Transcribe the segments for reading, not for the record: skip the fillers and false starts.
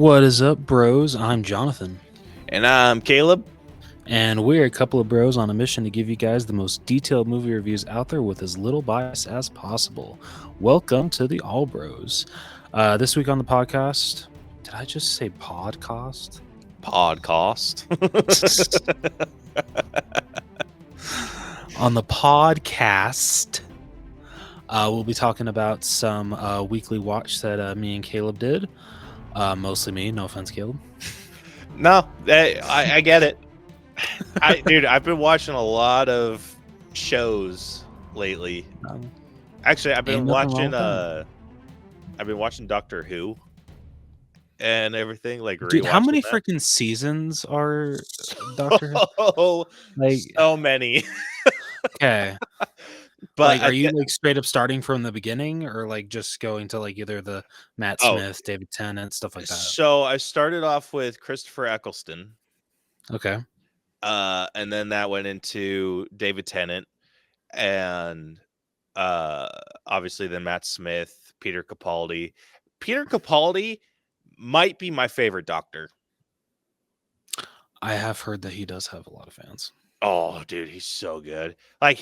What is up, bros? I'm Jonathan, And I'm Caleb. and we're a couple of bros on a mission to give you guys the most detailed movie reviews out there with as little bias as possible. Welcome to the All Bros. This week on the podcast, did I just say podcast? Podcast. On the podcast, we'll be talking about some weekly watch that me and Caleb did. Mostly me, no offense, Caleb. No, I get it. Dude, I've been watching a lot of shows lately. Actually, I've been watching Doctor Who and everything. Like, dude, how many that. freaking seasons are Doctor Who? Oh, Like, so many. okay. But like, are you like straight up starting from the beginning, or like just going to like either the Matt Smith, David Tennant, stuff like that? So I started off with Christopher Eccleston. Okay. And then that went into David Tennant, and obviously then Matt Smith, Peter Capaldi. Peter Capaldi might be my favorite Doctor. I have heard that he does have a lot of fans. Oh, dude, he's so good. Like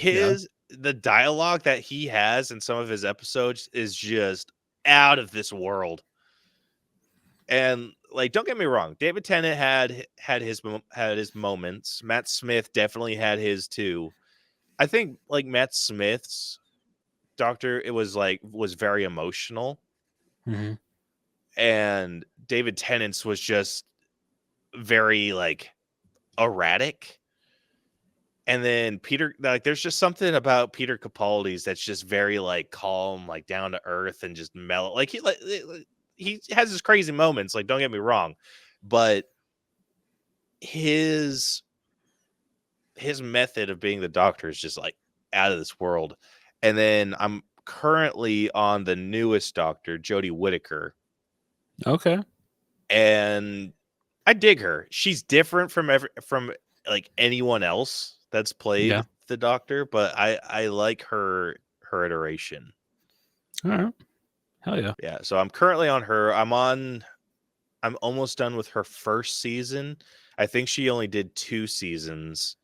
the dialogue that he has in some of his episodes is just out of this world. And like, don't get me wrong, David Tennant had his moments. Matt Smith definitely had his too. I think like Matt Smith's Doctor, it was very emotional. Mm-hmm. And David Tennant's was just very like erratic. And then Peter, like, there's just something about Peter Capaldi's that's just very like calm, like down to earth, and just mellow. Like he has his crazy moments. Like, don't get me wrong, but his method of being the Doctor is just like out of this world. And then I'm currently on the newest Doctor, Jodie Whittaker. Okay. And I dig her. She's different from like anyone else that's played the Doctor, but I like her iteration. All right. Hell yeah. Yeah. So I'm currently on her. I'm almost done with her first season. I think she only did 2 seasons,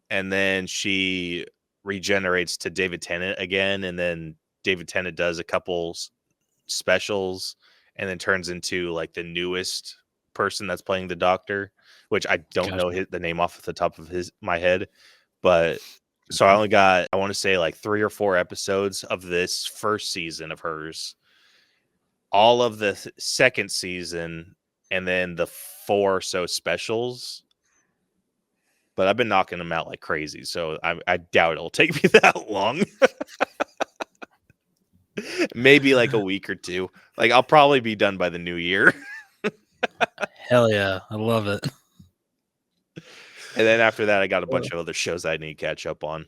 and then she regenerates to David Tennant again, and then David Tennant does a couple specials, and then turns into like the newest person that's playing the Doctor, which I don't know the name off the top of my head. But so I only got, I want to say like 3 or 4 episodes of this first season of hers, all of the second season, and then the 4 or so specials. But I've been knocking them out like crazy, so I doubt it'll take me that long. Maybe like a week or 2. Like, I'll probably be done by the new year. Hell yeah, I love it. And then after that, I got a bunch of other shows I need to catch up on.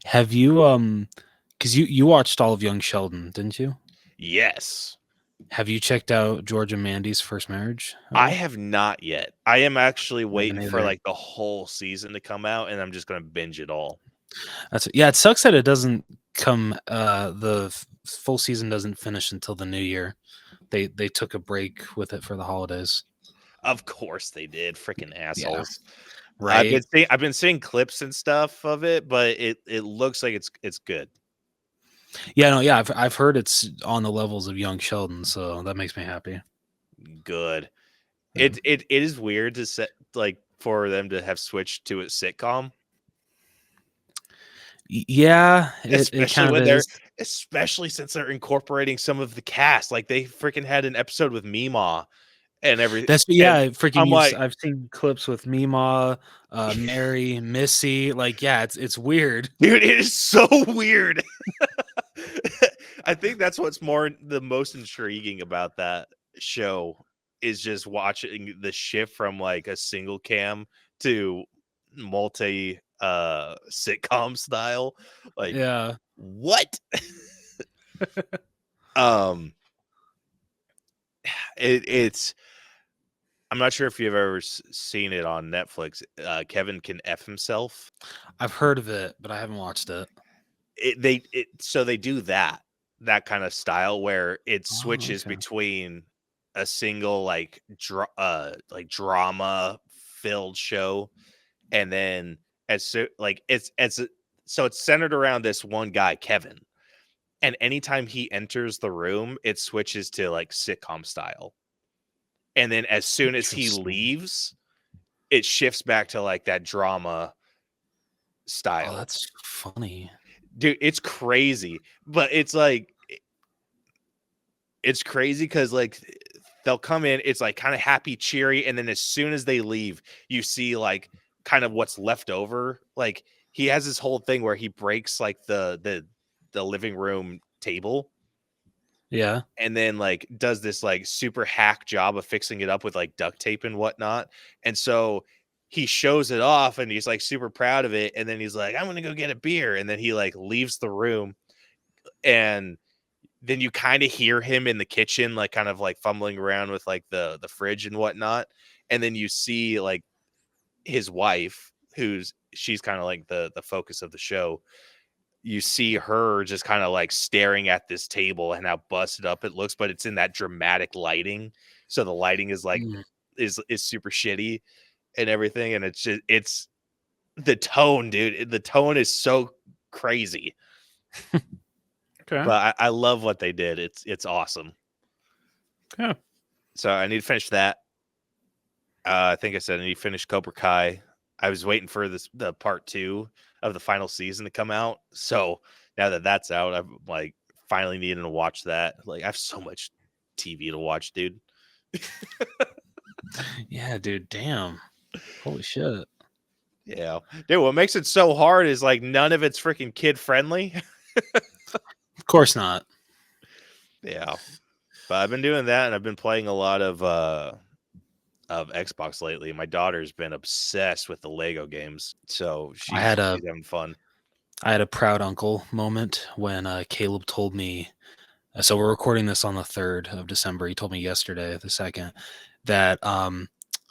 Have you because you watched all of Young Sheldon, didn't you? Yes. Have you checked out George and Mandy's First Marriage? I have not yet. I am actually waiting for like the whole season to come out, and I'm just going to binge it all. It sucks that it doesn't come. The full season doesn't finish until the new year. They took a break with it for the holidays. Of course they did. Freaking assholes. Yeah. Right. I've been seeing clips and stuff of it, but it looks like it's good. Yeah, no, yeah, I've heard it's on the levels of Young Sheldon, so that makes me happy. Good. Yeah. It is weird to set, like, for them to have switched to a sitcom. Yeah, it kind of is. Especially since they're incorporating some of the cast. Like, they freaking had an episode with Meemaw and everything. I've seen clips with Meemaw, Mary, Missy. Like, yeah, it's weird, dude. It is so weird. I think that's what's the most intriguing about that show is just watching the shift from like a single cam to multi sitcom style. Like, yeah, what? It's I'm not sure if you've ever seen it on Netflix. Kevin Can F Himself. I've heard of it, but I haven't watched it. So they do that, that kind of style where it Oh, switches okay. between a single like drama filled show, and then so it's centered around this one guy, Kevin. And anytime he enters the room, it switches to like sitcom style. And then as soon as he Interesting. leaves, it shifts back to like that drama Oh, style. that's funny. Dude, it's crazy. But it's like it's crazy because like they'll come in, it's like kind of happy, cheery, and then as soon as they leave, you see like kind of what's left over. Like he has this whole thing where he breaks like the living room table, Yeah. and then like does this like super hack job of fixing it up with like duct tape and whatnot. And so he shows it off and he's like super proud of it. And then he's like, I'm gonna go get a beer. And then he like leaves the room, and then you kind of hear him in the kitchen, like kind of like fumbling around with like the fridge and whatnot. And then you see like his wife, she's kind of like the focus of the show. You see her just kind of like staring at this table and how busted up it looks, but it's in that dramatic lighting. So the lighting is like Mm, is super shitty and everything. And it's the tone, dude. The tone is so crazy. okay. But I love what they did. It's awesome. Okay. So I need to finish that. I think I said I need to finish Cobra Kai. I was waiting for the part 2 of the final season to come out. So now that that's out, I'm like finally needing to watch that. Like I have so much TV to watch, dude. Yeah, dude. Damn. Holy shit. Yeah, dude. What makes it so hard is like none of it's freaking kid friendly. Of course not. Yeah, but I've been doing that, and I've been playing a lot of Xbox lately. My daughter's been obsessed with the Lego games, so I had a she's having fun. I had a proud uncle moment when Caleb told me. So we're recording this on the 3rd of December. He told me yesterday, the 2nd, that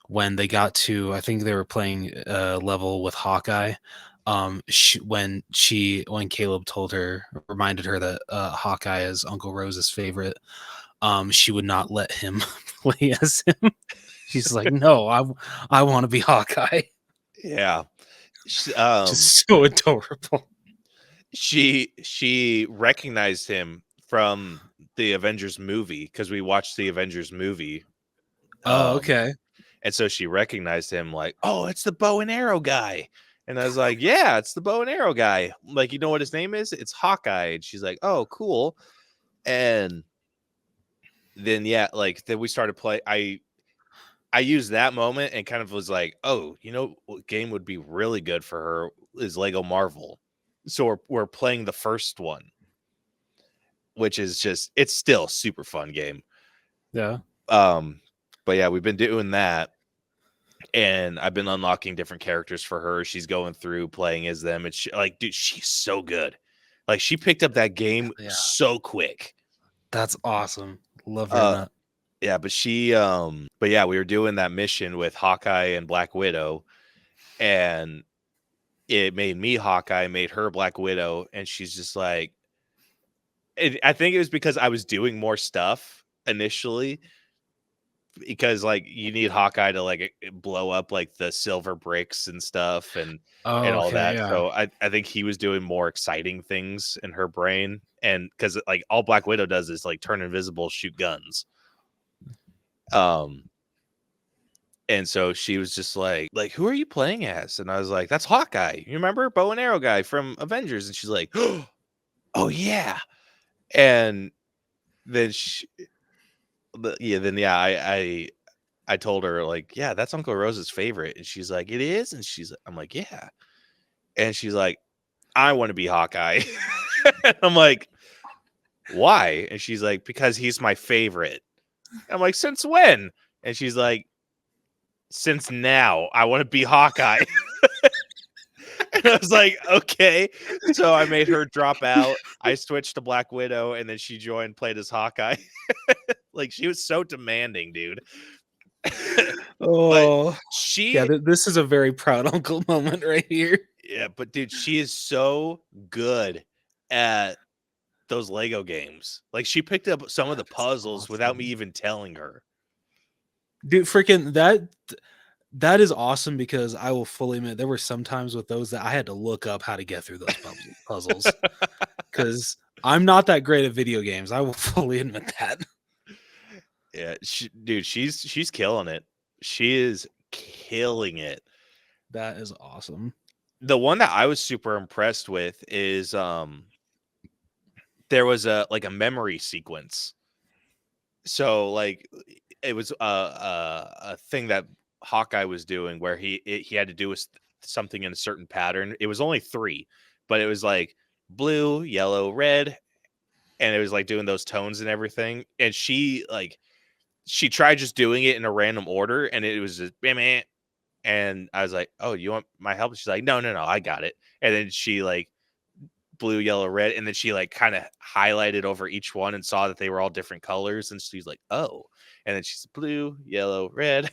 when they got to, I think they were playing a level with Hawkeye. When Caleb told her, reminded her that Hawkeye is Uncle Rose's favorite, she would not let him play as him. She's like, no, I want to be Hawkeye. Yeah, um, Just so adorable. she recognized him from the Avengers movie because we watched the Avengers movie. Oh, Um, okay. and so she recognized him like, oh, it's the bow and arrow guy. And I was like, yeah, it's the bow and arrow guy. Like, you know what his name is? It's Hawkeye. And she's like, oh, cool. And then yeah, like then we started play. I used that moment and kind of was like, oh, you know what game would be really good for her is Lego Marvel. So we're playing the first one, which is just it's still a super fun game. Yeah. Um, but yeah, we've been doing that, and I've been unlocking different characters for her. She's going through playing as them, and like, dude, she's so good. Like, she picked up that game Yeah. so quick. That's awesome. Love hearing Uh, that. yeah, but yeah, we were doing that mission with Hawkeye and Black Widow, and it made me Hawkeye, made her Black Widow, and she's just like, I think it was because I was doing more stuff initially, because like you need Hawkeye to like blow up like the silver bricks and stuff and Oh, all okay. that. Yeah. So I think he was doing more exciting things in her brain, and because like all Black Widow does is like turn invisible, shoot guns. Um, and so she was just like, who are you playing as? And I was like, that's Hawkeye. You remember bow and arrow guy from Avengers? And she's like, oh yeah. And then I told her like, yeah, that's Uncle Rose's favorite. And she's like, it is? And I'm like, yeah. And she's like, I want to be Hawkeye. I'm like, why? And she's like, because he's my favorite. I'm like, since when? And she's like, since now, I want to be Hawkeye. And I was like, okay. So I made her drop out. I switched to Black Widow, and then she joined, played as Hawkeye. Like, she was so demanding, dude. But Oh, yeah. she This is a very proud uncle moment right here. yeah, but dude, she is so good at those Lego games. Like she picked up some of the puzzles without me even telling her. Dude, freaking that is awesome, because I will fully admit there were some times with those that I had to look up how to get through those puzzles, because I'm not that great at video games. I will fully admit that. Yeah, dude, she's killing it. She is killing it. That is awesome. The one that I was super impressed with is there was a memory sequence. So like it was a thing that Hawkeye was doing where he had to do something in a certain pattern. It was only 3, but it was like blue, yellow, red, and it was like doing those tones and everything. And she tried just doing it in a random order, and it was just bam, bam. And I was like, "Oh, you want my help?" She's like, "No, I got it." And then she like blue, yellow, red, and then she like kind of highlighted over each one and saw that they were all different colors, and she's like, "Oh," and then she's blue, yellow, red,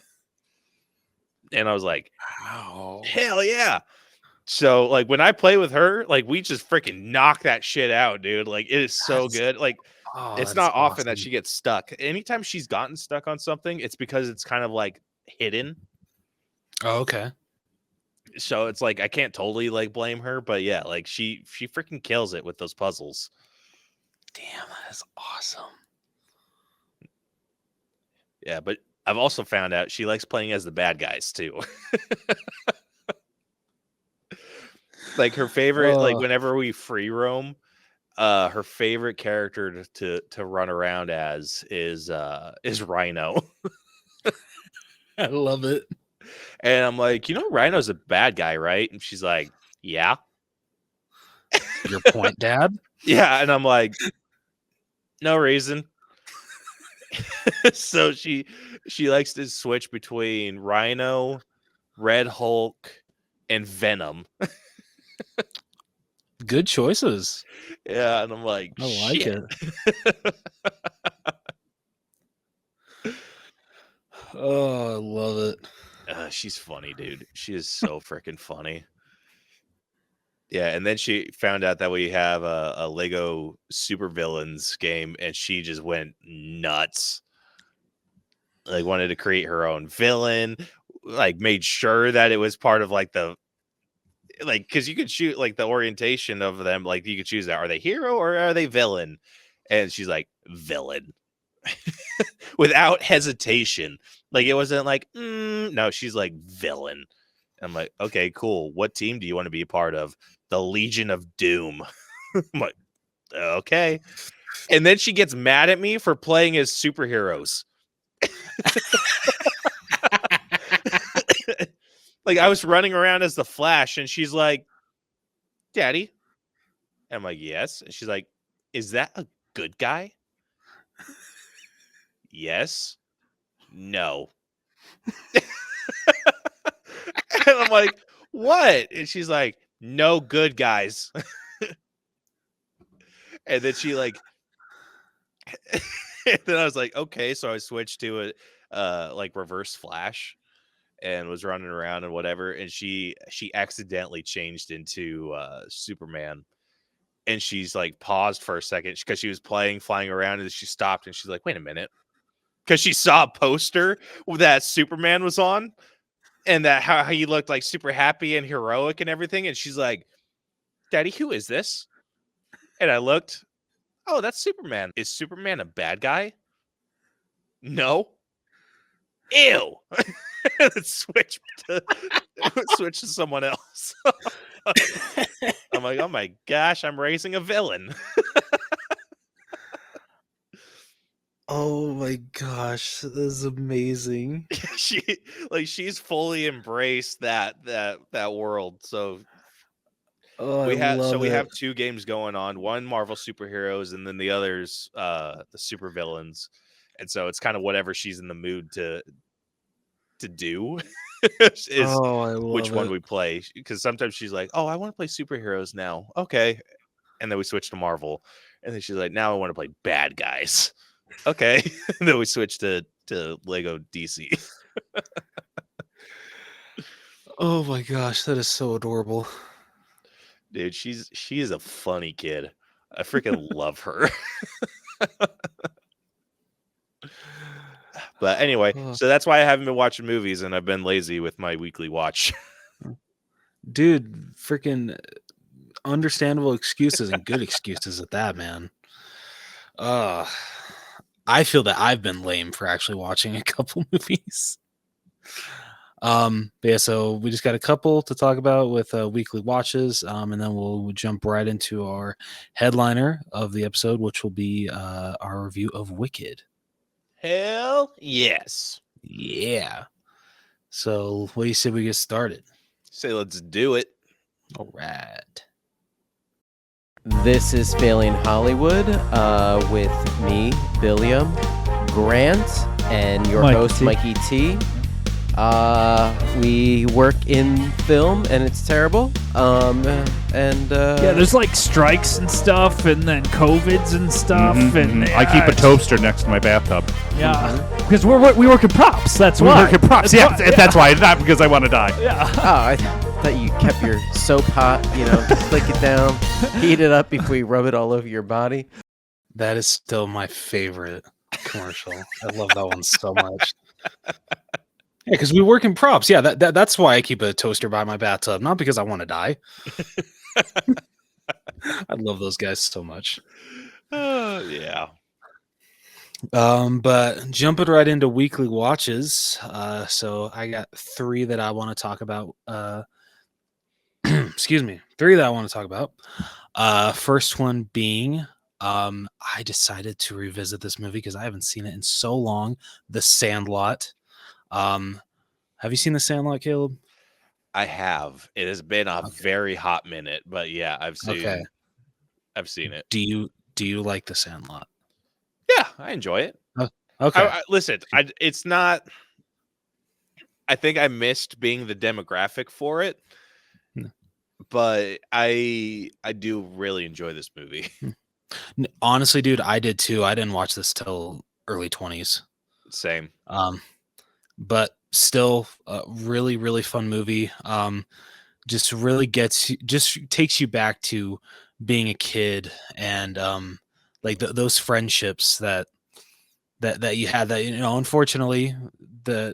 and I was like, Wow. "Hell yeah!" So like when I play with her, like we just freaking knock that shit out, dude. Like it is so good. Like it's That is not often that awesome. she gets stuck. Anytime she's gotten stuck on something, it's because it's kind of like hidden. Oh, okay. So it's like I can't totally like blame her, but yeah, like she freaking kills it with those puzzles. Damn, that is awesome. Yeah, but I've also found out she likes playing as the bad guys too. Like her favorite, like whenever we free roam, her favorite character to run around as is Rhino. I love it. And I'm like, Rhino's a bad guy, right? And she's like, yeah. Your point, Dad? Yeah, and I'm like, no reason. So she likes to switch between Rhino, Red Hulk, and Venom. Good choices. Yeah, and I'm like, I like shit. it. Oh, I love it. She's funny, dude. She is so freaking funny. Yeah, and then she found out that we have a Lego supervillains game, and she just went nuts. Like wanted to create her own villain, like made sure that it was part of like the because you could shoot like the orientation of them, like you could choose that, are they hero or are they villain? And she's like, villain. Without hesitation. Like it wasn't like no, she's like villain. I'm like, okay, cool. What team do you want to be a part of? The Legion of Doom. I'm like, okay. And then she gets mad at me for playing as superheroes. Like I was running around as the Flash, and she's like, Daddy. And I'm like, yes. And she's like, is that a good guy? Yes. No. And I'm like, what? And she's like, no good guys. And then she like and then I was like, okay. So I switched to a like reverse Flash and was running around and whatever. And she accidentally changed into Superman. And she's like paused for a second because she was flying around, and she stopped and she's like, wait a minute. Because she saw a poster that Superman was on, and that how he looked like super happy and heroic and everything. And she's like, Daddy, who is this? And I looked, oh, that's Superman. Is Superman a bad guy? No. Ew. switch to switch to someone else. I'm like, oh my gosh, I'm raising a villain. Oh my gosh, this is amazing. She's fully embraced that world. So Oh, I we love it. have 2 games going on, one Marvel superheroes and then the others the super villains. And so it's kind of whatever she's in the mood to do is Oh, I which love one it. we play, because sometimes she's like, oh, I want to play superheroes now. Okay. And then we switch to Marvel, and then she's like, now I want to play bad guys. Okay. And then we switch to Lego DC. Oh my gosh, that is so adorable. Dude, she is a funny kid. I freaking love her. But anyway, so that's why I haven't been watching movies, and I've been lazy with my weekly watch. Dude, freaking understandable excuses and good excuses at that, man. I feel that I've been lame for actually watching a couple movies. But yeah, so we just got a couple to talk about with weekly watches, and then we'll jump right into our headliner of the episode, which will be our review of Wicked. Hell yes. Yeah. So what do you say we get started? Say let's do it. All right. This is Failing Hollywood with me, Billiam, Grant, and your host, Mikey T. We work in film, and it's terrible. Yeah, there's like strikes and stuff, and then COVIDs and stuff. And I keep a toaster next to my bathtub. Yeah, because we work in props. That's why. We work in props. That's why. Not because I want to die. Yeah. Oh, I thought you kept your soap hot. Flick it down, heat it up before you rub it all over your body. That is still my favorite commercial. I love that one so much. Yeah, because we work in props. Yeah, that's why I keep a toaster by my bathtub, not because I want to die. I love those guys so much. Yeah. But jumping right into weekly watches. So I got 3 that I want to talk about. Excuse me, 3 that I want to talk about. First one being, I decided to revisit this movie because I haven't seen it in so long. The Sandlot. Have you seen The Sandlot, Caleb? I have. It has been a very hot minute, but yeah, I've seen it. Do you like The Sandlot? Yeah, I enjoy it. Okay. Listen, it's not. I think I missed being the demographic for it, but I do really enjoy this movie. Honestly, dude, I did too. I didn't watch this till early 20s. Same. But still a really, really fun movie. Just really takes you back to being a kid and like those friendships that you had that, unfortunately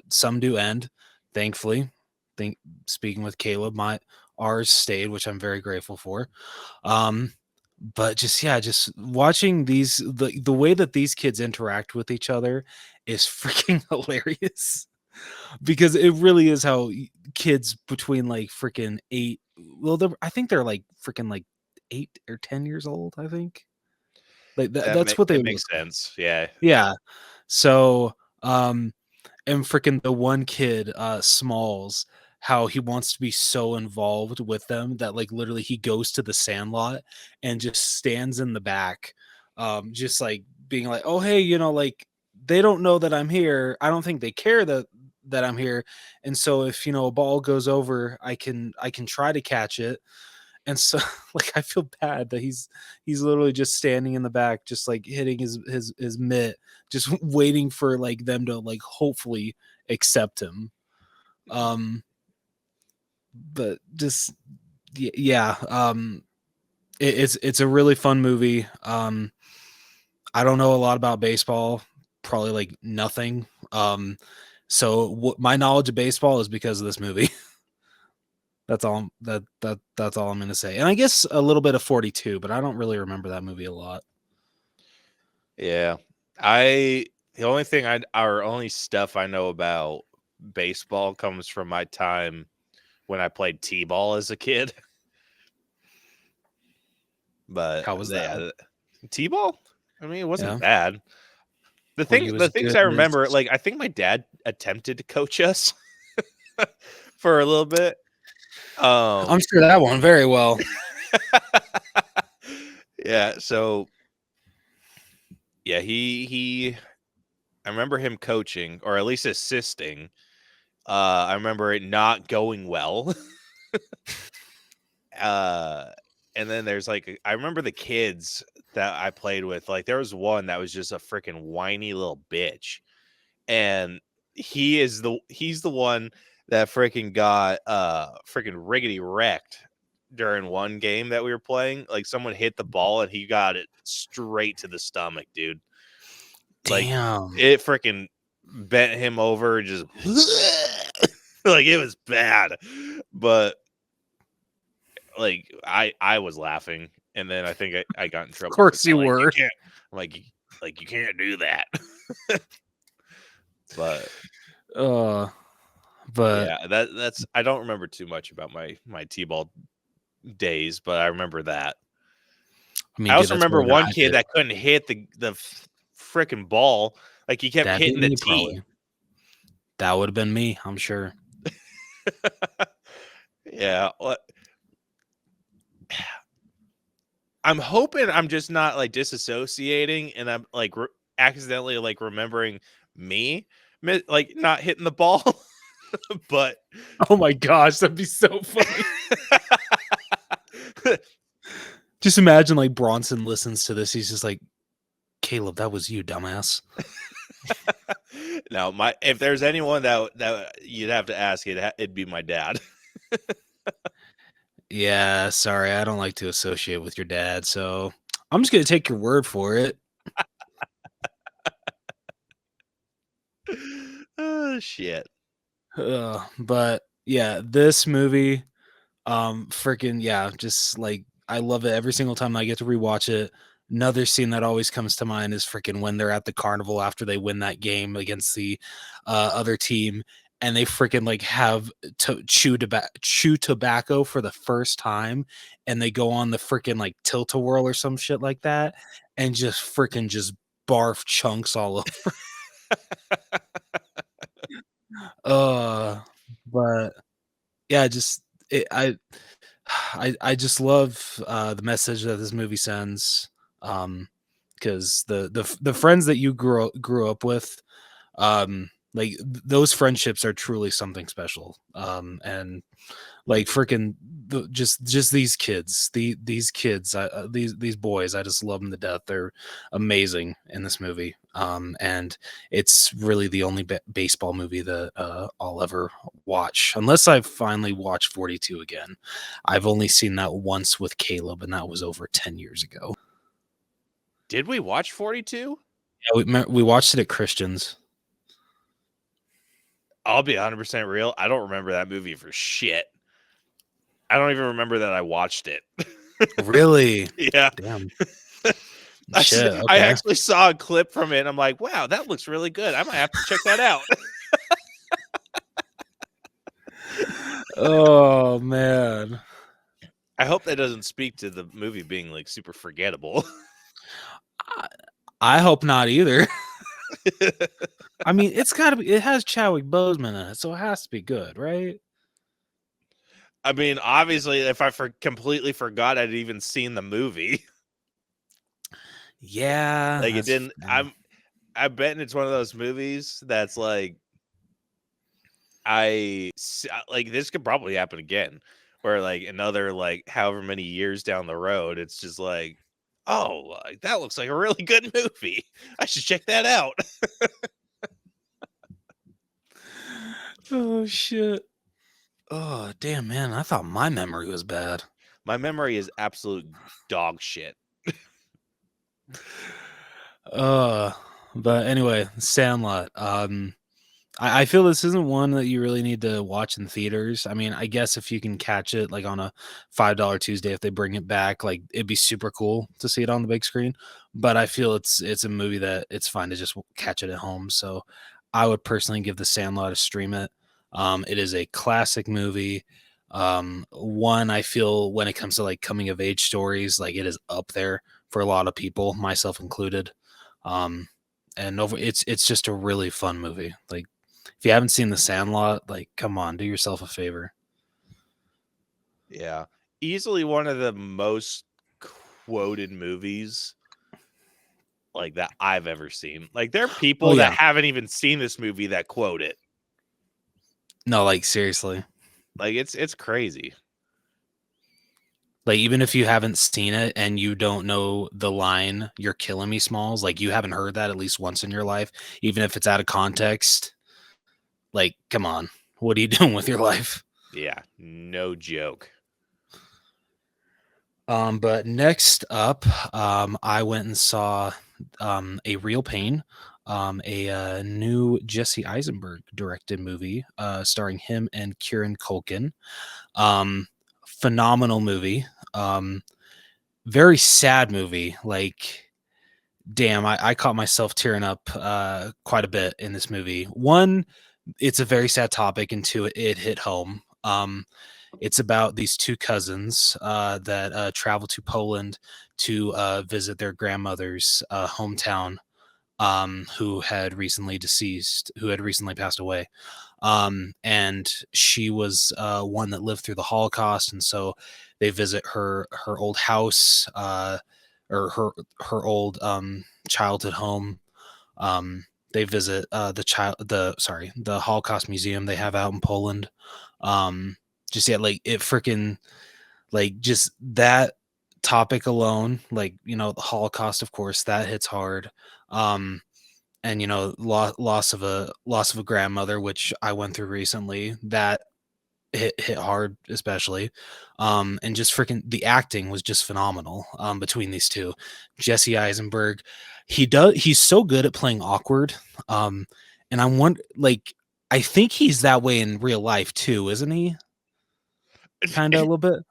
some do end. Thankfully, speaking with Caleb, ours stayed, which I'm very grateful for. But just watching the way that these kids interact with each other is freaking hilarious. Because it really is how kids between like freaking 8, I think they're like freaking like 8 or 10 years old, I think. Like that's what they makes sense. Yeah. Yeah. So and freaking the one kid, Smalls, how he wants to be so involved with them that like literally he goes to the Sandlot and just stands in the back, just like being like, oh hey, like they don't know that I'm here. I don't think they care that I'm here. And so if a ball goes over, I can try to catch it. And so like I feel bad that he's literally just standing in the back, just like hitting his mitt, just waiting for like them to like hopefully accept him. But just yeah, it's a really fun movie. I don't know a lot about baseball, probably like nothing. So my knowledge of baseball is because of this movie. That's all. That's all I'm gonna say. And I guess a little bit of 42, but I don't really remember that movie a lot. Yeah, the only stuff I know about baseball comes from my time when I played t-ball as a kid. But how was that? T-ball? I mean, it wasn't bad. The things I remember, like I think my dad attempted to coach us for a little bit. I'm sure that one very well. Yeah, so yeah, I remember him coaching or at least assisting. I remember it not going well. And then there's like I remember the kids that I played with, like there was one that was just a freaking whiny little bitch. And he's the one that freaking got freaking riggedy wrecked during one game that we were playing. Like someone hit the ball and he got it straight to the stomach, dude. Damn. Like it freaking bent him over, just like it was bad. But like I was laughing, and then I think I got in trouble. Of course you like, were. You can't do that. But yeah, that's I don't remember too much about my T-ball days, but I remember that. I mean, I also remember one kid that couldn't hit the freaking ball. Like he kept hitting the tee. Probably. That would have been me, I'm sure. Yeah. I'm hoping I'm just not like disassociating and I'm like accidentally like remembering me like not hitting the ball. But oh my gosh, that'd be so funny. Just imagine like Bronson listens to this. He's just like, Caleb, that was you, dumbass. No, if there's anyone that you'd have to ask, it'd be my dad. Yeah, sorry, I don't like to associate with your dad, so I'm just gonna take your word for it. Oh shit. But yeah, this movie, freaking yeah, just like I love it every single time I get to rewatch it. Another scene that always comes to mind is freaking when they're at the carnival after they win that game against the other team, and they freaking like have to chew tobacco for the first time, and they go on the freaking like tilt-a-whirl or some shit like that, and just freaking just barf chunks all over. But yeah, I just love the message that this movie sends. Because the friends that you grew up with, like those friendships are truly something special. And like freaking just these kids, these kids, these boys, I just love them to death. They're amazing in this movie. And it's really the only baseball movie that I'll ever watch, unless I finally watch 42 again. I've only seen that once with Caleb, and that was over 10 years ago. Did we watch 42? Yeah, we watched it at Christian's. I'll be 100% real. I don't remember that movie for shit. I don't even remember that I watched it. Really? Yeah. Damn. Shit, okay. I actually saw a clip from it, and I'm like, wow, that looks really good. I might have to check that out. Oh, man. I hope that doesn't speak to the movie being like super forgettable. I hope not either. I mean, it has Chadwick Boseman in it, so it has to be good, right? I mean, obviously, if I completely forgot I'd even seen the movie. Yeah. Like it didn't. I bet it's one of those movies that's like, like this could probably happen again, where like another like however many years down the road, it's just like, oh, like, that looks like a really good movie. I should check that out. Oh shit. Oh damn, man! I thought my memory was bad. My memory is absolute dog shit. But anyway, Sandlot. I feel this isn't one that you really need to watch in theaters. I mean, I guess if you can catch it like on a $5 Tuesday, if they bring it back, like it'd be super cool to see it on the big screen. But I feel it's a movie that it's fine to just catch it at home. So I would personally give The Sandlot a stream it. It is a classic movie. One I feel when it comes to like coming of age stories, like it is up there for a lot of people, myself included. And it's just a really fun movie. Like if you haven't seen The Sandlot, like come on, do yourself a favor. Yeah, easily one of the most quoted movies like that I've ever seen. Like there are people that haven't even seen this movie that quote it. No, like seriously. Like it's crazy. Like even if you haven't seen it and you don't know the line "You're killing me, Smalls," like you haven't heard that at least once in your life, even if it's out of context. Like, come on, what are you doing with your life? Yeah, no joke. But next up, I went and saw A Real Pain, a new Jesse Eisenberg directed movie starring him and Kieran Culkin. Um, Phenomenal movie. Very sad movie. Like, damn, I caught myself tearing up quite a bit in this movie. One, it's a very sad topic, and two, it hit home. It's about these two cousins that travel to Poland to visit their grandmother's hometown, who had recently passed away. And she was one that lived through the Holocaust, and so they visit her old house, or her old childhood home. They visit the Holocaust museum they have out in Poland. Just yeah, like it freaking, like, just that topic alone, like, the Holocaust, of course, that hits hard. And loss of a grandmother, which I went through recently, that hit hard, especially. And just freaking, the acting was just phenomenal between these two. Jesse Eisenberg, he's so good at playing awkward. And I think he's that way in real life too, isn't he? Kind of a little bit.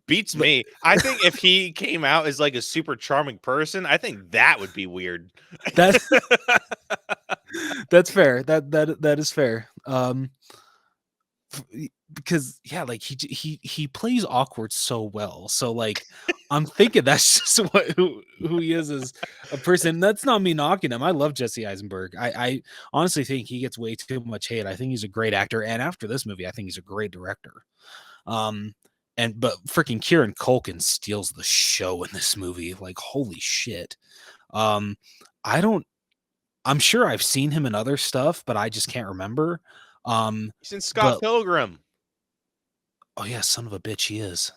Beats me. I think if he came out as like a super charming person, I think that would be weird. That's fair. That is fair. Because yeah, like he plays awkward so well. So like, I'm thinking that's just who he is as a person. That's not me knocking him. I love Jesse Eisenberg. I honestly think he gets way too much hate. I think he's a great actor, and after this movie, I think he's a great director. But freaking Kieran Culkin steals the show in this movie. Like, holy shit. I'm sure I've seen him in other stuff, but I just can't remember. He's in Scott Pilgrim. Oh yeah, son of a bitch, he is.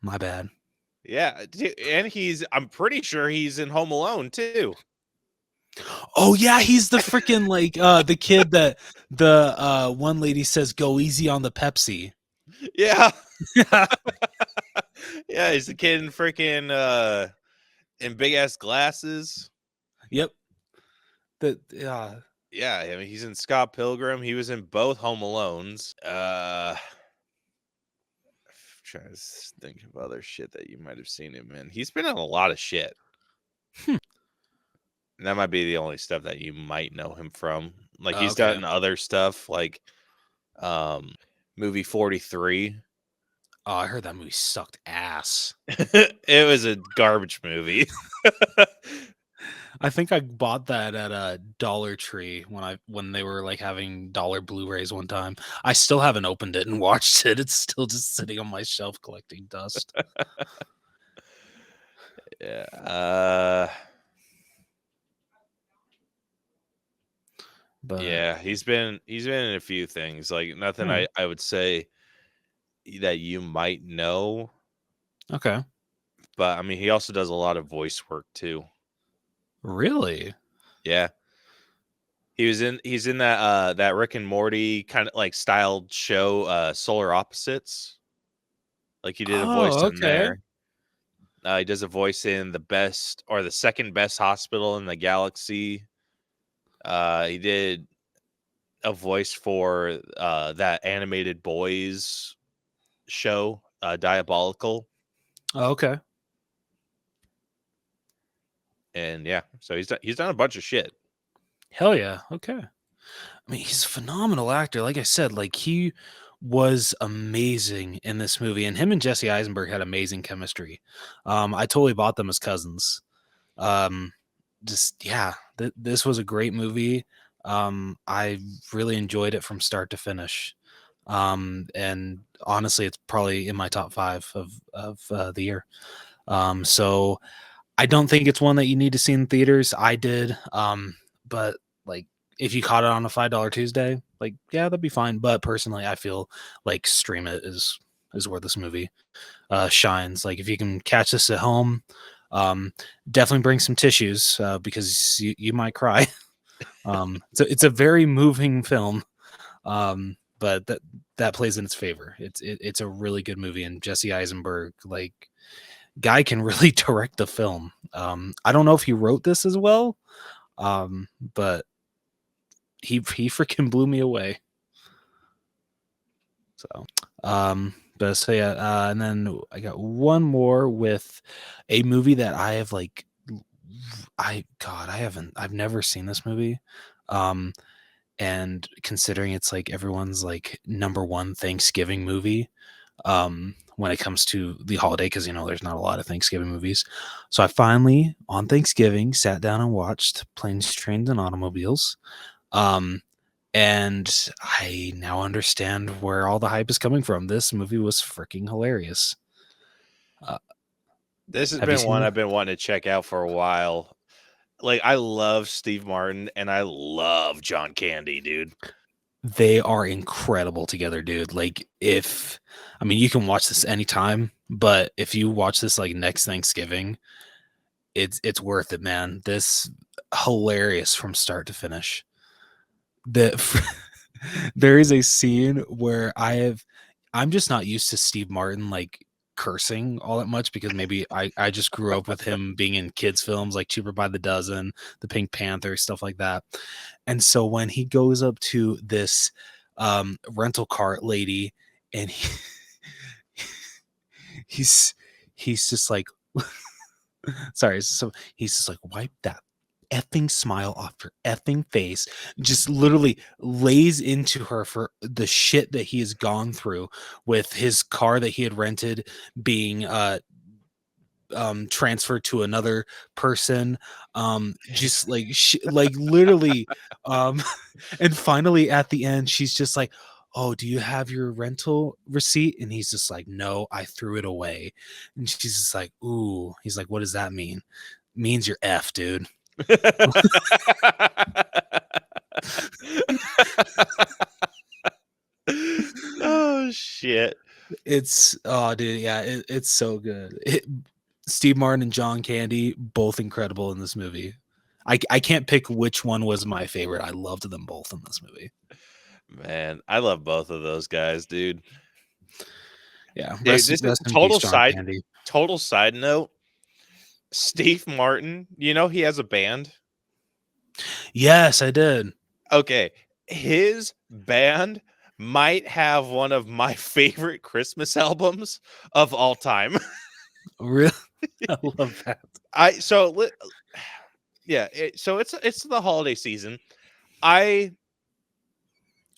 My bad. Yeah, and I'm pretty sure he's in Home Alone too. Oh yeah, he's the freaking like the kid that the one lady says go easy on the Pepsi. Yeah. Yeah, he's the kid in freaking in big ass glasses. Yep. Yeah, I mean, he's in Scott Pilgrim. He was in both Home Alones. I'm trying to think of other shit that you might have seen him in. He's been in a lot of shit. And that might be the only stuff that you might know him from. Like, he's done other stuff, like movie 43. Oh, I heard that movie sucked ass. It was a garbage movie. I think I bought that at a Dollar Tree when they were like having dollar Blu-rays one time. I still haven't opened it and watched it. It's still just sitting on my shelf collecting dust. Yeah. But yeah, he's been in a few things. Like, nothing I would say that you might know. Okay. But I mean, he also does a lot of voice work too. Really? Yeah. He's in that Rick and Morty kind of like styled show, Solar Opposites. Like, he did a voice in there. He does a voice in the second best hospital in the galaxy. He did a voice for that animated boys show, Diabolical. Oh, okay. And yeah, so he's done a bunch of shit. Hell yeah. Okay. I mean, he's a phenomenal actor. Like I said, like, he was amazing in this movie, and him and Jesse Eisenberg had amazing chemistry. I totally bought them as cousins. This was a great movie. I really enjoyed it from start to finish. And honestly, it's probably in my top 5 of the year. So I don't think it's one that you need to see in theaters. I did. But like, if you caught it on a $5 Tuesday, like, yeah, that'd be fine. But personally, I feel like stream it is where this movie shines. Like, if you can catch this at home, definitely bring some tissues because you might cry. It's a very moving film. but that plays in its favor. It's a really good movie, and Jesse Eisenberg, like, guy can really direct the film. I don't know if he wrote this as well, but he freaking blew me away. So, and then I got one more with a movie that I have like, I've never seen this movie. And considering it's like everyone's like number one Thanksgiving movie, when it comes to the holiday, because there's not a lot of Thanksgiving movies. So I finally on Thanksgiving sat down and watched Planes, Trains, and Automobiles. And I now understand where all the hype is coming from. This movie was freaking hilarious. This has been one I've been wanting to check out for a while. Like, I love Steve Martin and I love John Candy, dude. They are incredible together, dude. Like, you can watch this anytime, but if you watch this like next Thanksgiving, it's worth it, man. This hilarious from start to finish. There is a scene where I'm just not used to Steve Martin like cursing all that much, because maybe I just grew up with him being in kids films like Cheaper by the Dozen, The Pink Panther, stuff like that. And so when he goes up to this rental car lady, and he's just like sorry, so he's just like, wipe that effing smile off your effing face, just literally lays into her for the shit that he has gone through with his car that he had rented being transferred to another person, just like like literally, and finally at the end she's just like, oh, do you have your rental receipt? And he's just like, no, I threw it away. And she's just like, ooh. He's like, what does that mean? Means you're F, dude. Oh shit. It's dude, yeah, it's so good. Steve Martin and John Candy, both incredible in this movie. I can't pick which one was my favorite. I loved them both in this movie. Man, I love both of those guys, dude. Yeah. Dude, this is total side note. Steve Martin, he has a band? Yes, I did. Okay. His band might have one of my favorite Christmas albums of all time. Really? I love that. So it's the holiday season. I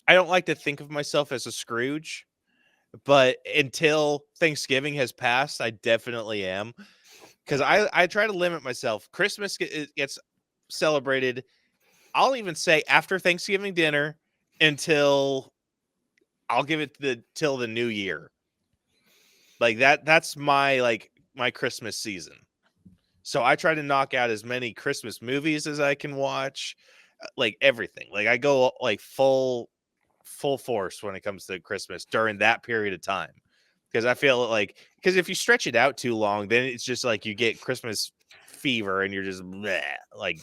don't like to think of myself as a Scrooge, but until Thanksgiving has passed, I definitely am. Because I try to limit myself. Christmas gets celebrated, I'll even say after Thanksgiving dinner, until I'll give it till the new year. Like that's my Christmas season. So I try to knock out as many Christmas movies as I can watch, like everything. Like I go like full force when it comes to Christmas during that period of time. Because I feel because if you stretch it out too long, then it's just like you get Christmas fever and you're just bleh, like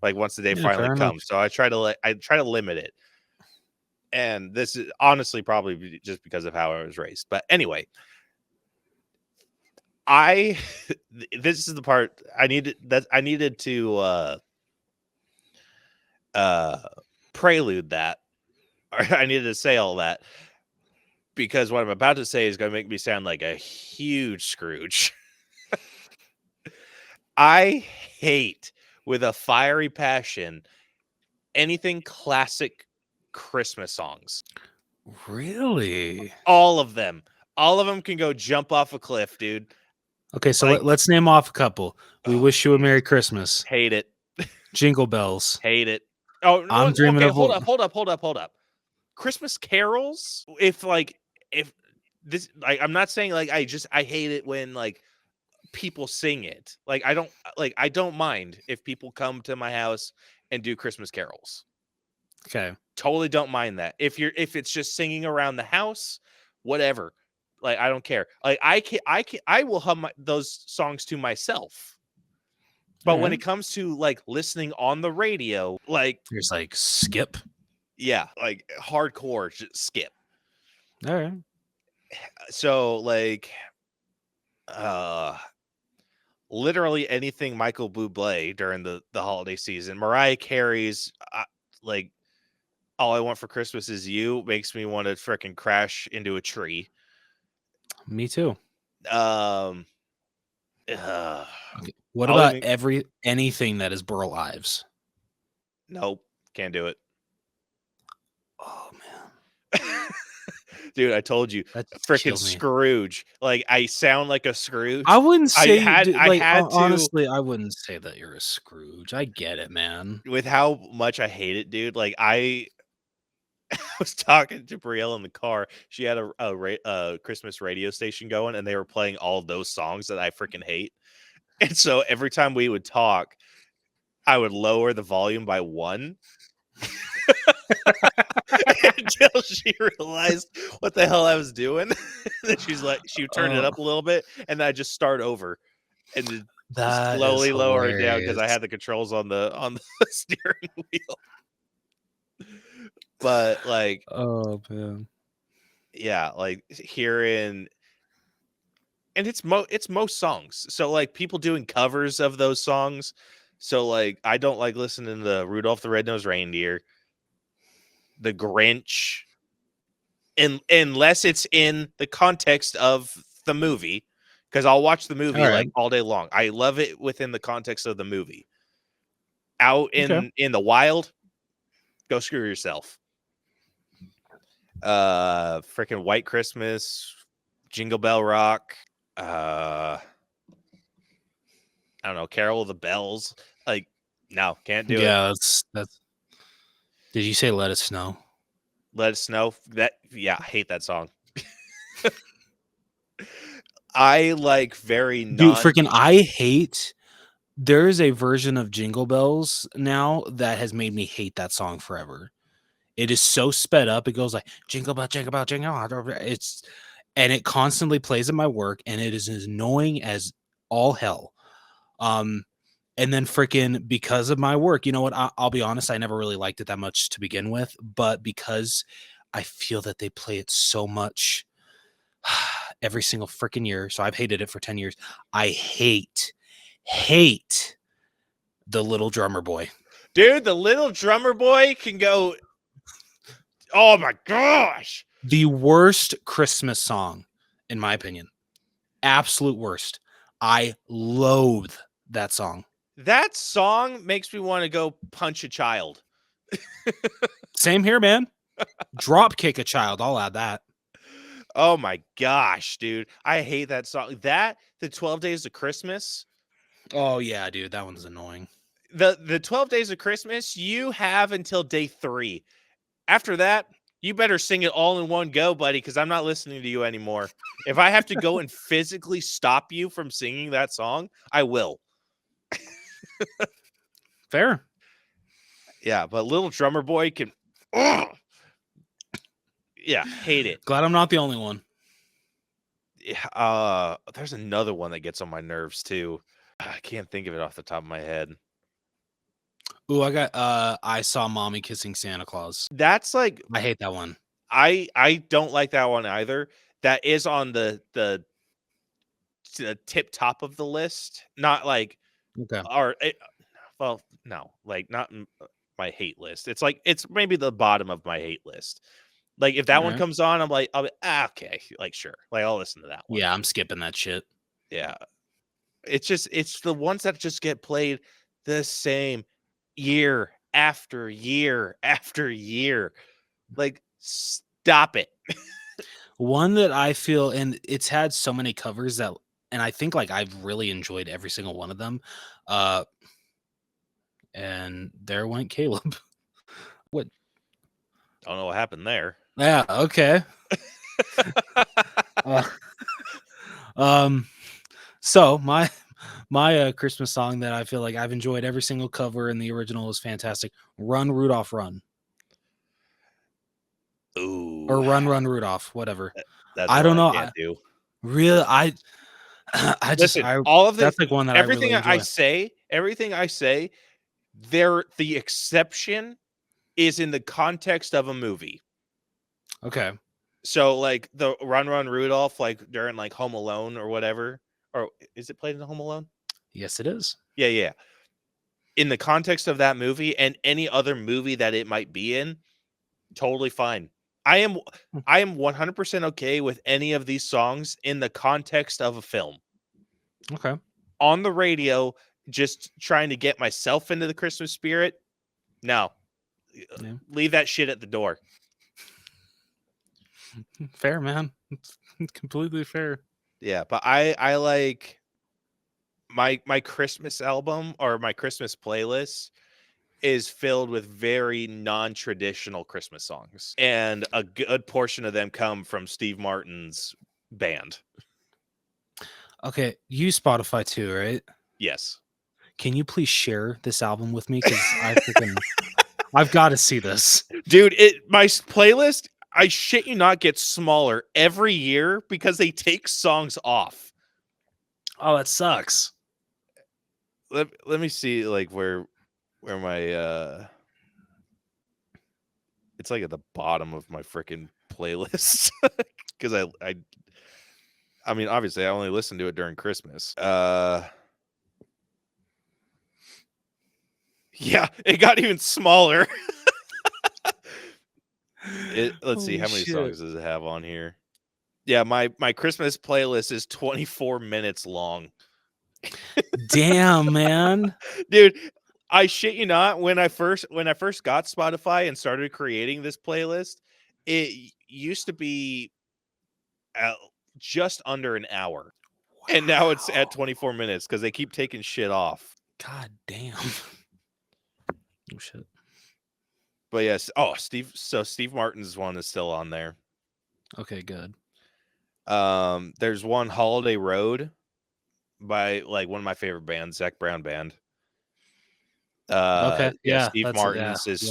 once the day finally comes. So I try to limit it. And this is honestly probably just because of how I was raised. But anyway, this is the part I needed to prelude that. Or I needed to say all that. Because what I'm about to say is going to make me sound like a huge Scrooge. I hate with a fiery passion anything classic Christmas songs. Really? All of them. All of them can go jump off a cliff, dude. Okay, so let's name off a couple. We Wish You a Merry Christmas. Hate it. Jingle Bells. Hate it. Oh, no, I'm dreaming of. Hold up. Christmas carols. If this, I'm not saying I hate it when people sing it. I don't mind if people come to my house and do Christmas carols. Okay. Totally don't mind that. If it's just singing around the house, whatever. I don't care. I will hum those songs to myself. But when it comes to listening on the radio, there's skip. Yeah, hardcore, just skip. All right. So like, literally anything Michael Bublé during the holiday season. Mariah Carey's like All I Want for Christmas Is You makes me want to freaking crash into a tree. Me too. Um Okay. What I'll about even anything that is Burl Ives? Nope, can't do it. Oh man, Dude, I told you, that just freaking kills me. Scrooge. Like I sound like a Scrooge. I wouldn't say, I had to, honestly, I wouldn't say that you're a Scrooge. I get it, man. with how much I hate it, dude. Like I was talking to Brielle in the car. She had a Christmas radio station going, and they were playing all those songs that I freaking hate. And so every time we would talk, I would lower the volume by 1 until she realized what the hell I was doing. Then she's like, she would turn it up a little bit, and then I just start over and then That slowly is lower it down because I hilarious. had the controls on the steering wheel. But like, Oh man. yeah, like hearing, and it's most songs. So like people doing covers of those songs. So like I don't like listening to Rudolph the Red-Nosed Reindeer, The Grinch, unless it's in the context of the movie, because I'll watch the movie All like right. all day long. I love it within the context of the movie. Out Okay. in the wild, go screw yourself. Freaking White Christmas, Jingle Bell Rock, I don't know, Carol of the Bells. Like, no, can't do it. Yeah, that's. Did you say Let It Snow? Let It Snow. I hate that song. I like very Dude, freaking I hate. There is a version of Jingle Bells now that has made me hate that song forever. It is so sped up. It goes like jingle bell, jingle bell, jingle bell. And it constantly plays at my work, and it is as annoying as all hell. And then freaking because of my work, you know what? I'll be honest, I never really liked it that much to begin with, but because I feel that they play it so much every single freaking year, so I've hated it for 10 years. I hate the Little Drummer Boy. Dude, the Little Drummer Boy can go. Oh my gosh. The worst Christmas song, in my opinion. Absolute worst. I loathe that song. That song makes me want to go punch a child. Same here, man. Drop kick a child. I'll add that. Oh my gosh, dude. I hate that song. The 12 Days of Christmas. Oh yeah, dude. That one's annoying. The 12 Days of Christmas, you have until day 3. After that, you better sing it all in one go, buddy, because I'm not listening to you anymore. If I have to go and physically stop you from singing that song, I will. Fair. Yeah, but Little Drummer Boy can. Ugh. Yeah, hate it. Glad I'm not the only one. There's another one that gets on my nerves too. I can't think of it off the top of my head. Ooh, I Saw Mommy Kissing Santa Claus. That's like, I hate that one. I don't like that one either. That is on the tip top of the list. Not like, Okay. well, no, like not my hate list. It's like, it's maybe the bottom of my hate list. Like if that one comes on, I'll be okay, like sure, like I'll listen to that one. Yeah, I'm skipping that shit. Yeah, it's the ones that just get played the same year after year after year. Like, stop it. One that I feel, and it's had so many covers that, and I think like I've really enjoyed every single one of them. And there went Caleb. What? Don't know what happened there. Yeah. Okay. So my Christmas song that I feel like I've enjoyed every single cover, and the original is fantastic. Run Rudolph Run. Ooh. Or Run Rudolph, whatever. That's I don't know. Can't do. Really, I Listen, all of that's like one that everything I really enjoy. everything I say, the exception is in the context of a movie. Okay. So like the Run Run Rudolph, like during like Home Alone or whatever, or is it played in Home Alone? Yes, it is. Yeah. In the context of that movie and any other movie that it might be in, totally fine. I am 100% okay with any of these songs in the context of a film. Okay. On the radio, just trying to get myself into the Christmas spirit. No. Yeah. Leave that shit at the door. Fair, man. It's completely fair. Yeah, but I like my Christmas album or my Christmas playlist is filled with very non-traditional Christmas songs, and a good portion of them come from Steve Martin's band. Okay, you Spotify too, right? Yes. Can you please share this album with me? Because I've got to see this, dude. My playlist, I shit you not, gets smaller every year because they take songs off. Oh, that sucks. Let me see, like where my it's like at the bottom of my freaking playlist because I mean, obviously I only listen to it during Christmas. Yeah, it got even smaller. Let's see, how many songs does it have on here? Yeah, my Christmas playlist is 24 minutes long. Damn, man. Dude, I shit you not, when I first got Spotify and started creating this playlist, it used to be just under an hour. Wow. And now it's at 24 minutes because they keep taking shit off. God damn. Oh shit. But yes, Steve Martin's one is still on there. Okay, good. There's one, Holiday Road, by like one of my favorite bands, Zach Brown Band. Okay, yeah, Steve Martin's is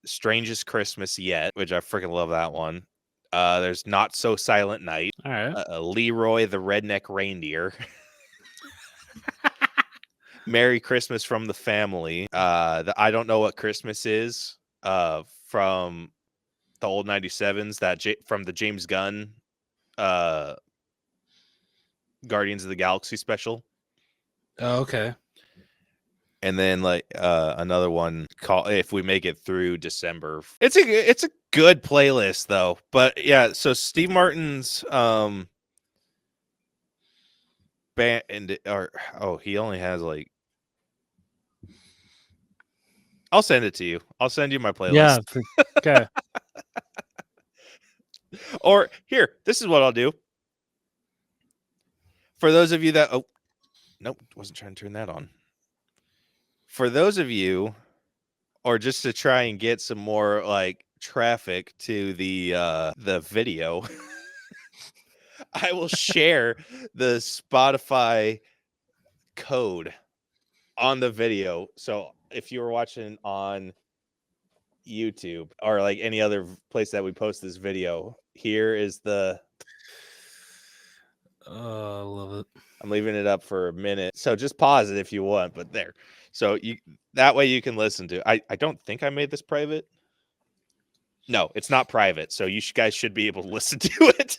Strangest Christmas Yet, which I freaking love that one. There's Not So Silent Night. All right. Leroy the Redneck Reindeer. Merry Christmas from the Family. The I Don't Know What Christmas Is, from the old 97s, from the James Gunn Guardians of the Galaxy special. Oh, okay. And then like another one called If We Make It Through December. It's a good playlist though. But yeah, so Steve Martin's band, he only has like, I'll send it to you. I'll send you my playlist. Yeah. Okay. Or here, this is what I'll do. For those of you that nope, wasn't trying to turn that on. For those of you, or just to try and get some more like traffic to the video, I will share the Spotify code on the video. So if you were watching on YouTube or like any other place that we post this video, here is the I love it. I'm leaving it up for a minute, so just pause it if you want, but there. So that way you can listen to it. I don't think I made this private. No, it's not private, so you guys should be able to listen to it.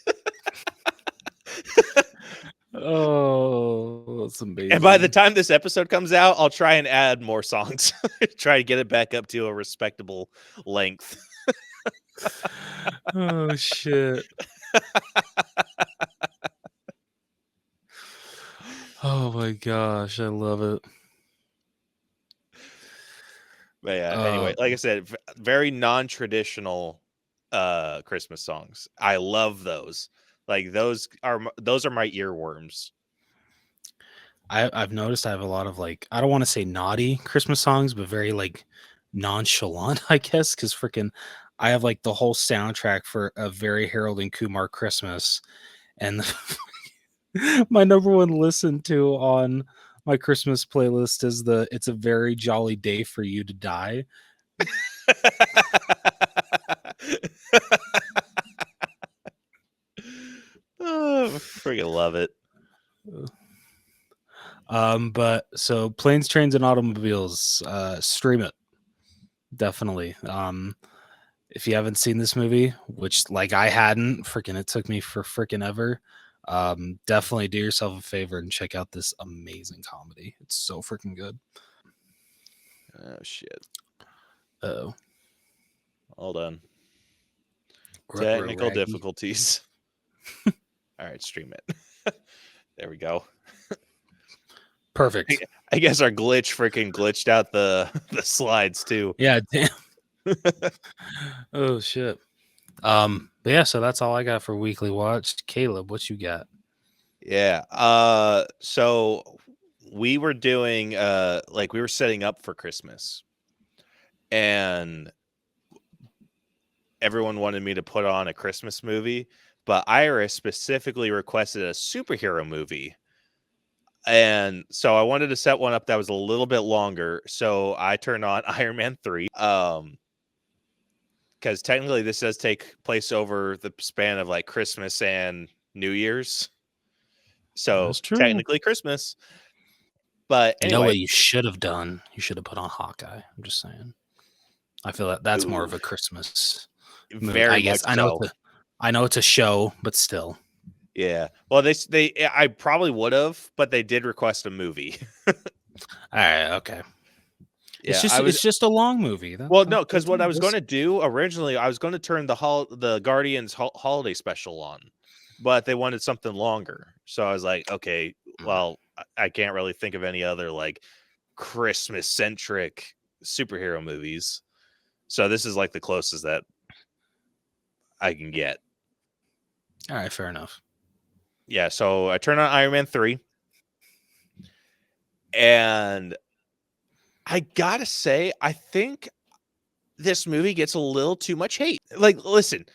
Oh, that's amazing. And by the time this episode comes out, I'll try and add more songs. Try to get it back up to a respectable length. Oh, shit. Oh, my gosh. I love it. But yeah, anyway, like I said, very non-traditional Christmas songs. I love those. Like those are my earworms. I've noticed I have a lot of like, I don't want to say naughty Christmas songs, but very like nonchalant, I guess, because freaking I have like the whole soundtrack for a very Harold and Kumar Christmas, and my number one listen to on my Christmas playlist is It's a Very Jolly Day for You to Die. Oh, I freaking love it. But so Planes, Trains, and Automobiles, stream it. Definitely. if you haven't seen this movie, which like I hadn't, freaking it took me for freaking ever. Definitely do yourself a favor and check out this amazing comedy. It's so freaking good. Oh shit. Oh, Hold on. Technical difficulties. All right, stream it. There we go. Perfect. I guess our glitch freaking glitched out the slides too. Yeah, damn. Oh shit. But yeah, so that's all I got for weekly watch. Caleb, what you got? Yeah. So we were doing like we were setting up for Christmas, and everyone wanted me to put on a Christmas movie, but Iris specifically requested a superhero movie. And so I wanted to set one up that was a little bit longer. So I turned on Iron Man 3. Because technically this does take place over the span of like Christmas and New Year's. So technically Christmas. But anyway, you know what you should have done? You should have put on Hawkeye. I'm just saying. I feel that that's more of a Christmas movie. Very I guess much so. I know it's a show, but still. Yeah. Well, I probably would have, but they did request a movie. All right. Okay. Yeah, it's just a long movie. No, because what I was going to do originally, I was going to turn the Guardians holiday special on, but they wanted something longer. So I was like, okay, well, I can't really think of any other like Christmas centric superhero movies. So this is like the closest that I can get. All right, fair enough. Yeah, so I turned on Iron Man 3, and I gotta say, I think this movie gets a little too much hate. Like, listen,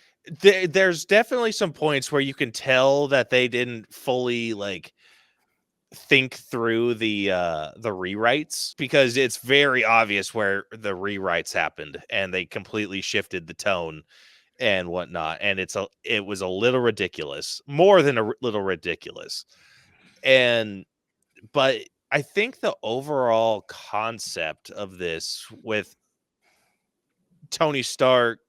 there's definitely some points where you can tell that they didn't fully like think through the rewrites, because it's very obvious where the rewrites happened and they completely shifted the tone and whatnot, and it was a little ridiculous, more than a little ridiculous. But I think the overall concept of this, with Tony Stark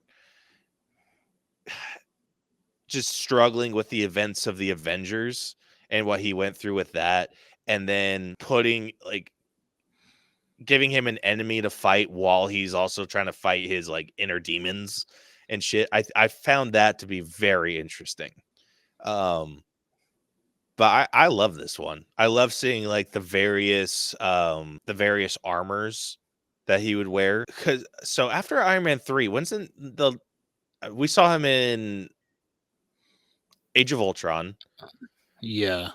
just struggling with the events of the Avengers and what he went through with that, and then giving him an enemy to fight while he's also trying to fight his like inner demons and shit. I found that to be very interesting. But I love this one. I love seeing like the various armors that he would wear. So after Iron Man 3, we saw him in Age of Ultron. Yeah.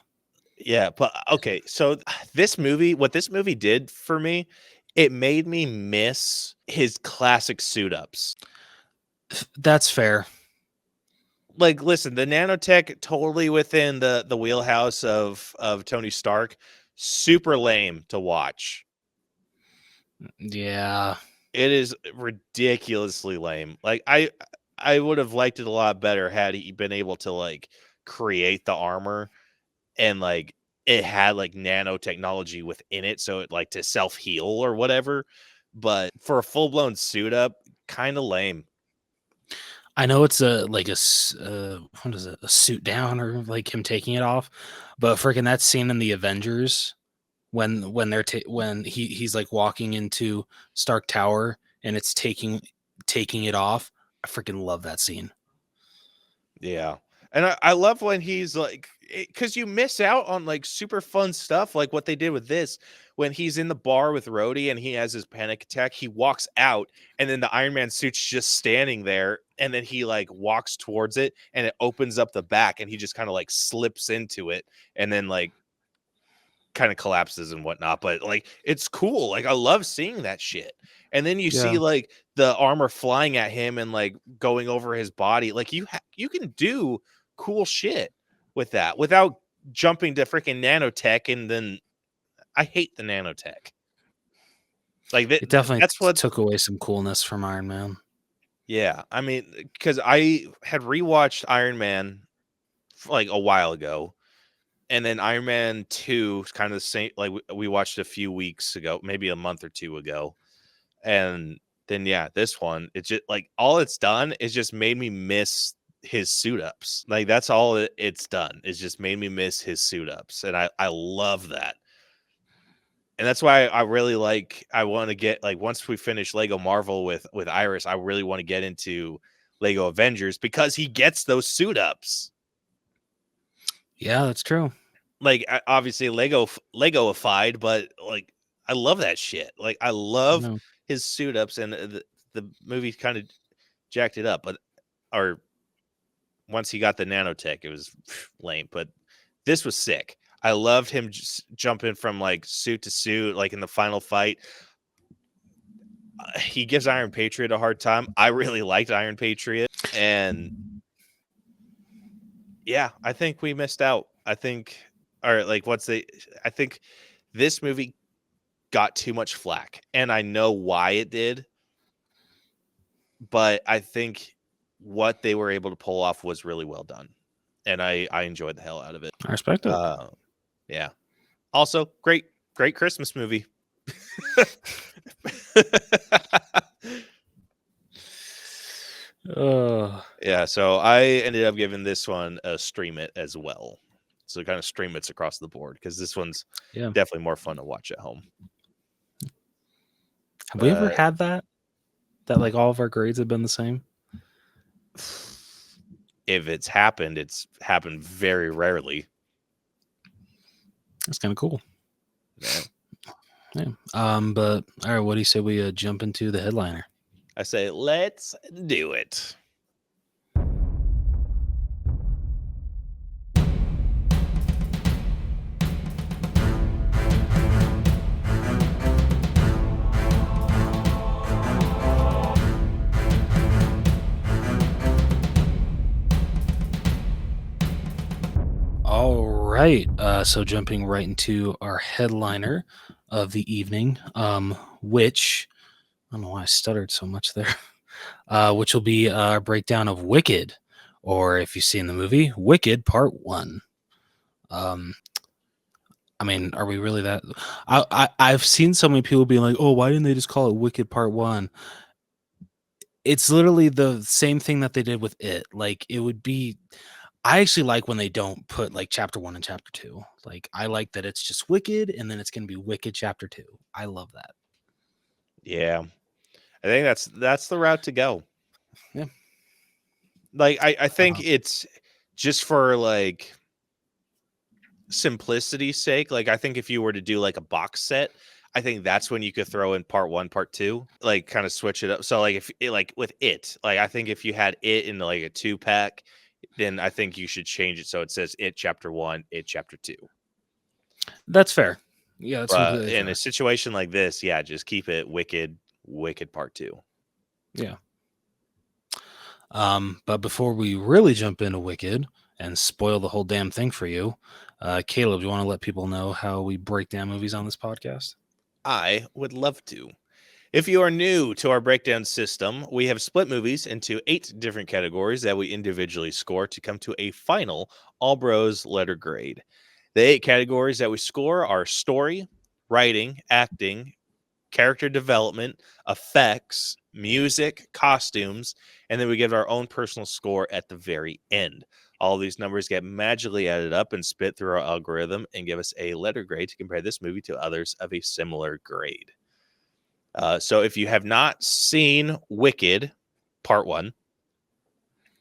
Yeah, but okay, so what this movie did for me, it made me miss his classic suit ups. That's fair. Like, listen, the nanotech totally within the wheelhouse of Tony Stark. Super lame to watch. Yeah, it is ridiculously lame. Like, I would have liked it a lot better had he been able to like create the armor, and like it had like nanotechnology within it, so it like to self-heal or whatever. But for a full-blown suit up, kind of lame. I know it's what is it, a suit down, or like him taking it off, but freaking that scene in the Avengers when he's like walking into Stark Tower and it's taking it off. I freaking love that scene. Yeah. And I love when he's like, because you miss out on like super fun stuff like what they did with this. When he's in the bar with Rhodey and he has his panic attack, he walks out and then the Iron Man suit's just standing there, and then he like walks towards it and it opens up the back and he just kind of like slips into it and then like kind of collapses and whatnot. But like, it's cool. Like, I love seeing that shit. And then you see like the armor flying at him and like going over his body. Like, you can do cool shit with that without jumping to freaking nanotech. And then I hate the nanotech. Like, it definitely took away some coolness from Iron Man. Yeah, I mean, because I had rewatched Iron Man like a while ago, and then Iron Man 2 kind of the same. Like, we watched a few weeks ago, maybe a month or two ago, and then yeah, this one, it's just like all it's done is just made me miss his suit ups. Like that's all it's done. It's just made me miss his suit ups, and I love that. And that's why I really like. I want to get like once we finish Lego Marvel with Iris, I really want to get into Lego Avengers because he gets those suit ups. Yeah, that's true. Like obviously Legoified, but like I love that shit. Like I love his suit ups, and the movie kind of jacked it up, but or once he got the nanotech, it was lame. But this was sick. I loved him just jumping from like suit to suit, like in the final fight. He gives Iron Patriot a hard time. I really liked Iron Patriot, and yeah, I think we missed out. I think, or like, I think this movie got too much flack, and I know why it did, but I think what they were able to pull off was really well done, and I enjoyed the hell out of it. I respect it. Yeah. Also, great Christmas movie. Yeah, so I ended up giving this one a stream it as well. So kind of stream it's across the board because this one's definitely more fun to watch at home. Have we ever had that like all of our grades have been the same? If it's happened very rarely. That's kind of cool. Yeah. But all right, what do you say we jump into the headliner? I say let's do it. All right. So jumping right into our headliner of the evening, which I don't know why I stuttered so much there, which will be our breakdown of Wicked, or if you've seen the movie, Wicked Part 1. I mean, are we really that? I've seen so many people being like, oh, why didn't they just call it Wicked Part 1? It's literally the same thing that they did with it. Like, it would be... I actually like when they don't put like chapter 1 and chapter 2. Like I like that it's just Wicked and then it's going to be Wicked chapter 2. I love that. Yeah. I think that's the route to go. Yeah. Like I think it's just for like simplicity's sake. Like I think if you were to do like a box set, I think that's when you could throw in part 1, part 2, like kind of switch it up. So like if it, like with it, like I think if you had it in like a 2-pack, then I think you should change it so it says it chapter 1, it chapter 2. That's fair. Yeah, that's completely in fair. a situation like this, yeah, just keep it Wicked part 2. Yeah. But before we really jump into Wicked and spoil the whole damn thing for you, Caleb, do you want to let people know how we break down movies on this podcast? I would love to. If you are new to our breakdown system, we have split movies into 8 different categories that we individually score to come to a final All Bros letter grade. The 8 categories that we score are story, writing, acting, character development, effects, music, costumes, and then we give our own personal score at the very end. All these numbers get magically added up and spit through our algorithm and give us a letter grade to compare this movie to others of a similar grade. So if you have not seen Wicked Part 1,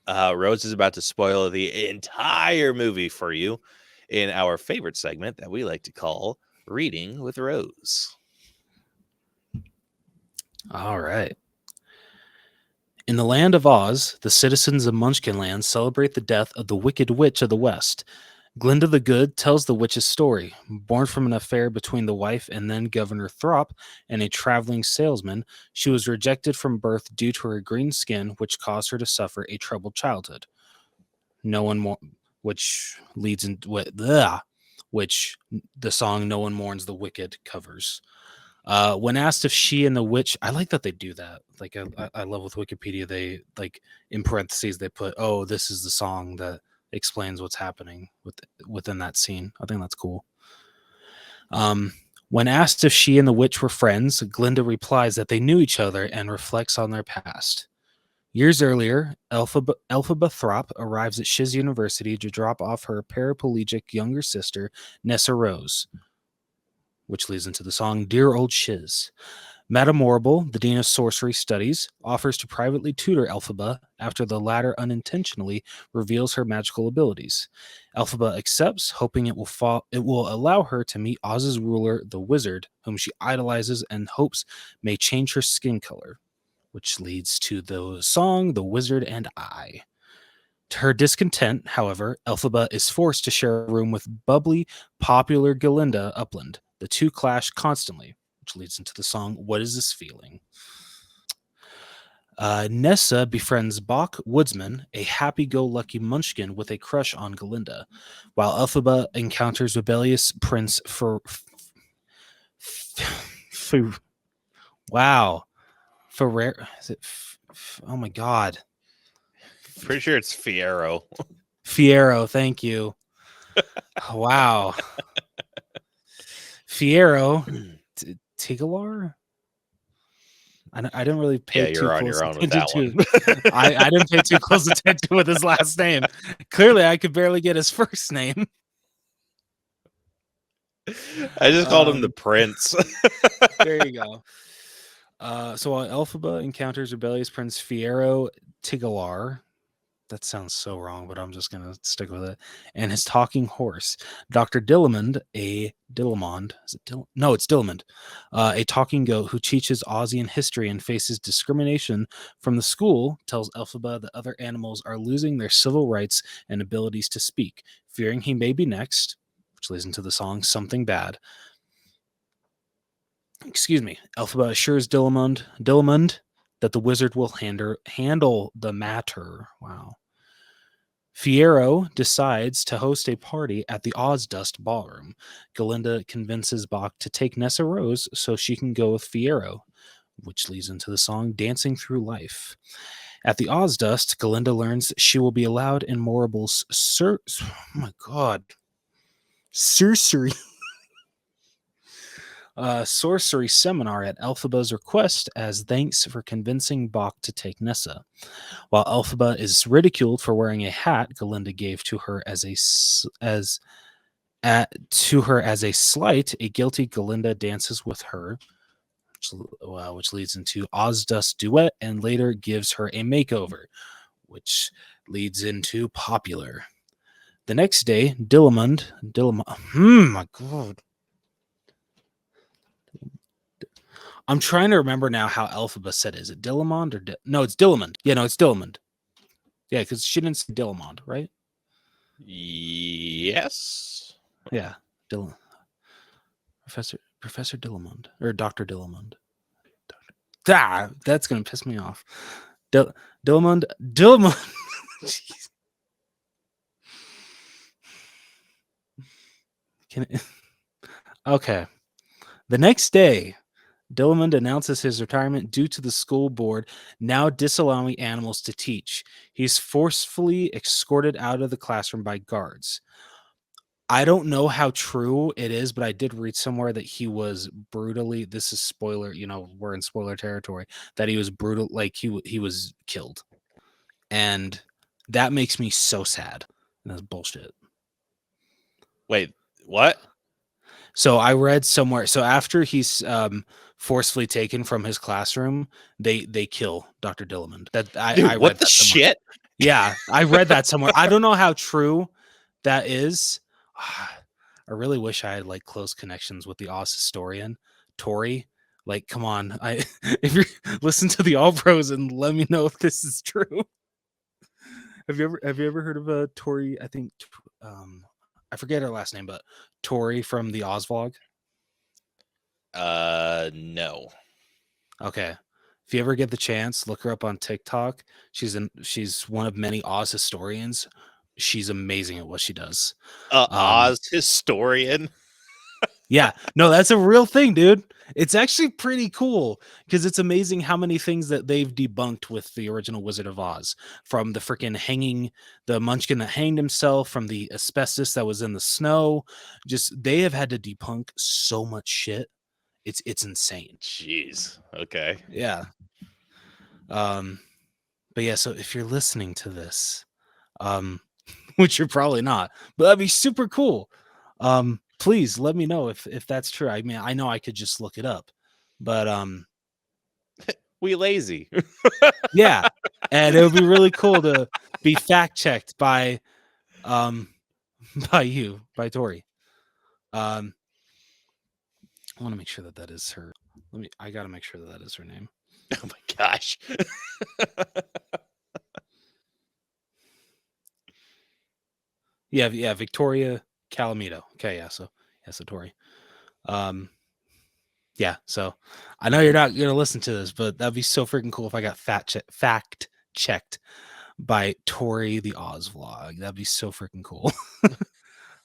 Rose is about to spoil the entire movie for you in our favorite segment that we like to call Reading with Rose. All right. In the land of Oz, the citizens of Munchkinland celebrate the death of the Wicked Witch of the West. Glinda the Good tells the witch's story. Born from an affair between the wife and then Governor Throp and a traveling salesman, she was rejected from birth due to her green skin, which caused her to suffer a troubled childhood. Which the song "No One Mourns the Wicked" covers. When asked if she and the witch, I like that they do that. Like I love with Wikipedia, they like in parentheses they put, "Oh, this is the song that what's happening within that scene." I think that's cool. When asked if she and the witch were friends, Glinda replies that they knew each other and reflects on their past. Years earlier, Elphaba Throp arrives at Shiz University to drop off her paraplegic younger sister, Nessa Rose, which leads into the song Dear Old Shiz. Madame Morrible, the Dean of Sorcery Studies, offers to privately tutor Elphaba after the latter unintentionally reveals her magical abilities. Elphaba accepts, hoping it will allow her to meet Oz's ruler, the Wizard, whom she idolizes and hopes may change her skin color, which leads to the song The Wizard and I. To her discontent, however, Elphaba is forced to share a room with bubbly, popular Galinda Upland. The two clash constantly, which leads into the song What Is This Feeling? Nessa befriends Bach Woodsman, a happy-go-lucky munchkin with a crush on Galinda, while Elphaba encounters rebellious Prince Wow. Ferrer. Is it? Oh my God. Pretty sure it's Fierro. Fierro. Thank you. Wow. Fierro. Tigalar? I didn't really pay too close attention to. I didn't pay too close attention with his last name. Clearly, I could barely get his first name. I just called him the Prince. There you go. So while Elphaba encounters rebellious Prince Fierro Tigalar, that sounds so wrong, but I'm just going to stick with it, and his talking horse, Dr. Dillamond, it's Dillamond, a talking goat who teaches Ozian history and faces discrimination from the school, tells Elphaba that other animals are losing their civil rights and abilities to speak, fearing he may be next, which leads into the song Something Bad. Elphaba assures Dillamond that the wizard will handle the matter. Wow. Fierro decides to host a party at the Ozdust Ballroom. Galinda convinces Bach to take Nessa Rose so she can go with Fierro, which leads into the song Dancing Through Life. At the Ozdust, Galinda learns she will be allowed in Morrible's sorcery sorcery seminar at Elphaba's request as thanks for convincing Bach to take Nessa. While Elphaba is ridiculed for wearing a hat Galinda gave to her as a slight, a guilty Galinda dances with her, which leads into Ozdust Duet, and later gives her a makeover, which leads into Popular. The next day, Dillamond, my God. I'm trying to remember now how Elphaba said it. Is it Dillamond or no? It's Dillamond. Yeah, no, it's Dillamond. Yeah, because she didn't say Dillamond, right? Yes. Yeah, Professor Dillamond or Dr. Dillamond. That's gonna piss me off. Dillamond. Jeez. Okay. The next day, Dillamond announces his retirement due to the school board now disallowing animals to teach. He's forcefully escorted out of the classroom by guards. I don't know how true it is, but I did read somewhere that he was brutally, this is spoiler, we're in spoiler territory, that he was brutal, like he was killed. And that makes me so sad. And that's bullshit. Wait, what? So I read somewhere. So after he's forcefully taken from his classroom, they kill Dr. Dillamond. I read what the that somewhere. shit? Yeah, I read that somewhere. I don't know how true that is. I really wish I had close connections with the Oz historian, Tori. Come on, if you listen to the All Bros and let me know if this is true. Have you ever heard of Tori? I think I forget her last name, but Tori from the Oz Vlog. No. Okay. If you ever get the chance, look her up on TikTok. She's one of many Oz historians. She's amazing at what she does. Oz historian. Yeah, no, that's a real thing, dude. It's actually pretty cool because it's amazing how many things that they've debunked with the original Wizard of Oz, from the freaking hanging, the munchkin that hanged himself, from the asbestos that was in the snow. Just they have had to debunk so much shit. It's insane. Jeez. Okay. Yeah. But yeah, so if you're listening to this, which you're probably not, but that'd be super cool. Please let me know if that's true. I mean, I know I could just look it up, but We lazy. yeah, and it would be really cool to be fact checked by by Tori. I want to make sure that is her. I got to make sure that is her name. Oh my gosh. Yeah, Victoria Calamito. Okay, so Tori. Yeah, so I know you're not gonna listen to this, but that'd be so freaking cool if I got fact checked by Tori the Oz vlog. That'd be so freaking cool.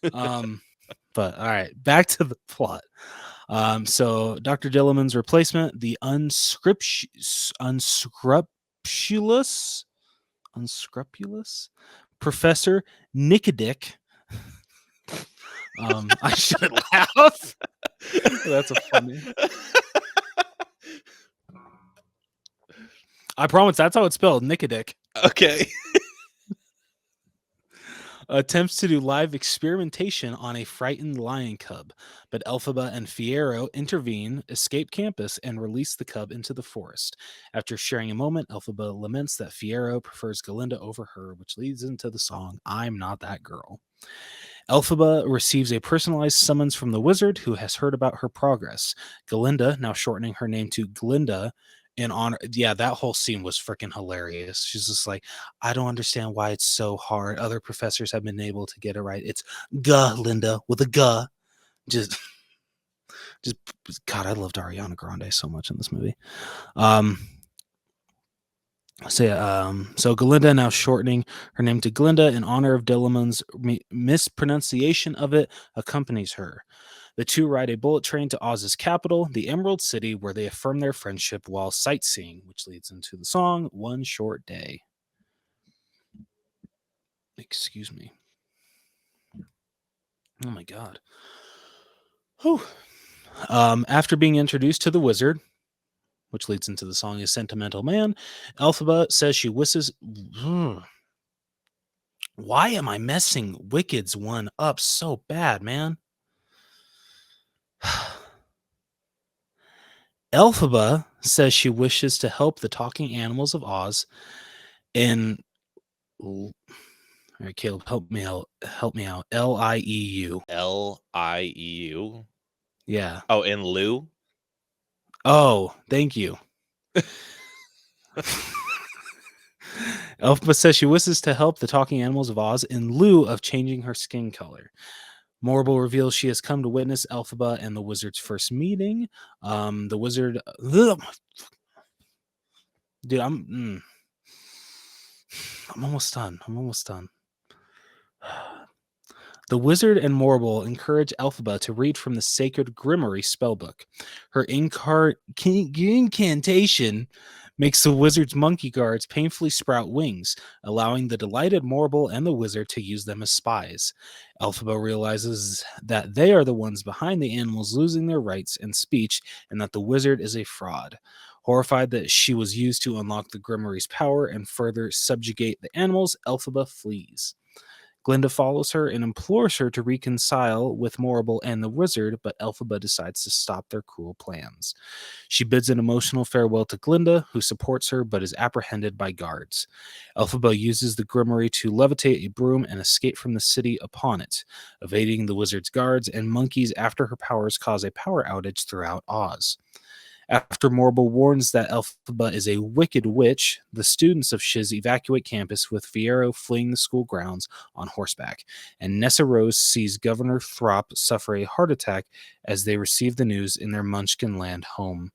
But all right, back to the plot. So Dr. Dillamond's replacement, the unscrupulous Professor Nicodick. I shouldn't laugh. That's a funny. I promise that's how it's spelled, Nicodick. Okay. Attempts to do live experimentation on a frightened lion cub, but Elphaba and Fiyero intervene, escape campus, and release the cub into the forest. After sharing a moment, Elphaba laments that Fiyero prefers Galinda over her, which leads into the song "I'm Not That Girl." Elphaba receives a personalized summons from the wizard, who has heard about her progress. Galinda, now shortening her name to Glinda, in honor. Yeah, that whole scene was freaking hilarious. She's just like, I don't understand why it's so hard. Other professors have been able to get it right. It's Linda with a G. Just God, I loved Ariana Grande so much in this movie. So Galinda, now shortening her name to Glinda in honor of Dillamond's mispronunciation of it, accompanies her. The two ride a bullet train to Oz's capital, the Emerald City, where they affirm their friendship while sightseeing, which leads into the song "One Short Day." Excuse me. Oh my God. Whew. After being introduced to the wizard, which leads into the song "A Sentimental Man," Elphaba says she wishes. Why am I messing Wicked's one up so bad, man? Elphaba says she wishes to help the talking animals of Oz. And all right, Caleb, help me out. Lieu. Lieu. Yeah. Oh, in lieu. Oh, thank you. Elphaba says she wishes to help the talking animals of Oz in lieu of changing her skin color. Morrible reveals she has come to witness Elphaba and the wizard's first meeting. The wizard... Dude, I'm almost done. The wizard and Morrible encourage Elphaba to read from the sacred Grimoire spellbook. Her incantation makes the wizard's monkey guards painfully sprout wings, allowing the delighted Morrible and the wizard to use them as spies. Elphaba realizes that they are the ones behind the animals losing their rights and speech, and that the wizard is a fraud. Horrified that she was used to unlock the Grimoire's power and further subjugate the animals, Elphaba flees. Glinda follows her and implores her to reconcile with Morrible and the wizard, but Elphaba decides to stop their cruel plans. She bids an emotional farewell to Glinda, who supports her but is apprehended by guards. Elphaba uses the Grimoire to levitate a broom and escape from the city upon it, evading the wizard's guards and monkeys after her powers cause a power outage throughout Oz. After Morrible warns that Elphaba is a wicked witch, the students of Shiz evacuate campus, with Fiyero fleeing the school grounds on horseback, and Nessa Rose sees Governor Throp suffer a heart attack as they receive the news in their Munchkinland home.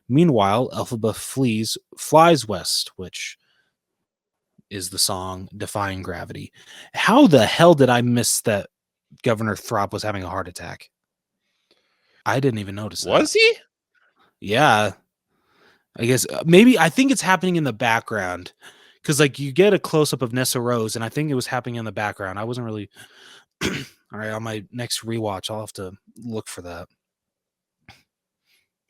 Meanwhile, Elphaba flies west, which is the song "Defying Gravity." How the hell did I miss that Governor Throp was having a heart attack. I didn't even notice that. Was he? Yeah. I guess I think it's happening in the background because like you get a close up of Nessa Rose, and I think it was happening in the background. I wasn't really all right. On my next rewatch, I'll have to look for that.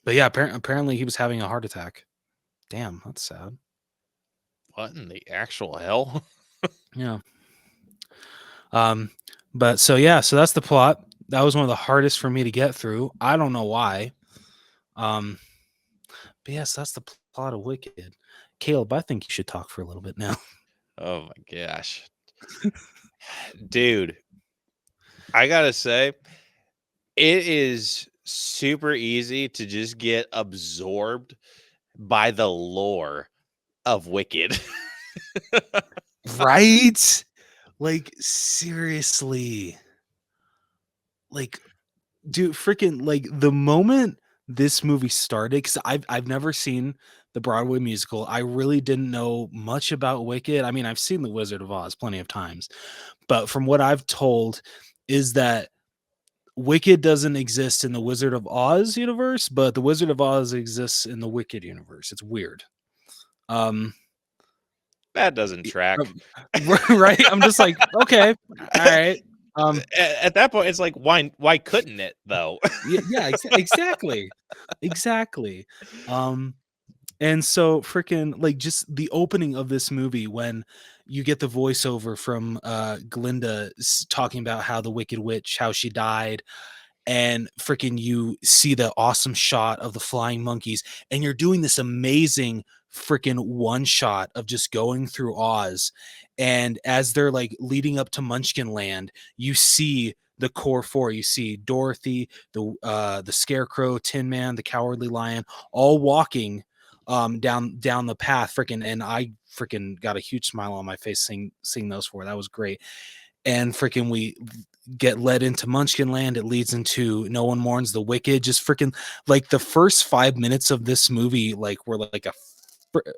But yeah, apparently he was having a heart attack. Damn, that's sad. What in the actual hell? Yeah. But so that's the plot. That was one of the hardest for me to get through. I don't know why. But yes, that's the plot of Wicked. Caleb, I think you should talk for a little bit now. Oh my gosh. Dude, I gotta say, it is super easy to just get absorbed by the lore of Wicked. Right? Like, seriously. Like, dude, freaking like the moment this movie started, because I've never seen the Broadway musical. I really didn't know much about Wicked. I mean, I've seen The Wizard of Oz plenty of times, but from what I've told is that Wicked doesn't exist in the Wizard of Oz universe, but the Wizard of Oz exists in the Wicked universe. It's weird. That doesn't track. Right? I'm just like, okay, all right. At that point, it's like, why couldn't it though? Yeah, exactly. And so freaking like just the opening of this movie when you get the voiceover from Glinda talking about how the Wicked Witch, how she died, and freaking you see the awesome shot of the flying monkeys, and you're doing this amazing freaking one shot of just going through Oz, and as they're like leading up to Munchkin Land, you see the core four. You see Dorothy, the Scarecrow, Tin Man, the Cowardly Lion, all walking down the path. Freaking, and I freaking got a huge smile on my face seeing those four. That was great. And freaking we get led into Munchkin Land. It leads into No One Mourns the Wicked. Just freaking like the first 5 minutes of this movie, like were like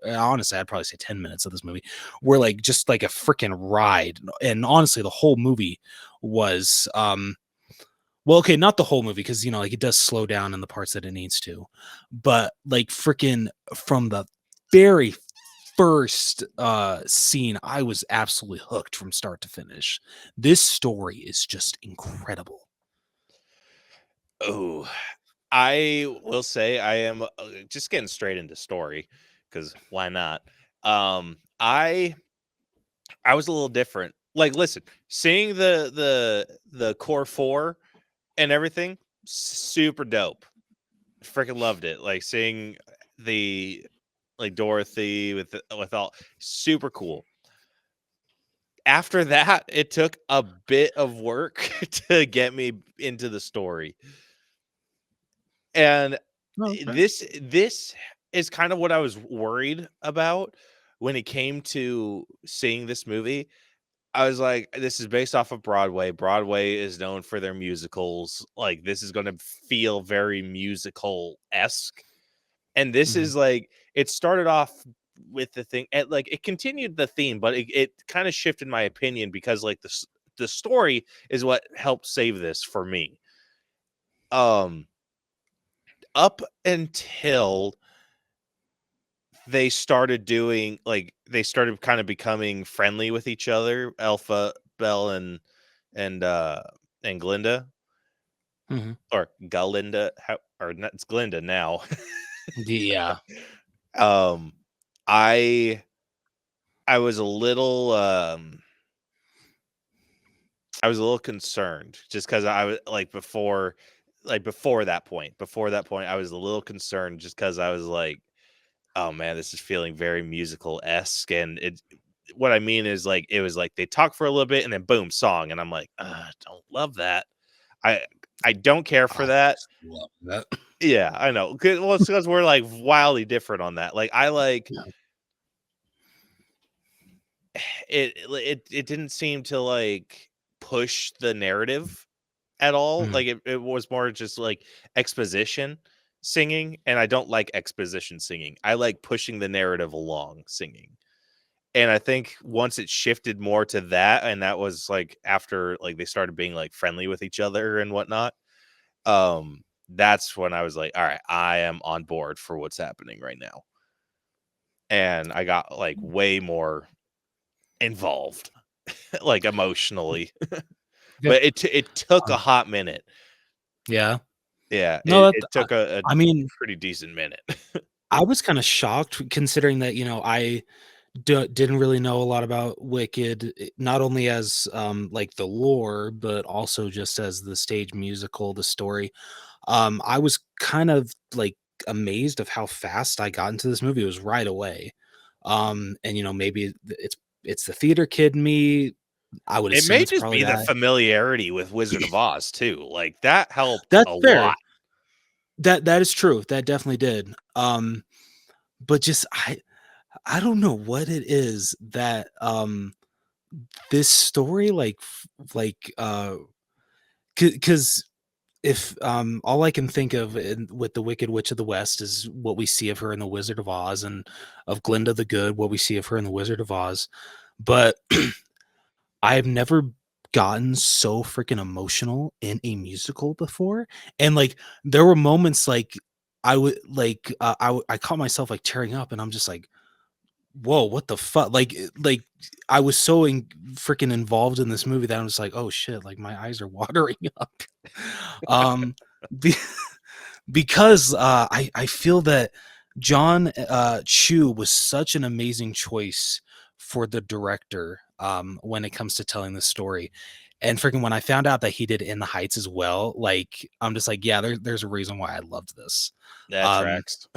honestly, I'd probably say 10 minutes of this movie were like just like a freaking ride. And honestly, the whole movie was well, okay, not the whole movie, because you know, like it does slow down in the parts that it needs to, but like freaking from the very first scene, I was absolutely hooked from start to finish. This story is just incredible. Oh, I will say I am just getting straight into story because why not? I was a little different. Like, listen, seeing the core four and everything, super dope. Freaking loved it. Like seeing the like Dorothy with all, super cool. After that, it took a bit of work to get me into the story. And this is kind of what I was worried about when it came to seeing this movie. I was like, this is based off of Broadway. Broadway is known for their musicals. Like, this is going to feel very musical-esque. And this is like, it started off with the thing, and like it continued the theme, but it kind of shifted my opinion because like the story is what helped save this for me. Up until they started doing like they started kind of becoming friendly with each other, Alpha, Belle, and Glinda, or Galinda, or not, it's Glinda now. Yeah. I was a little concerned just because I was like before that point I was a little concerned just because I was like, oh man, this is feeling very musical-esque. And what I mean is like it was like they talk for a little bit and then boom, song, and I'm like, don't love that. I don't care for that. Love that. Yeah, I know. Well, it's because we're like wildly different on that. Like I like it didn't seem to like push the narrative at all. Like it was more just like exposition singing, and I don't like exposition singing. I like pushing the narrative along singing. And I think once it shifted more to that, and that was like after like they started being like friendly with each other and whatnot, that's when I was like, all right, I am on board for what's happening right now. And I got like way more involved, like emotionally. But it took a hot minute. Yeah. Yeah, No, it took a I mean, pretty decent minute. I was kind of shocked considering that, I didn't really know a lot about Wicked, not only as like the lore, but also just as the stage musical, the story. I was kind of like amazed of how fast I got into this movie. It was right away. And maybe it's the theater kid in me. I would It assume may it's just probably be the that. familiarity with Wizard of Oz too. Like that helped That's a fair. lot. That is true. That definitely did. But just I don't know what it is that this story because if all I can think of with the Wicked Witch of the West is what we see of her in the Wizard of Oz, and of Glinda the Good, what we see of her in the Wizard of Oz. But I've never gotten so freaking emotional in a musical before. And like there were moments like I would like I caught myself like tearing up, and I'm just like, whoa, what the fuck? Like I was so freaking involved in this movie that I'm just like, oh shit, like my eyes are watering up. um be- because I feel that John Chu was such an amazing choice for the director when it comes to telling the story. And freaking when I found out that he did In the Heights as well, like I'm just like, yeah, there's a reason why I loved this. That Um, tracks.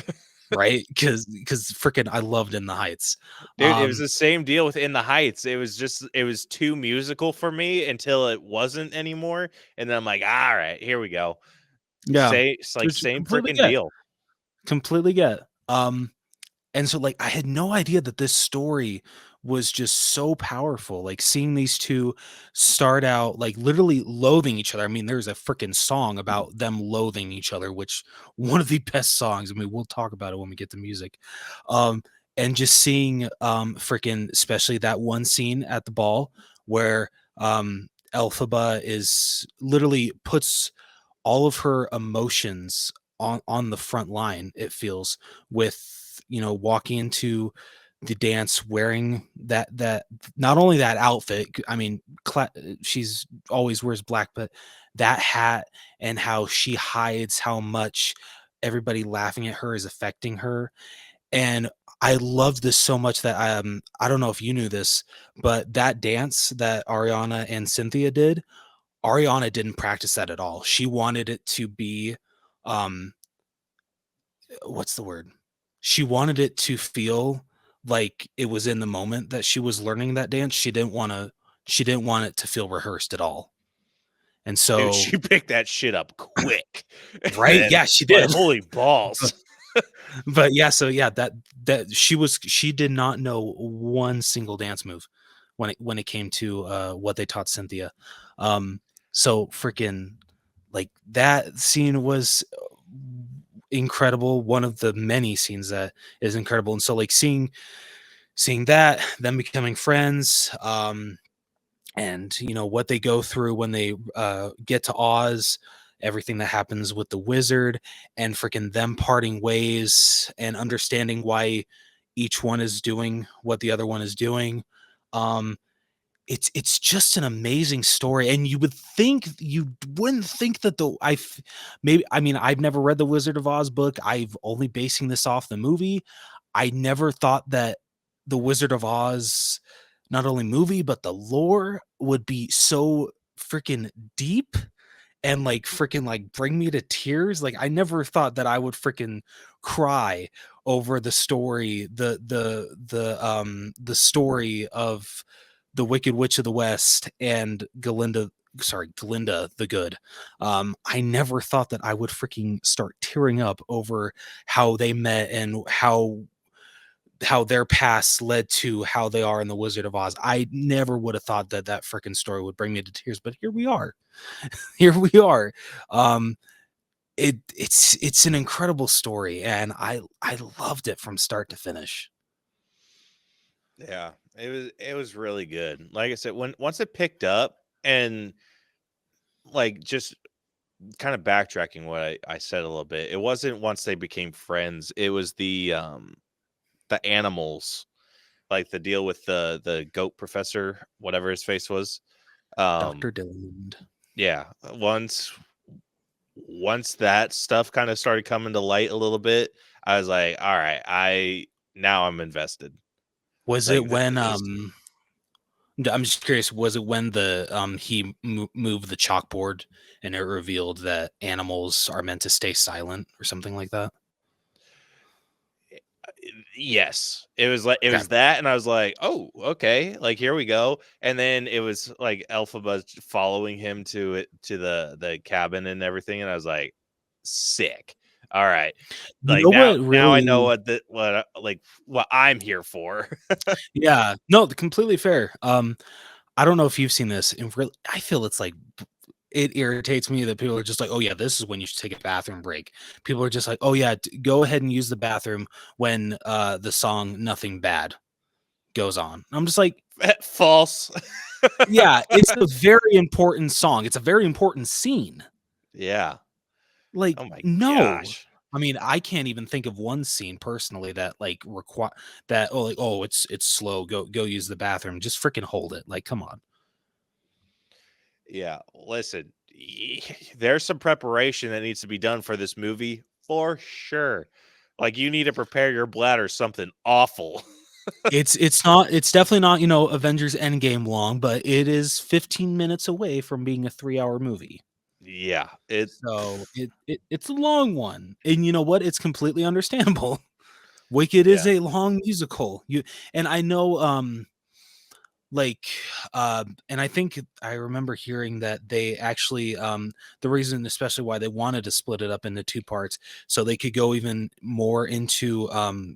right? Because freaking I loved In the Heights. Dude, it was Um, the same deal with In the Heights. It was too musical for me until it wasn't anymore. And then I'm like, all right, here we go. yeah, It's like which same completely freaking get, deal. completely get. And so like I had no idea that this story was just so powerful. Like seeing these two start out like literally loathing each other. I mean, there's a freaking song about them loathing each other, which one of the best songs. I mean, we'll talk about it when we get to music. And just seeing freaking especially that one scene at the ball where Elphaba is literally puts all of her emotions on the front line, it feels, with walking into the dance wearing that not only that outfit, I mean she's always wears black, but that hat, and how she hides how much everybody laughing at her is affecting her. And I loved this so much that I don't know if you knew this, but that dance that Ariana and Cynthia did, Ariana didn't practice that at all. She wanted it to be, um, what's the word? She wanted it to feel like it was in the moment that she was learning that dance. She didn't want it to feel rehearsed at all. And Dude, so, she picked that shit up quick. right? And Yeah, she like, did. holy balls. But yeah, so yeah, that she did not know one single dance move when it came to what they taught Cynthia. So freaking like that scene was incredible. One of the many scenes that is incredible. And so like seeing that, them becoming friends, and what they go through when they get to Oz, everything that happens with the wizard, and freaking them parting ways and understanding why each one is doing what the other one is doing. um it's just an amazing story, and you wouldn't think that maybe, I mean, I've never read the Wizard of Oz book. I've only basing this off the movie. I never thought that the Wizard of Oz, not only movie, but the lore would be so freaking deep and like freaking like bring me to tears. Like I never thought that I would freaking cry over the story, the story of the Wicked Witch of the West and Glinda the Good. I never thought that I would freaking start tearing up over how they met and how their past led to how they are in the Wizard of Oz. I never would have thought that that freaking story would bring me to tears, but here we are. Here we are. Um, it's an incredible story, and I loved it from start to finish. Yeah, it was really good. Like I said, once it picked up, and like just kind of backtracking what I said a little bit, it wasn't once they became friends. It was the animals, like the deal with the goat professor, whatever his face was. Dr. Diamond. Yeah, once that stuff kind of started coming to light a little bit, I was like, all right, now I'm invested. Was Like it when I'm just curious, was it when the he moved the chalkboard and it revealed that animals are meant to stay silent or something like that? Yes, it was like it Okay. was that, and I was like, "Oh, okay, like here we go." And then it was like Elphaba following him to the cabin and everything, and I was like, "Sick." All right, You like know what now I know really what I'm here for. Yeah, no, completely fair. I don't know if you've seen this, and really, I feel it's like it irritates me that people are just like, "Oh yeah, this is when you should take a bathroom break." People are just like, "Oh yeah, go ahead and use the bathroom when the song Nothing Bad goes on." I'm just like, False. "Yeah, it's a very important song. It's a very important scene." Yeah. Like, Oh my no. gosh. I mean, I can't even think of one scene personally that like require that. Oh, like, oh, it's slow. Go use the bathroom. Just freaking hold it. Like, come on. Yeah, listen, there's some preparation that needs to be done for this movie for sure. Like you need to prepare your bladder something awful. It's definitely not, Avengers Endgame long, but it is 15 minutes away from being a 3-hour movie. Yeah, So it's a long one. And you know what? It's completely understandable. Wicked is yeah, a long musical. And I know like and I think I remember hearing that they actually the reason especially why they wanted to split it up into two parts so they could go even more into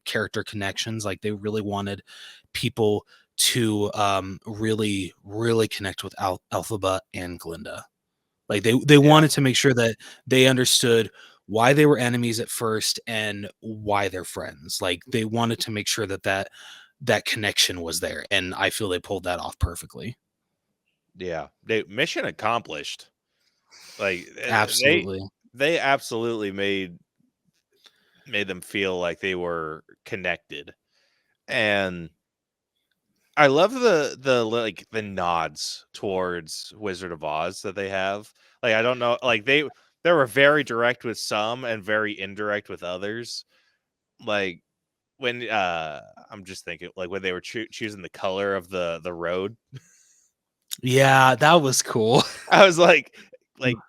character connections. Like they really wanted people to really connect with Alphaba and Glinda. Like they yeah, wanted to make sure that they understood why they were enemies at first and why they're friends. Like they wanted to make sure that connection was there, and I feel they pulled that off perfectly. yeah. Mission accomplished. Like Absolutely. they absolutely made them feel like they were connected. And I love the nods towards Wizard of Oz that they have. Like I don't know, like they were very direct with some and very indirect with others. Like when I'm just thinking like when they were choosing the color of the road. Yeah, that was cool. I was like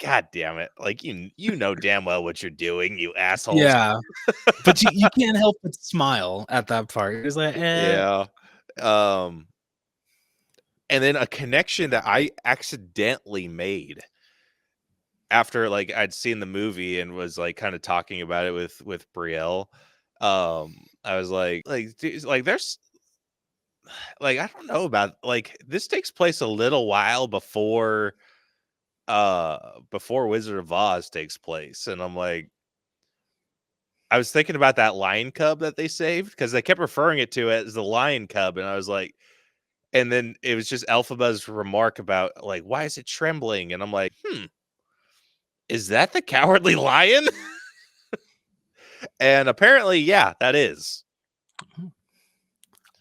god damn it. Like you know damn well what you're doing, you assholes. Yeah, but you can't help but smile at that part. It's like, Yeah. Um and then a connection that I accidentally made after like I'd seen the movie and was like kind of talking about it with Brielle. I was like dude, like there's like I don't know about like this takes place a little while before Wizard of Oz takes place, and I'm like I was thinking about that lion cub that they saved because they kept referring it to it as the lion cub, and I was like, and then it was just Elphaba's remark about like why is it trembling, and I'm like, is that the cowardly lion? And apparently, yeah, that is.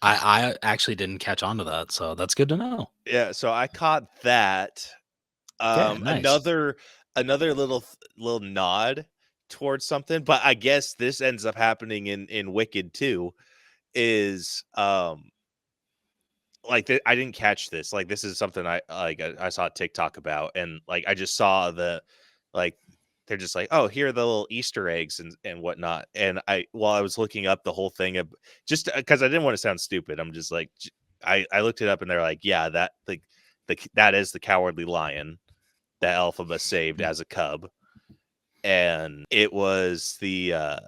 I actually didn't catch on to that, so that's good to know. Yeah, so I caught that. Okay, nice. Another little nod towards something, but I guess this ends up happening in Wicked too. Is like I didn't catch this. Like this is something I saw TikTok about, and like I just saw like they're just like, oh, here are the little Easter eggs and whatnot. And while I was looking up the whole thing, just because I didn't want to sound stupid, I'm just like I looked it up, and they're like, yeah, that that is the cowardly lion that Elphaba saved as a cub, and it was the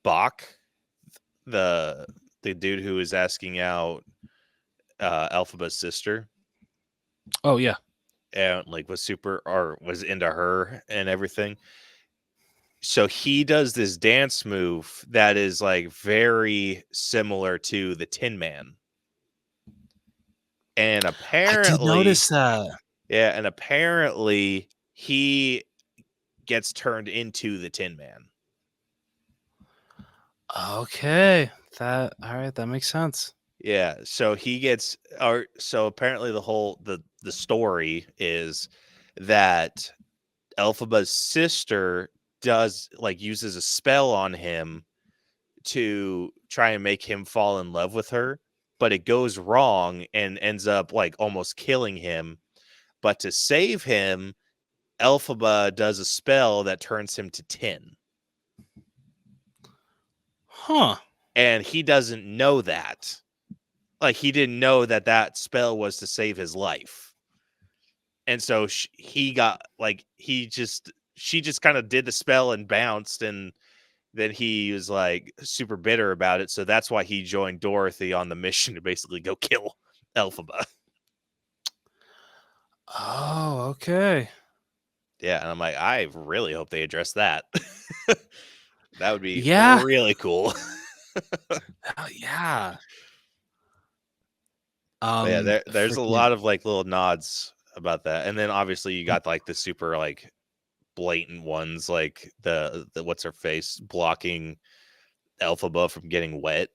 Bach, the dude who was asking out Elphaba's sister, Oh yeah. and like was super or was into her and everything. So he does this dance move that is like very similar to the Tin Man. And apparently, I did notice that. Yeah, and apparently he gets turned into the Tin Man. Okay, all right, that makes sense. Yeah, so he gets, or so apparently the story is that Elphaba's sister uses a spell on him to try and make him fall in love with her, but it goes wrong and ends up like almost killing him. But to save him, Elphaba does a spell that turns him to tin. Huh. And he doesn't know that. Like, he didn't know that spell was to save his life. And so she just kind of did the spell and bounced, and then he was like super bitter about it. So that's why he joined Dorothy on the mission to basically go kill Elphaba. Oh, okay. Yeah, and I'm like, I really hope they address that. That would be Yeah. really cool. Yeah. Yeah, there's a freaking lot of like little nods about that. And then obviously you got like the super like blatant ones, like the what's her face blocking Elphaba from getting wet,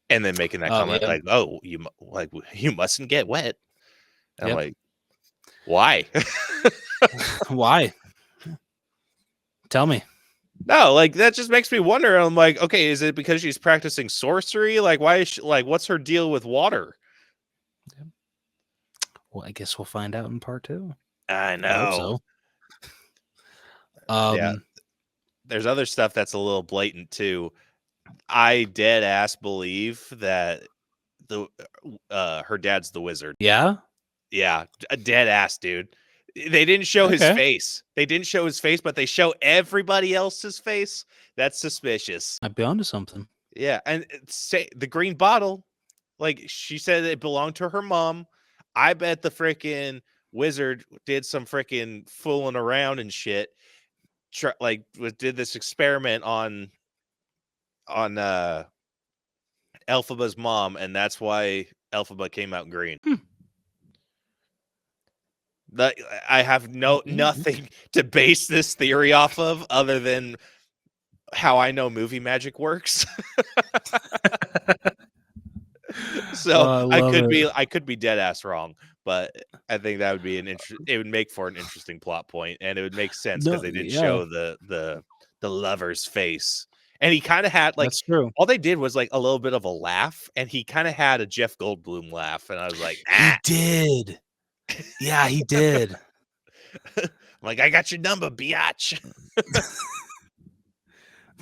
and then making that comment yeah. like, "Oh, you mustn't get wet." And I'm Yep. like, why? Why? Tell me. No, like that just makes me wonder. I'm like, okay, is it because she's practicing sorcery? Like, why is she, like, what's her deal with water? Well, I guess we'll find out in part 2. I I hope know. so. Yeah, there's other stuff that's a little blatant too. I dead ass believe that her dad's the wizard. Yeah. Yeah, a dead ass dude. They didn't show his Okay. face. They didn't show his face, but they show everybody else's face. That's suspicious. I'd be onto something. Yeah, and say the green bottle, like she said it belonged to her mom. I bet the freaking wizard did some freaking fooling around and shit. Did this experiment on Elphaba's mom, and that's why Elphaba came out green. I have nothing to base this theory off of other than how I know movie magic works. So I could be dead ass wrong, but I think that would be it would make for an interesting plot point, and it would make sense because they didn't show the lover's face. And he kind of had like, that's true. All they did was like a little bit of a laugh, and he kind of had a Jeff Goldblum laugh, and I was like, He did. Yeah, he did. I'm like, I got your number, biatch.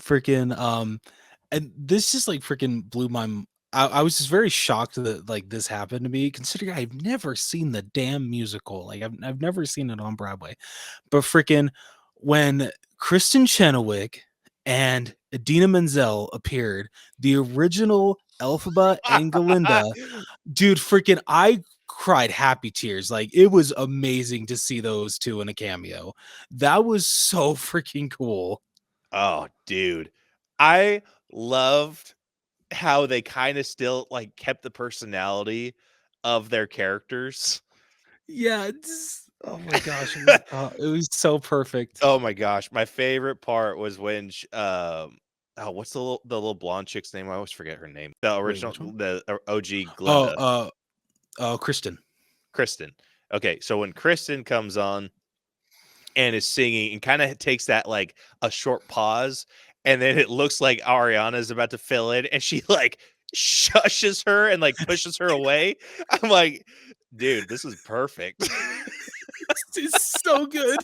Freaking and this just like freaking blew my I was just very shocked that like this happened to me, considering I've never seen the damn musical. Like I've never seen it on Broadway. But freaking when Kristen Chenoweth and Idina Menzel appeared, the original Elphaba and Galinda, dude, freaking I cried happy tears. Like it was amazing to see those two in a cameo. That was so freaking cool. Oh, dude. I loved how they kind of still like kept the personality of their characters. Yeah, oh my gosh, it was so perfect. Oh my gosh, my favorite part was when what's the little blonde chick's name? I always forget her name. The original, the OG Glinda. Kristen. Okay, so when Kristen comes on and is singing and kind of takes that like a short pause, and then it looks like Ariana's about to fill in, and she like shushes her and like pushes her away. I'm like, dude, this is perfect. It's so good.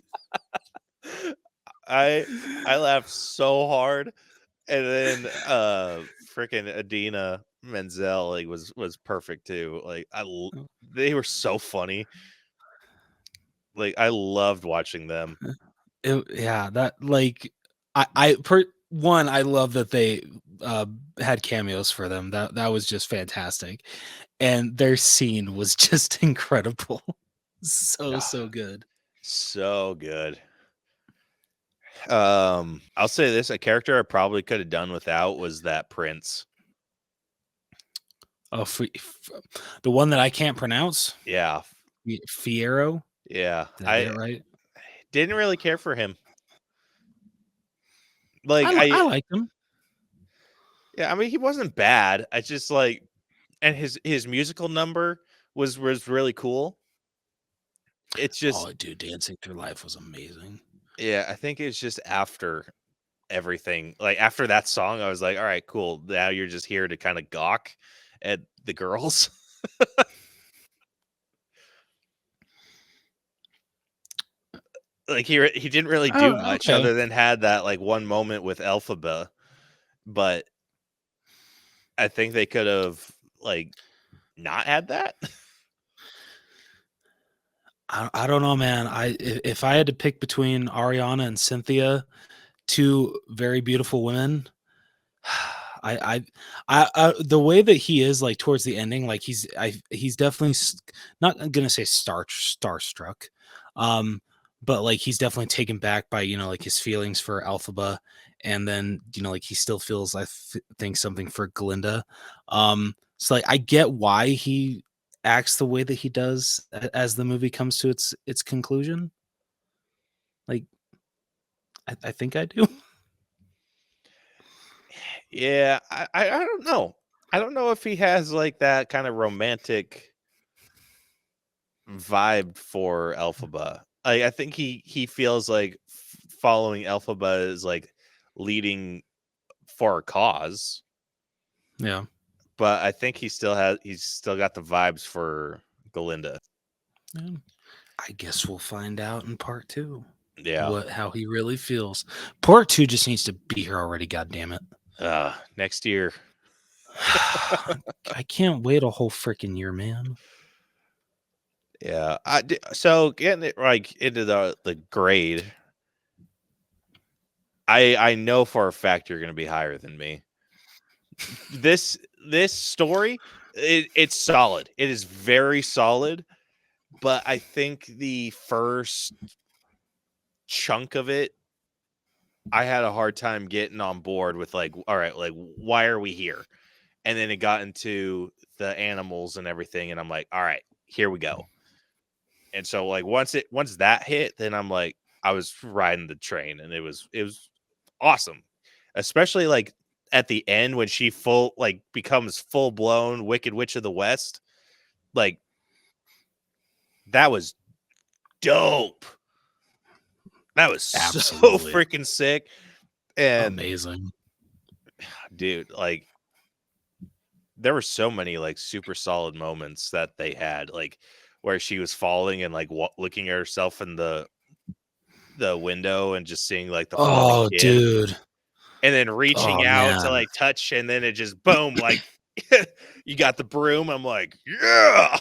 I laughed so hard, and then freaking Idina Menzel like was perfect too. Like they were so funny. Like I loved watching them. That like I love that they had cameos for them. That was just fantastic, and their scene was just incredible. So good. So good. I'll say this: a character I probably could have done without was that prince. Oh, the one that I can't pronounce. Yeah, Fierro. yeah. Did I get it right? Didn't really care for him. Like I liked him. Yeah, I mean, he wasn't bad. I just like, and his musical number was really cool. It's just, oh, dude, Dancing Through Life was amazing. yeah, I think it's just after everything, like after that song, I was like, all right, cool. Now you're just here to kind of gawk at the girls. Like he didn't really do much okay. other than had that like one moment with Elphaba, but I think they could have like not had that. I don't know, man. If I had to pick between Ariana and Cynthia, two very beautiful women, the way that he is like towards the ending, like he's definitely not gonna say starstruck, but like he's definitely taken back by like his feelings for Elphaba, and then like he still feels think something for Glinda. So like I get why he acts the way that he does as the movie comes to its conclusion. Like I think I do. Yeah, I don't know. I don't know if he has like that kind of romantic vibe for Elphaba. I think he feels like following Elphaba is like leading for a cause. Yeah. But I think he's still got the vibes for Galinda. Yeah. I guess we'll find out in part 2. Yeah. How he really feels. Part 2 just needs to be here already, god damn it. Next year. I can't wait a whole freaking year, man. Yeah. So getting it like into the grade, I know for a fact you're going to be higher than me. This story, it's solid. It is very solid, but I think the first chunk of it, I had a hard time getting on board with like, all right, like why are we here? And then it got into the animals and everything, and I'm like, all right, here we go. And so like once that hit, then I'm like, I was riding the train, and it was awesome, especially like at the end when she becomes full blown Wicked Witch of the West. Like that was dope. That was Absolutely. so freaking sick and amazing, dude. Like there were so many like super solid moments that they had, like where she was falling and like looking at herself in the window and just seeing like the falling kid. Dude, and then reaching out to like touch, and then it just boom, like you got the broom. I'm like, yeah,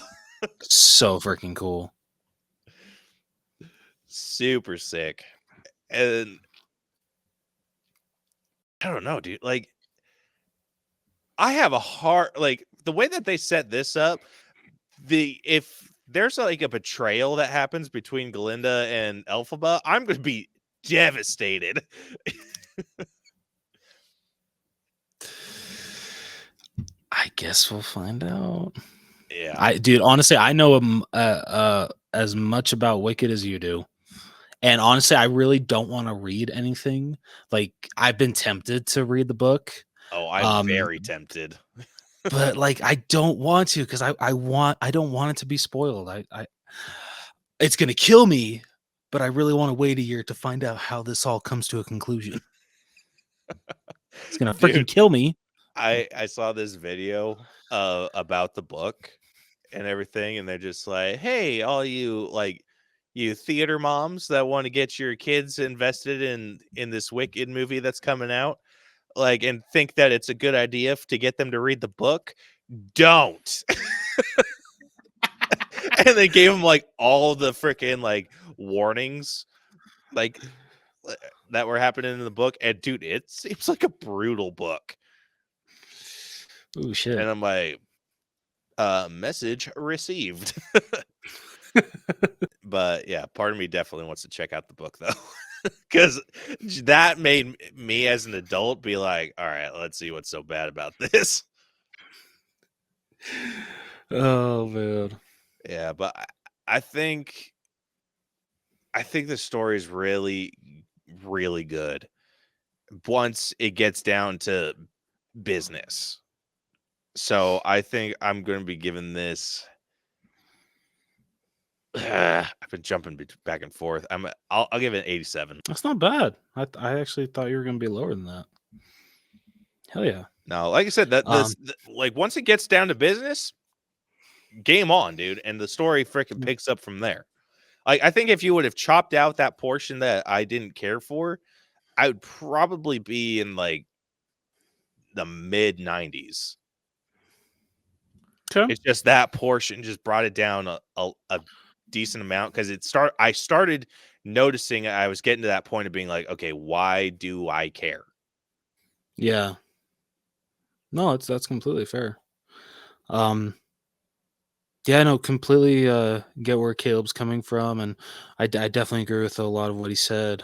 so freaking cool, super sick. And I don't know, dude. Like, I have a heart. Like the way that they set this up, if there's like a betrayal that happens between Galinda and Elphaba, I'm going to be devastated. I guess we'll find out. Yeah, dude, honestly, I know as much about Wicked as you do. And honestly, I really don't want to read anything. Like I've been tempted to read the book. Oh, I'm very tempted. But like I don't want to, because I don't want it to be spoiled. I it's gonna kill me, but I really want to wait a year to find out how this all comes to a conclusion. It's gonna freaking kill me. I saw this video about the book and everything, and they're just like, hey, all you theater moms that want to get your kids invested in this Wicked movie that's coming out, like, and think that it's a good idea to get them to read the book, don't. And they gave them like all the freaking like warnings like that were happening in the book, and dude, it seems like a brutal book. Oh shit. And I'm like, message received. But yeah, part of me definitely wants to check out the book though. because that made me as an adult be like, all right, let's see what's so bad about this. Oh man. Yeah, but I think the story is really, really good once it gets down to business. So I think I'm going to be giving this. I've been jumping back and forth. I'll give it an 87. That's not bad. I actually thought you were going to be lower than that. Hell yeah. No, like I said, like once it gets down to business, game on, dude, and the story freaking picks up from there. Like I think if you would have chopped out that portion that I didn't care for, I would probably be in like the mid 90s. Okay. It's just that portion just brought it down a decent amount because I started noticing I was getting to that point of being like, okay, why do I care? Yeah. No, that's completely fair. Yeah, I know completely get where Caleb's coming from, and I definitely agree with a lot of what he said.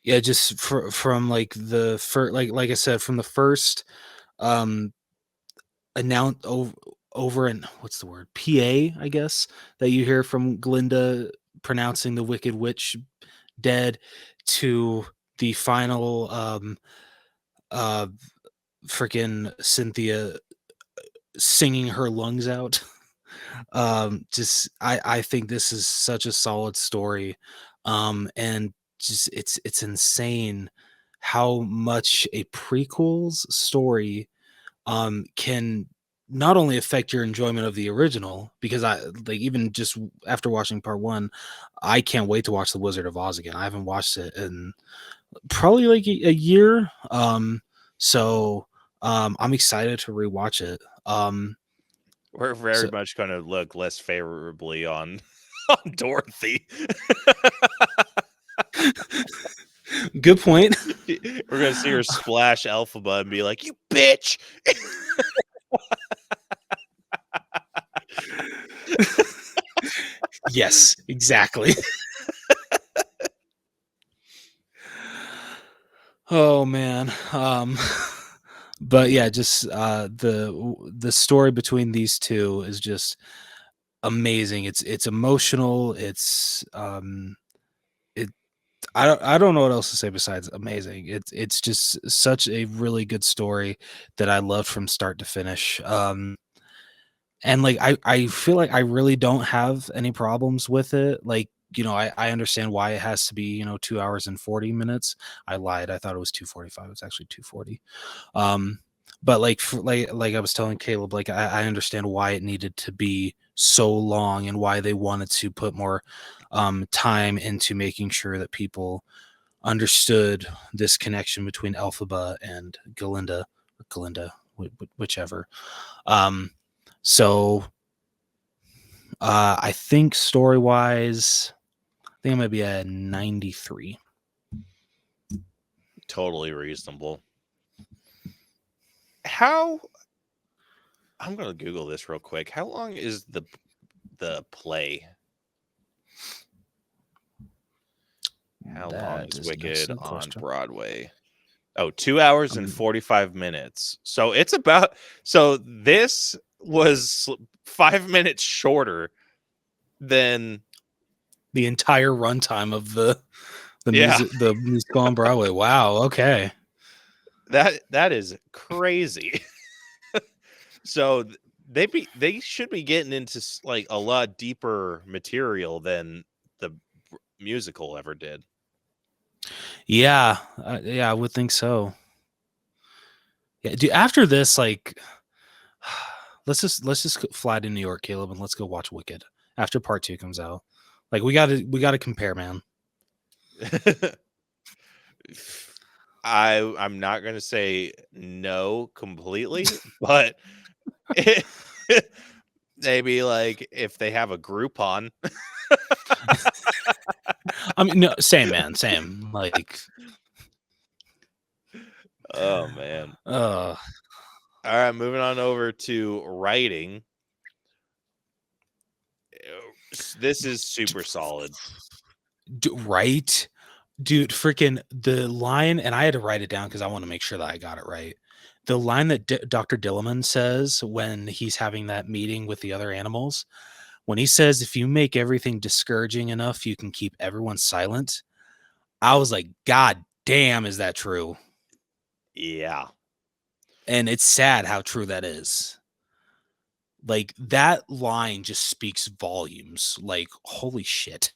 Yeah, just from like the first, like I said, from the first um announce over and what's the word, PA, I guess, that you hear from Glinda pronouncing the Wicked Witch dead, to the final uh freaking Cynthia singing her lungs out. Just I think this is such a solid story. And just it's insane how much a prequel's story can not only affect your enjoyment of the original, because I like, even just after watching part 1, I can't wait to watch The Wizard of Oz again. I haven't watched it in probably like a year. So I'm excited to rewatch it. We're very So much going to look less favorably on Dorothy. good point. We're going to see her splash Elphaba and be like, you bitch. Yes, exactly. Oh man. But yeah, just the story between these two is just amazing. It's emotional. It I don't know what else to say besides amazing. It's just such a really good story that I loved from start to finish. And like I feel like I really don't have any problems with it. Like, I understand why it has to be, 2 hours and 40 minutes. I lied. I thought it was 2:45. It's actually 2:40. But like like I was telling Caleb, like I understand why it needed to be so long and why they wanted to put more time into making sure that people understood this connection between Elphaba and Galinda, or Galinda, whichever. So I think story wise, I think I might be at 93. Totally reasonable. I'm going to Google this real quick. How long is the play? How long is Wicked on Broadway? Oh, 2 hours and 45 minutes. So this was 5 minutes shorter than the entire runtime of the Yeah. musical on Broadway. Wow. Okay. That is crazy. So they should be getting into like a lot deeper material than the musical ever did. Yeah, I would think so. Yeah, dude. After this, like, let's just fly to New York, Caleb, and let's go watch Wicked after part 2 comes out. Like, we gotta compare, man. I'm not gonna say no completely, but maybe like if they have a Groupon. I mean, no, same, man, same. Like, oh man. All right, moving on over to writing. This is super solid. Right? Dude, freaking the line, and I had to write it down because I want to make sure that I got it right. The line that Dr. Dilliman says when he's having that meeting with the other animals, when he says, if you make everything discouraging enough, you can keep everyone silent. I was like, God damn, is that true? Yeah. And it's sad how true that is. Like, that line just speaks volumes. Like, holy shit.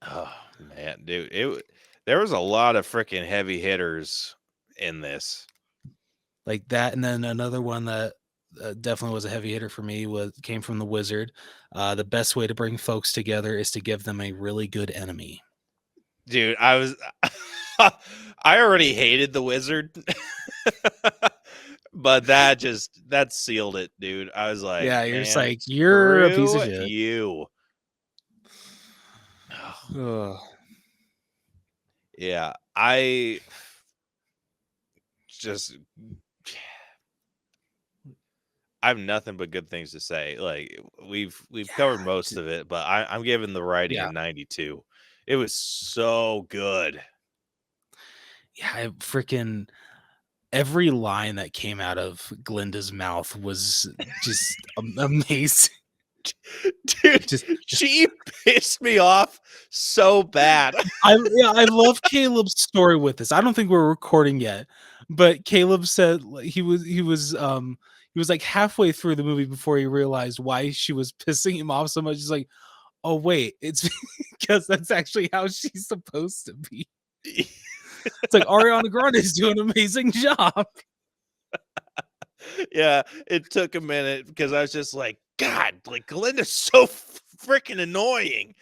Oh man, dude, there was a lot of freaking heavy hitters in this. Like that, and then another one that definitely was a heavy hitter for me came from the Wizard. The best way to bring folks together is to give them a really good enemy. Dude, I already hated the Wizard. But that sealed it, dude. I was like, Yeah, you're just man, like, you're a piece of screw shit. you. Ugh. Yeah, I have nothing but good things to say. Like we've covered most of it, but I'm giving the writing a 92. It was so good. Yeah, freaking every line that came out of Glinda's mouth was just amazing. Dude, she pissed me off so bad. I love Caleb's story with this. I don't think we're recording yet, but Caleb said he was like halfway through the movie before he realized why she was pissing him off so much. He's like, oh wait, it's because that's actually how she's supposed to be. It's like Ariana Grande is doing an amazing job. Yeah, it took a minute because I was just like, God, like Glinda's so freaking annoying.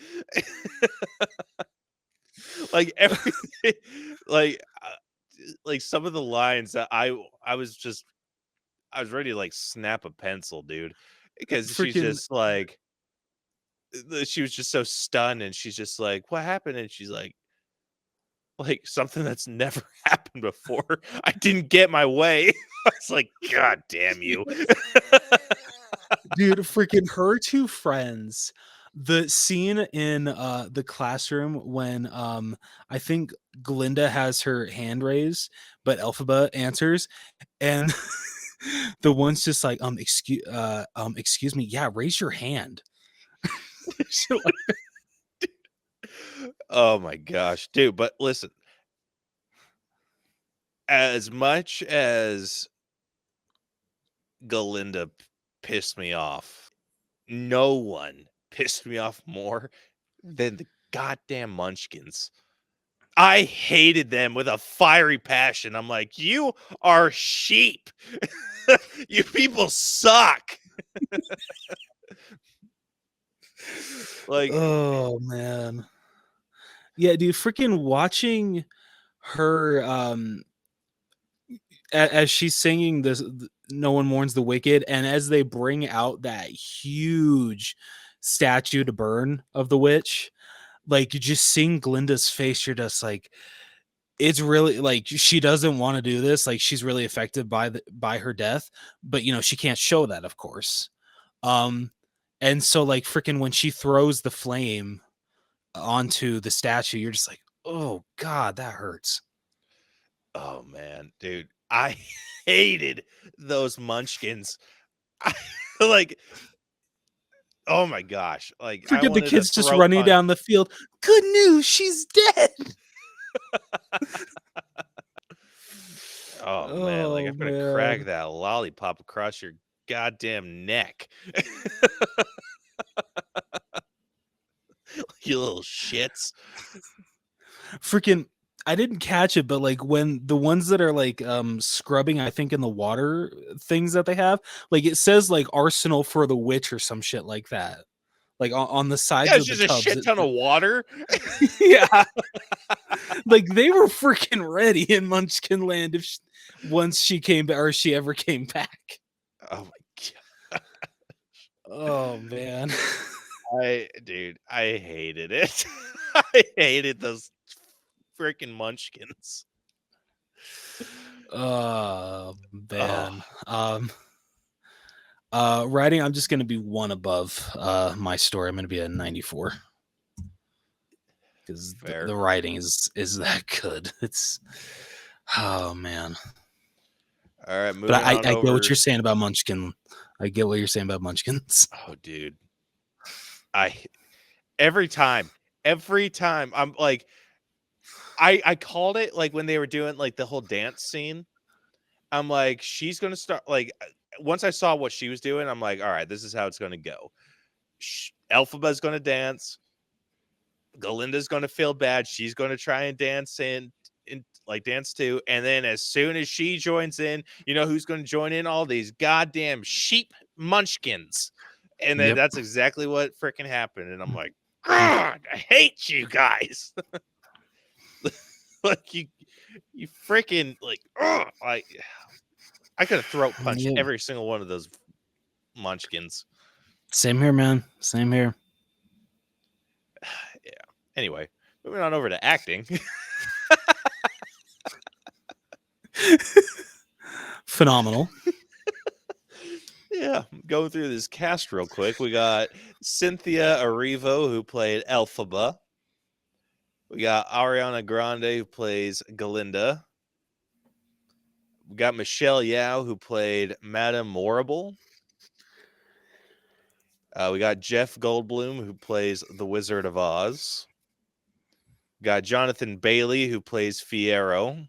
Like everything, like some of the lines that I was ready to like snap a pencil, dude, because she's just like, she was just so stunned, and she's just like, what happened? And she's like something that's never happened before. I didn't get my way. I was like, God damn you. Dude, freaking her two friends. The scene in the classroom when I think Glinda has her hand raised, but Elphaba answers, and the one's just like, excuse me, yeah, raise your hand. Oh my gosh, dude, but listen, as much as Glinda pissed me off, no one pissed me off more than the goddamn Munchkins. I hated them with a fiery passion. I'm like, you are sheep. You people suck. Like, oh man. Yeah, dude, freaking watching her as she's singing this No One Mourns the Wicked, and as they bring out that huge statue to burn of the witch, like, you just seeing Glinda's face, you're just like, it's really like she doesn't want to do this, like she's really affected by her death, but she can't show that, of course. And so like freaking when she throws the flame onto the statue, you're just like, oh god, that hurts. oh man, dude, I hated those Munchkins. Like, oh my gosh, like I Forget the wanted to kids just throat running punch. down the field. Good news, she's dead. Oh man, like I'm gonna man. crack that lollipop across your goddamn neck. You little shits. Freaking, I didn't catch it, but like when the ones that are like scrubbing, I think in the water things that they have, like it says like Arsenal for the Witch or some shit like that. Like on the sides Yeah, of it's the just a tubs. shit ton of water. Yeah. Like they were freaking ready in Munchkin Land once she came back, or she ever came back. Oh my god. Oh man. I hated it. I hated those freaking Munchkins. Oh man. Writing, I'm just gonna be one above my story. I'm gonna be at 94. because Fair. the writing is that good. It's oh man. All right, moving But I on get over. what you're saying about Munchkin. I get what you're saying about Munchkins. Oh, dude. Every time I'm like, I called it like when they were doing like the whole dance scene. I'm like, she's gonna start like once I saw what she was doing, I'm like, all right, this is how it's gonna go. Elphaba's gonna dance. Galinda's gonna feel bad. She's gonna try and dance in like dance too. And then as soon as she joins in, you know who's gonna join in? All these goddamn sheep munchkins. And then that's exactly what freaking happened. And I'm like, God, I hate you guys. Like you freaking like, like I could have throat punched every single one of those munchkins. Same here, man. Same here. Yeah. Anyway, moving on over to acting. Phenomenal. Yeah, going through this cast real quick. We got Cynthia Erivo, who played Elphaba. We got Ariana Grande, who plays Galinda. We got Michelle Yeoh, who played Madame Morrible. We got Jeff Goldblum, who plays the Wizard of Oz. We got Jonathan Bailey, who plays Fiyero.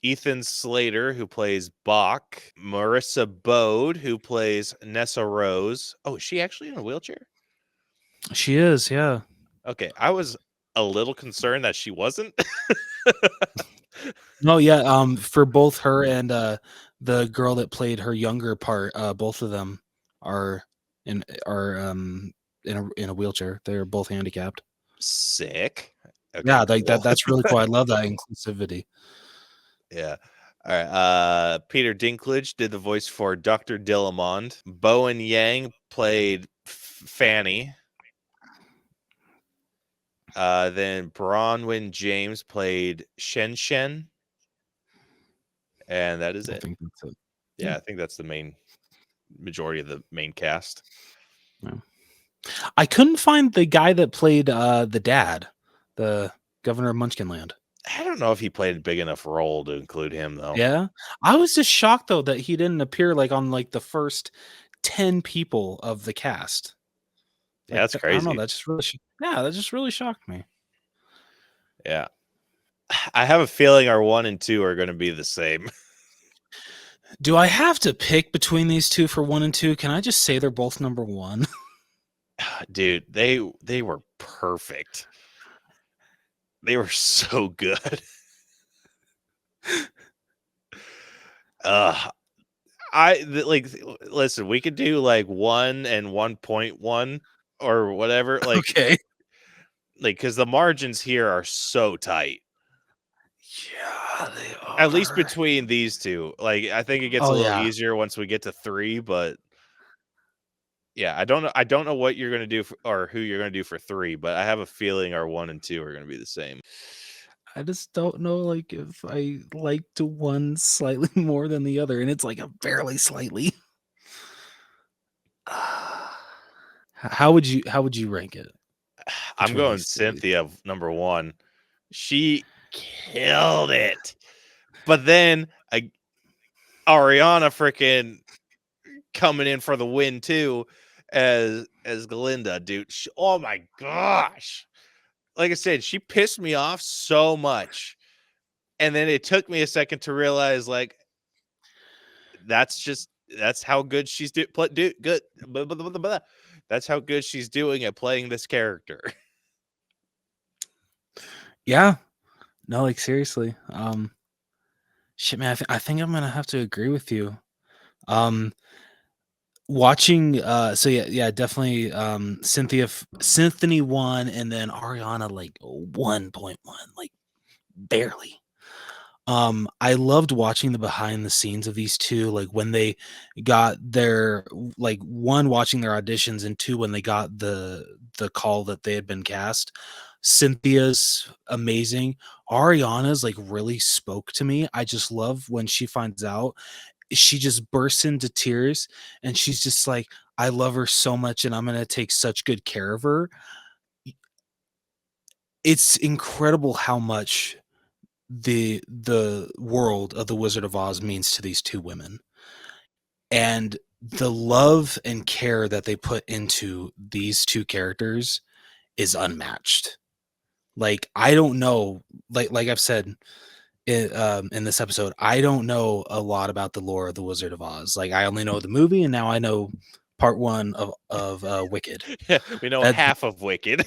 Ethan Slater, who plays Bach. Marissa Bode, who plays Nessa Rose. Oh, is she actually in a wheelchair? She is, yeah. Okay, I was a little concerned that she wasn't. No, yeah. For both her and the girl that played her younger part, both of them are in a wheelchair. They're both handicapped. Sick. Okay, Yeah, like cool. that's really cool. I love that inclusivity. Yeah. All right. Peter Dinklage did the voice for Dr. Dillamond. Bowen Yang played Fanny. Then Bronwyn James played Shen Shen. And that is it. I think that's it. Yeah, I think that's the main majority of the main cast. Yeah. I couldn't find the guy that played the dad, the governor of Munchkinland. I don't know if he played a big enough role to include him, though. Yeah, I was just shocked though that he didn't appear like on like the first 10 people of the cast. Yeah, that's crazy. I don't know. That just really shocked me. Yeah, I have a feeling our 1 and 2 are going to be the same. Do I have to pick between these two for 1 and 2? Can I just say they're both number 1? Dude, they were perfect. They were so good. Listen, we could do like 1 and 1.1 or whatever. Like, okay. Like, because the margins here are so tight. Yeah, they are. At least between these two. Like, I think it gets a little easier once we get to 3, but yeah, I don't know what you're gonna do or who you're gonna do for 3, but I have a feeling our 1 and 2 are gonna be the same. I just don't know, like, if I liked one slightly more than the other, and it's like a barely slightly. How would you rank it? I'm going Cynthia number 1. She killed it, but then Ariana freaking coming in for the win too, as Galinda, dude. Oh my gosh. Like I said, she pissed me off so much. And then it took me a second to realize, like, that's how good she's good. That's how good she's doing at playing this character. Yeah. No, like seriously. Shit, man, I think I'm gonna have to agree with you. Watching so yeah, definitely Symphony 1 and then Ariana like 1.1, like barely. I loved watching the behind the scenes of these two, like when they got their like 1 watching their auditions and 2 when they got the call that they had been cast. Cynthia's amazing. Ariana's like really spoke to me. I just love when she finds out. She just bursts into tears and she's just like, I love her so much and I'm going to take such good care of her. it's incredible how much the world of the Wizard of Oz means to these two women, and the love and care that they put into these two characters is unmatched. Like, I don't know, like I've said in this episode, I don't know a lot about the lore of the Wizard of Oz. Like, I only know the movie, and now I know part one of Wicked. We know That, half of Wicked.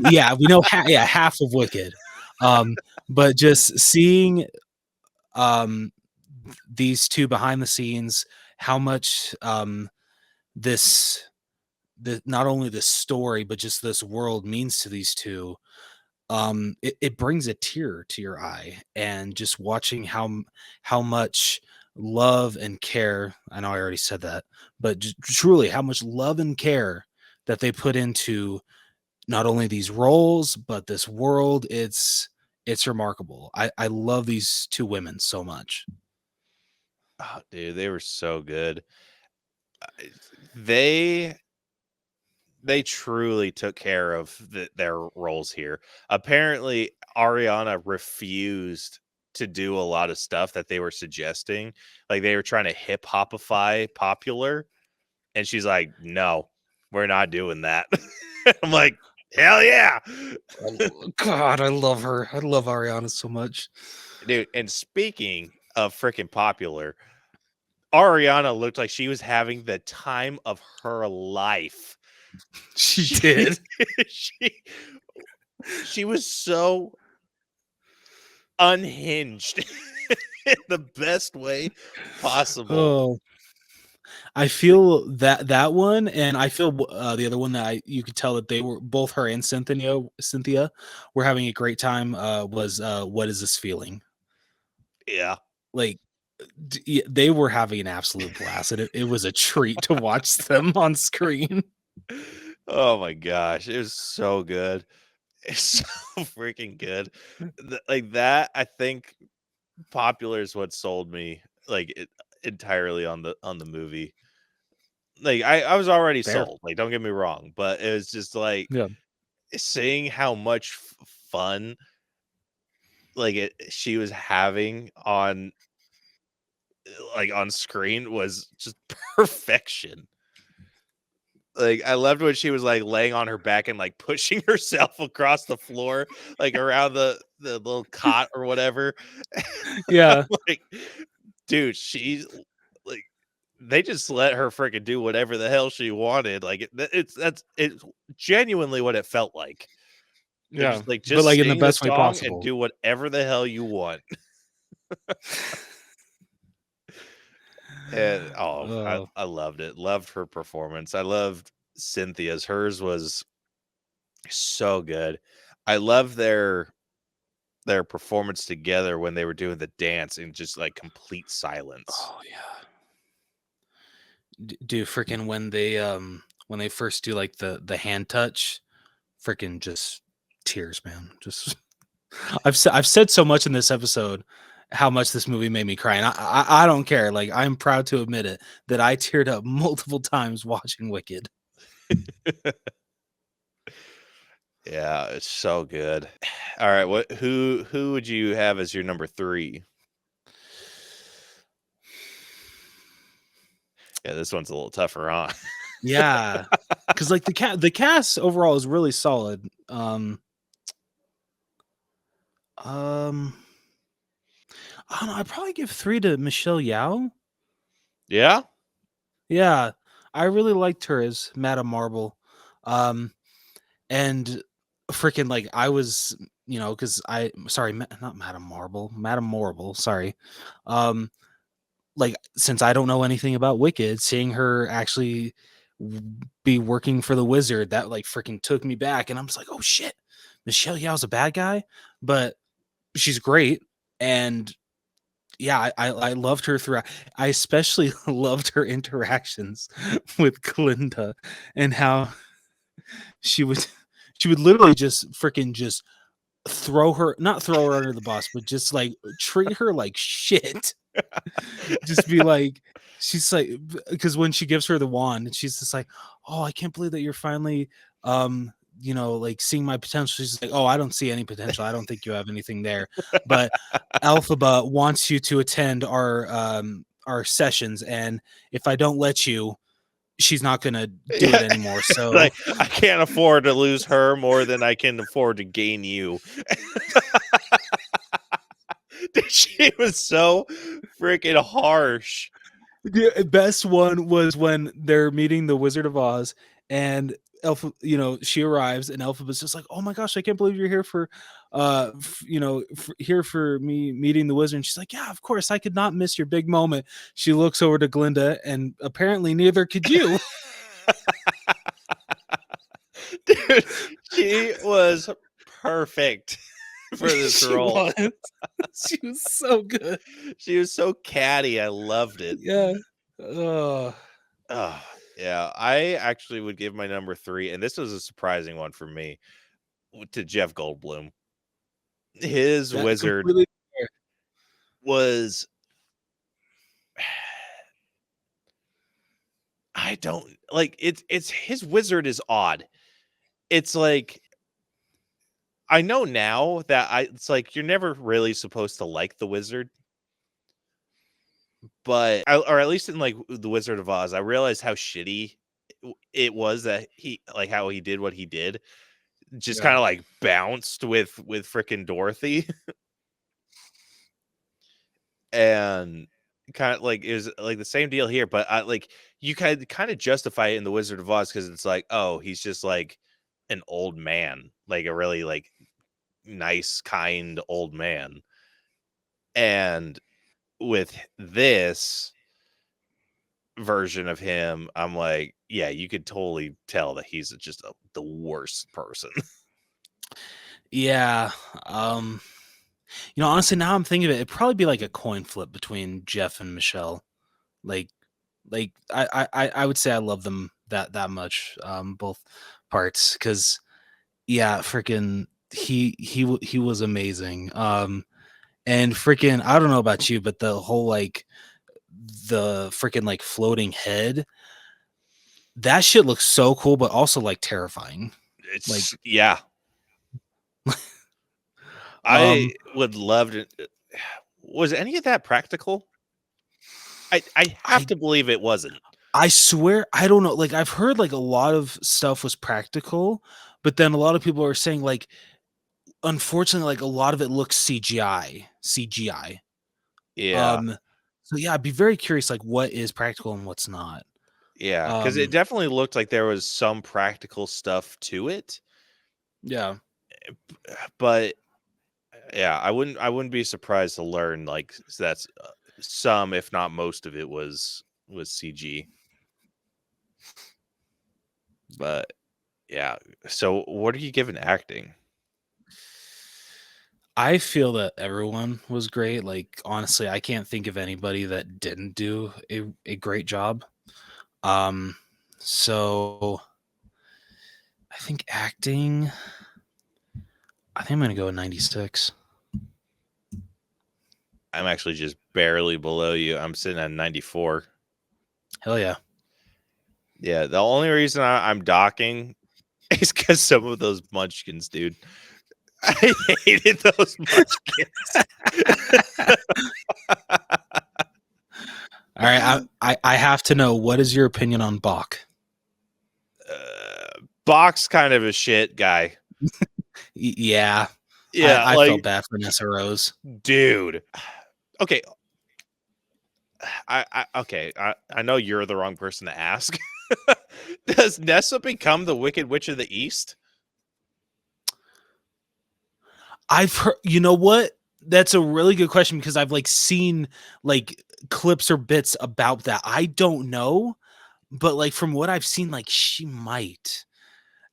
yeah, we know half of Wicked. But just seeing these two behind the scenes, how much this not only the story but just this world means to these two, it brings a tear to your eye. And just watching how much love and care, I know I already said that, but truly how much love and care that they put into not only these roles but this world, it's remarkable. I love these two women so much. Oh, dude, they were so good. They truly took care of their roles here. Apparently, Ariana refused to do a lot of stuff that they were suggesting. Like, they were trying to hip-hopify Popular, and she's like, "No, we're not doing that." I'm like, "Hell yeah!" God, I love her. I love Ariana so much, dude. And speaking of freaking Popular, Ariana looked like she was having the time of her life. she did. she was so unhinged in the best way possible. Oh, I feel that one, and I feel the other one that you could tell that they were both, her and Cynthia were having a great time. Was What Is This Feeling? Yeah, like they were having an absolute blast, and it was a treat to watch them on screen. Oh my gosh, it was so good. It's so freaking good. Like that, I think Popular is what sold me entirely on the movie. Like, I was already Fair. sold. Like, don't get me wrong, but it was just like, Yeah. seeing how much fun she was having on screen was just perfection. Like, I loved when she was like laying on her back and like pushing herself across the floor, like around the little cot or whatever. Yeah. Like, dude, she's like, they just let her freaking do whatever the hell she wanted. Like, it's genuinely what it felt like. They're Yeah. just like, But like in the sing the best way song and possible. do whatever the hell you want. And I loved it. Loved her performance. I loved Cynthia's. Hers was so good. I love their performance together when they were doing the dance in just like complete silence. Oh yeah. Dude, freaking when they first do like the hand touch, freaking just tears, man. Just I've said so much in this episode how much this movie made me cry, and I don't care. Like, I'm proud to admit it, that I teared up multiple times watching Wicked. Yeah, it's so good. All right, who would you have as your number 3? Yeah, this one's a little tougher, huh? Yeah, because like the cast overall is really solid. I don't know. I'd probably give 3 to Michelle Yeoh. Yeah? Yeah, I really liked her as Madame Marble. And freaking like I was, because not Madame Marble, Madame Marble, sorry. Like, since I don't know anything about Wicked, seeing her actually be working for the wizard, that like freaking took me back, and I'm just like, oh shit, Michelle Yeoh's a bad guy, but she's great. And yeah, I loved her throughout. I especially loved her interactions with Glinda, and how she would literally just freaking just not throw her under the bus, but just like treat her like shit. Just be like, she's like, because when she gives her the wand, and she's just like, oh, I can't believe that you're finally like seeing my potential. She's like, oh, I don't see any potential. I don't think you have anything there. But Elphaba wants you to attend our sessions, and if I don't let you, she's not gonna do it anymore. So like, I can't afford to lose her more than I can afford to gain you. She was so freaking harsh. the best one was when they're meeting the Wizard of Oz, and she arrives, and Elphaba's just like, oh my gosh, I can't believe you're here for here for me meeting the wizard. And she's like, yeah, of course, I could not miss your big moment. She looks over to Glinda, and apparently neither could you. Dude, she was perfect for this role. She was so good. She was so catty. I loved it. Yeah. Yeah. I actually would give my number 3, and this was a surprising one for me, to Jeff Goldblum. His wizard was, I don't like it's his wizard is odd. It's like, I know now that it's like you're never really supposed to like the wizard, but or at least in like the Wizard of Oz, I realized how shitty it was that how he did what he did, just kind of like bounced with freaking Dorothy, and kind of like it was like the same deal here, but you kind of justify it in the Wizard of Oz because it's like, oh, he's just like an old man, like a really like nice, kind old man. And with this version of him, I'm like, yeah, you could totally tell that he's just the worst person. Yeah. Honestly, now I'm thinking of it, it'd probably be like a coin flip between Jeff and Michelle. Like I would say I love them that much, both parts, because freaking he was amazing. And freaking, I don't know about you, but the whole like the freaking like floating head, that shit looks so cool, but also like terrifying. It's like, yeah. I would love to. Was any of that practical? I have to believe it wasn't. I swear, I don't know. Like, I've heard like a lot of stuff was practical, but then a lot of people are saying like, unfortunately, like a lot of it looks CGI. Yeah. So yeah, I'd be very curious, like what is practical and what's not. Yeah, because it definitely looked like there was some practical stuff to it. Yeah, but yeah, I wouldn't be surprised to learn like that's some, if not most of it was CG. But yeah, so what are you giving acting? I feel that everyone was great. Like, honestly, I can't think of anybody that didn't do a great job. So I think acting, I think I'm going to go with 96. I'm actually just barely below you. I'm sitting at 94. Hell yeah. Yeah, the only reason I'm docking is because some of those munchkins, dude. I hated those munchkins. All right, I have to know, what is your opinion on Bach? Bach's kind of a shit guy. Yeah. I felt bad for Nessa Rose, dude. Okay. I know you're the wrong person to ask. Does Nessa become the Wicked Witch of the East? I've heard, you know what? That's a really good question, because I've like seen like clips or bits about that. I don't know, but like from what I've seen, like she might.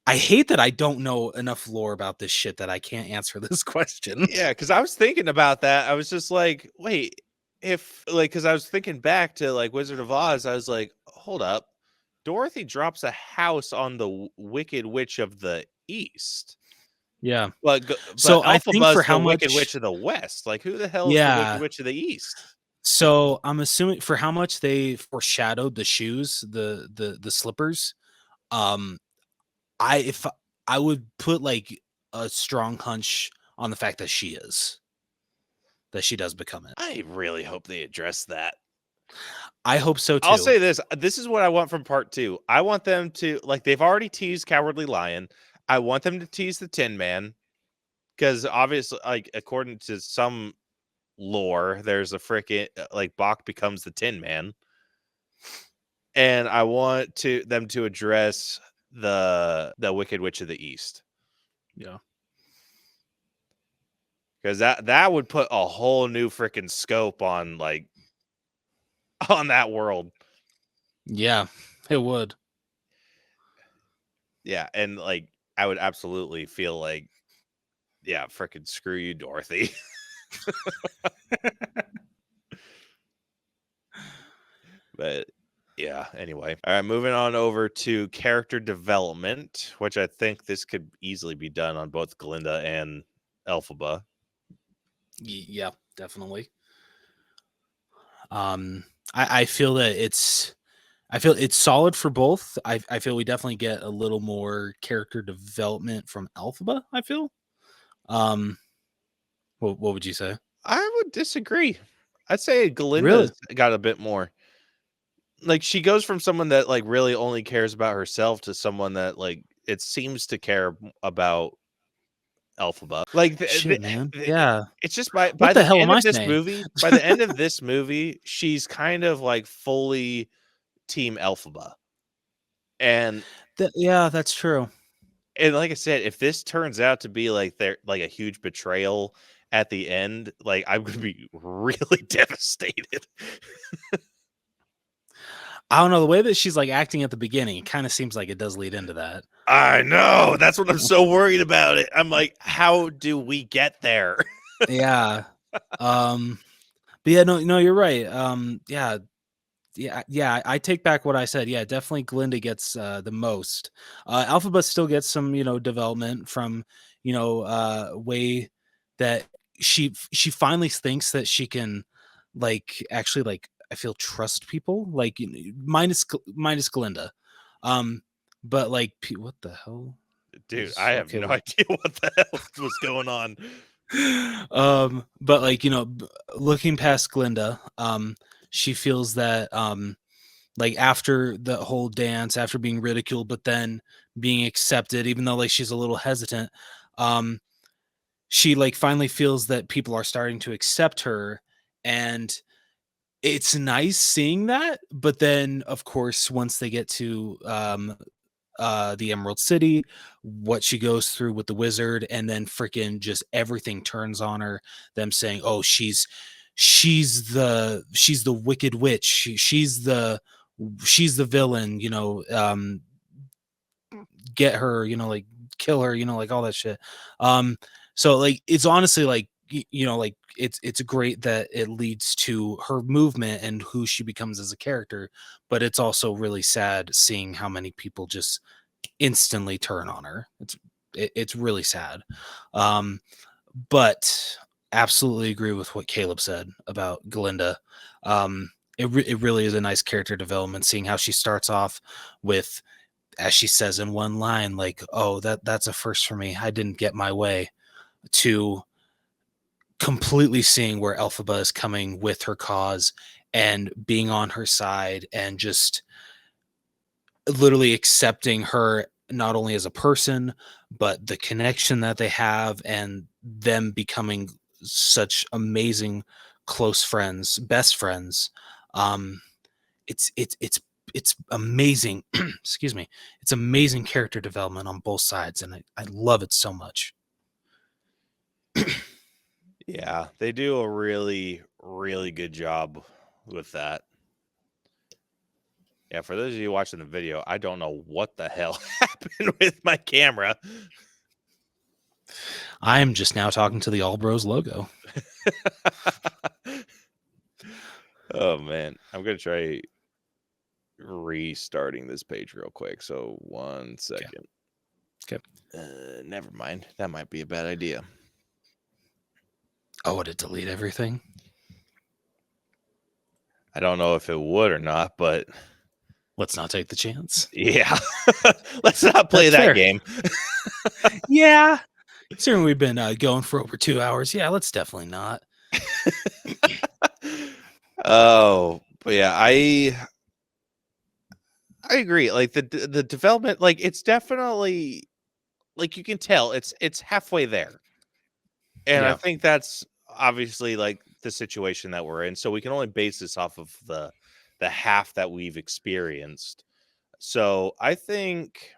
I hate that I don't know enough lore about this shit that I can't answer this question. Yeah, because I was thinking about that. I was just like, wait, if like, because I was thinking back to like Wizard of Oz, I was like, hold up, Dorothy drops a house on the Wicked Witch of the East. Yeah. But so I think for how much Wicked Witch of the West, like who the hell is the Wicked Witch of the East? So I'm assuming for how much they foreshadowed the shoes, the slippers. I would put like a strong hunch on the fact that she does become it. I really hope they address that. I hope so too. I'll say this. This is what I want from part 2. I want them to, like, they've already teased Cowardly Lion. I want them to tease the Tin Man. Because obviously, like, according to some lore, there's a freaking, like, Bach becomes the Tin Man. And I want them to address the Wicked Witch of the East. Yeah. Because that would put a whole new freaking scope on, like, on that world. Yeah, it would. Yeah, and, like, I would absolutely feel like, yeah, freaking screw you, Dorothy. But yeah, anyway. All right, moving on over to character development, which I think this could easily be done on both Glinda and Elphaba. Yeah, definitely. I feel that it's solid for both. I feel we definitely get a little more character development from Elphaba, I feel. What would you say? I would disagree. I'd say Really? Glinda's got a bit more. Like, she goes from someone that, like, really only cares about herself to someone that, like, it seems to care about Elphaba. Like, Shit, man. Yeah. it's just by What the the hell end am I of this saying? movie, by the end of this movie, she's kind of like fully team Elphaba. And Yeah, that's true. and like I said, if this turns out to be like a huge betrayal at the end, like, I'm gonna be really devastated. I don't know, the way that she's like acting at the beginning, it kind of seems like it does lead into that. I know. That's what I'm so worried about it. I'm like, how do we get there? Yeah. But yeah, no, you're right. Yeah, I take back what I said. Yeah, definitely Glinda gets the most. Elphaba still gets some, development from, way that she finally thinks that she can, like, actually, like, I feel trust people, like, minus Glinda. But like, what the hell? Dude, I have no idea what the hell was going on. But like, looking past Glinda, she feels that like, after the whole dance, after being ridiculed but then being accepted, even though like she's a little hesitant, she like finally feels that people are starting to accept her, and it's nice seeing that. But then of course, once they get to the Emerald City, what she goes through with the wizard, and then freaking just everything turns on her, them saying, oh, she's the Wicked Witch, she's the villain, get her, like, kill her, like, all that shit. So like, it's honestly like, like, it's great that it leads to her movement and who she becomes as a character, but it's also really sad seeing how many people just instantly turn on her. It's really sad. But absolutely agree with what Caleb said about Glinda. It really is a nice character development, seeing how she starts off with, as she says in one line, like, oh, that's a first for me, I didn't get my way, to completely seeing where Elphaba is coming with her cause and being on her side, and just literally accepting her not only as a person, but the connection that they have, and them becoming such amazing close friends, best friends. It's amazing. Excuse me. It's amazing character development on both sides, and I love it so much. Yeah, they do a really, really good job with that. Yeah, for those of you watching the video, I don't know what the hell happened with my camera. I am just now talking to the All Bros logo. Oh, man. I'm going to try restarting this page real quick. So 1 second. Okay. Never mind. That might be a bad idea. Oh, would it delete everything? I don't know if it would or not, but let's not take the chance. Yeah. Let's not play that game. Yeah. Considering we've been going for over 2 hours, yeah, let's definitely not. Oh, but yeah, I agree. Like the development, like it's definitely like you can tell it's halfway there. And I Yeah. think that's obviously like the situation that we're in. So we can only base this off of the half that we've experienced. So I think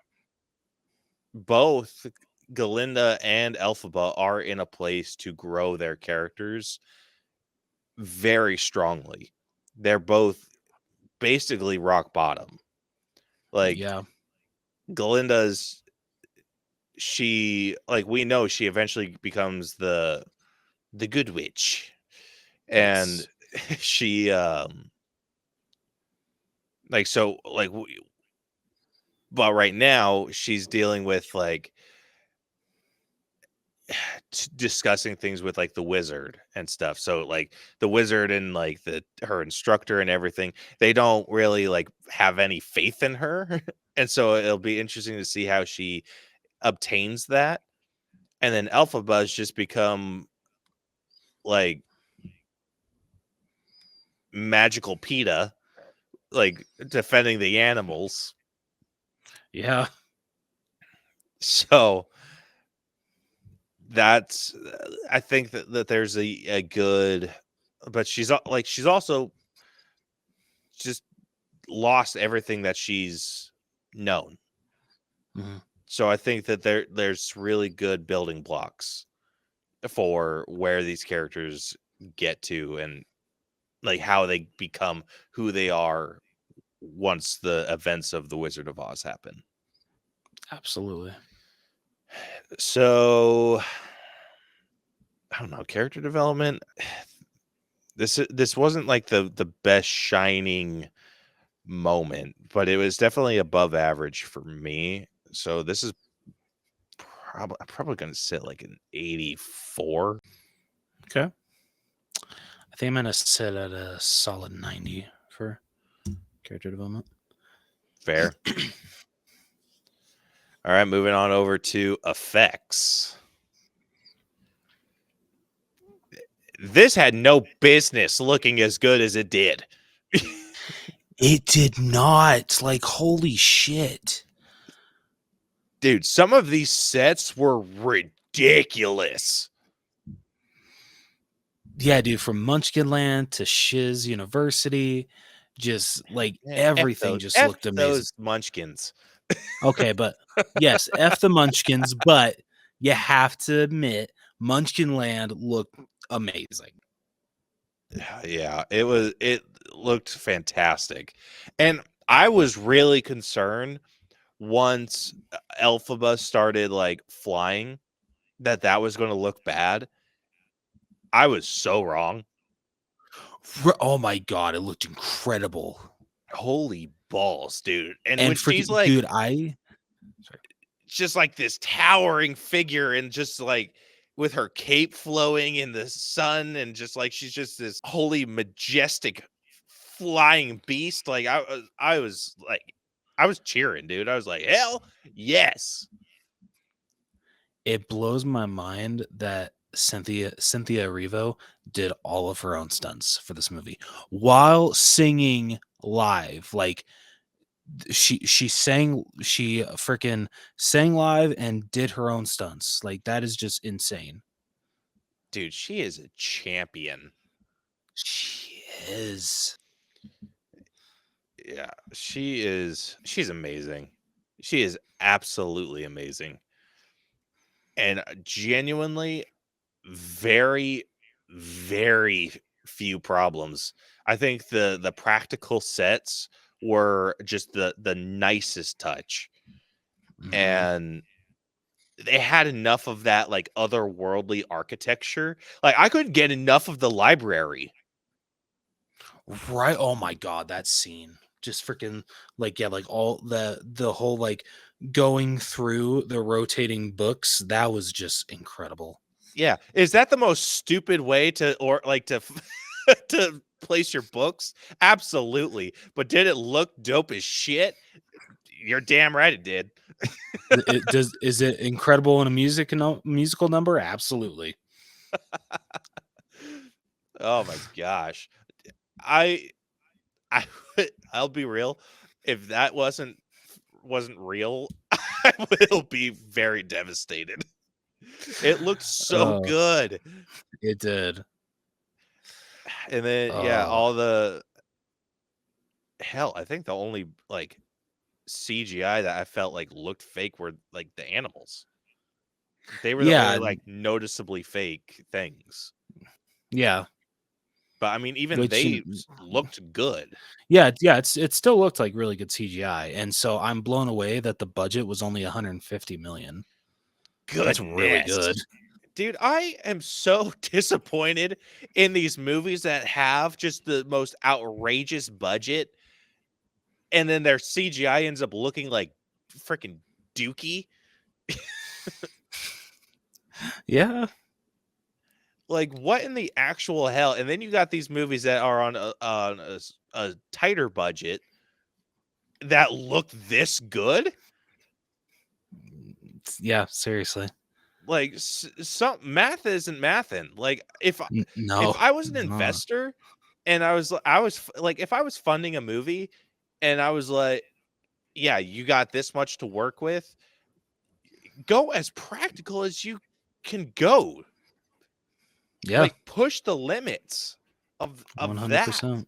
both Galinda and Elphaba are in a place to grow their characters very strongly. They're both basically rock bottom. Like Yeah. Galinda's we know she eventually becomes the good witch. And Yes. she like so like but right now she's dealing with like discussing things with like the wizard and stuff. So like the wizard and like her instructor and everything, they don't really like have any faith in her. And so it'll be interesting to see how she obtains that. And then Elphaba's just become like magical PETA, like defending the animals. Yeah. So that's I think that there's a good, but she's also just lost everything that she's known. Mhm. So I think that there's really good building blocks for where these characters get to and like how they become who they are once the events of the Wizard of Oz happen. Absolutely. So I don't know, character development. This wasn't like the best shining moment, but it was definitely above average for me. So this is I'm probably going to sit like an 84. Okay. I think I'm going to sit at a solid 90 for character development. Fair. All right, moving on over to effects. This had no business looking as good as it did. It did not. Like, holy shit. Dude, some of these sets were ridiculous. Yeah, dude, from Munchkinland to Shiz University, just like Man, everything just looked amazing. Those munchkins. Okay, but yes, F the Munchkins, but you have to admit, Munchkinland looked amazing. Yeah, it looked fantastic. And I was really concerned once Elphaba started like flying that was going to look bad. I was so wrong. Oh my god, it looked incredible. Holy balls, dude. And when freaking, she's like, dude, just like this towering figure and just like with her cape flowing in the sun and just like she's just this holy majestic flying beast. Like I was cheering, dude. I was like, hell yes. It blows my mind that Cynthia Erivo did all of her own stunts for this movie while singing live. Like she freaking sang live and did her own stunts. Like that is just insane. Dude, she is a champion. She is. Yeah, she's amazing. She is absolutely amazing. And genuinely very, very few problems. I think the practical sets were just the nicest touch. Mhm. And they had enough of that like otherworldly architecture. Like I couldn't get enough of the library. Right. Oh my god, that scene. Just freaking like yeah, like all the whole like going through the rotating books, that was just incredible. Yeah. Is that the most stupid way to to place your books? Absolutely. But did it look dope as shit? You're damn right it did. Is it incredible in a musical number? Absolutely. Oh my gosh. I I'll be real. If that wasn't real, I will be very devastated. It looked so good. It did. And then all the hell, I think the only like CGI that I felt like looked fake were like the animals. They were the only like noticeably fake things. Yeah. But I mean, even they looked good. Yeah, it still looked like really good CGI, and so I'm blown away that the budget was only 150 million. That's really good. Dude, I am so disappointed in these movies that have just the most outrageous budget, and then their CGI ends up looking like freaking dookie. Yeah. Like, what in the actual hell? And then you got these movies that are on a tighter budget that look this good. Yeah, seriously. Like, some math isn't mathing. Like, if No, I was an it's not. investor and I was like, if I was funding a movie and I was like, yeah, you got this much to work with, go as practical as you can go. Yeah, like push the limits of 100%. That.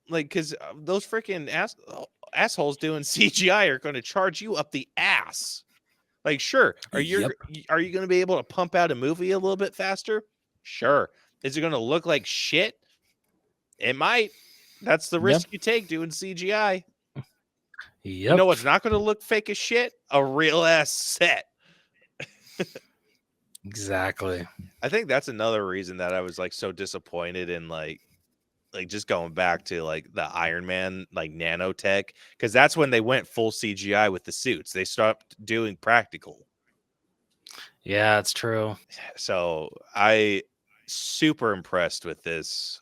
Like, because those freaking assholes doing CGI are going to charge you up the ass. Like, sure, are you going to be able to pump out a movie a little bit faster? Sure. Is it going to look like shit? It might. That's the risk you take doing CGI. You know what's not going to look fake as shit? A real ass set. Exactly. I think that's another reason that I was like so disappointed in like just going back to like the Iron Man like nanotech, because that's when they went full CGI with the suits. They stopped doing practical. Yeah, it's true. So I super impressed with this,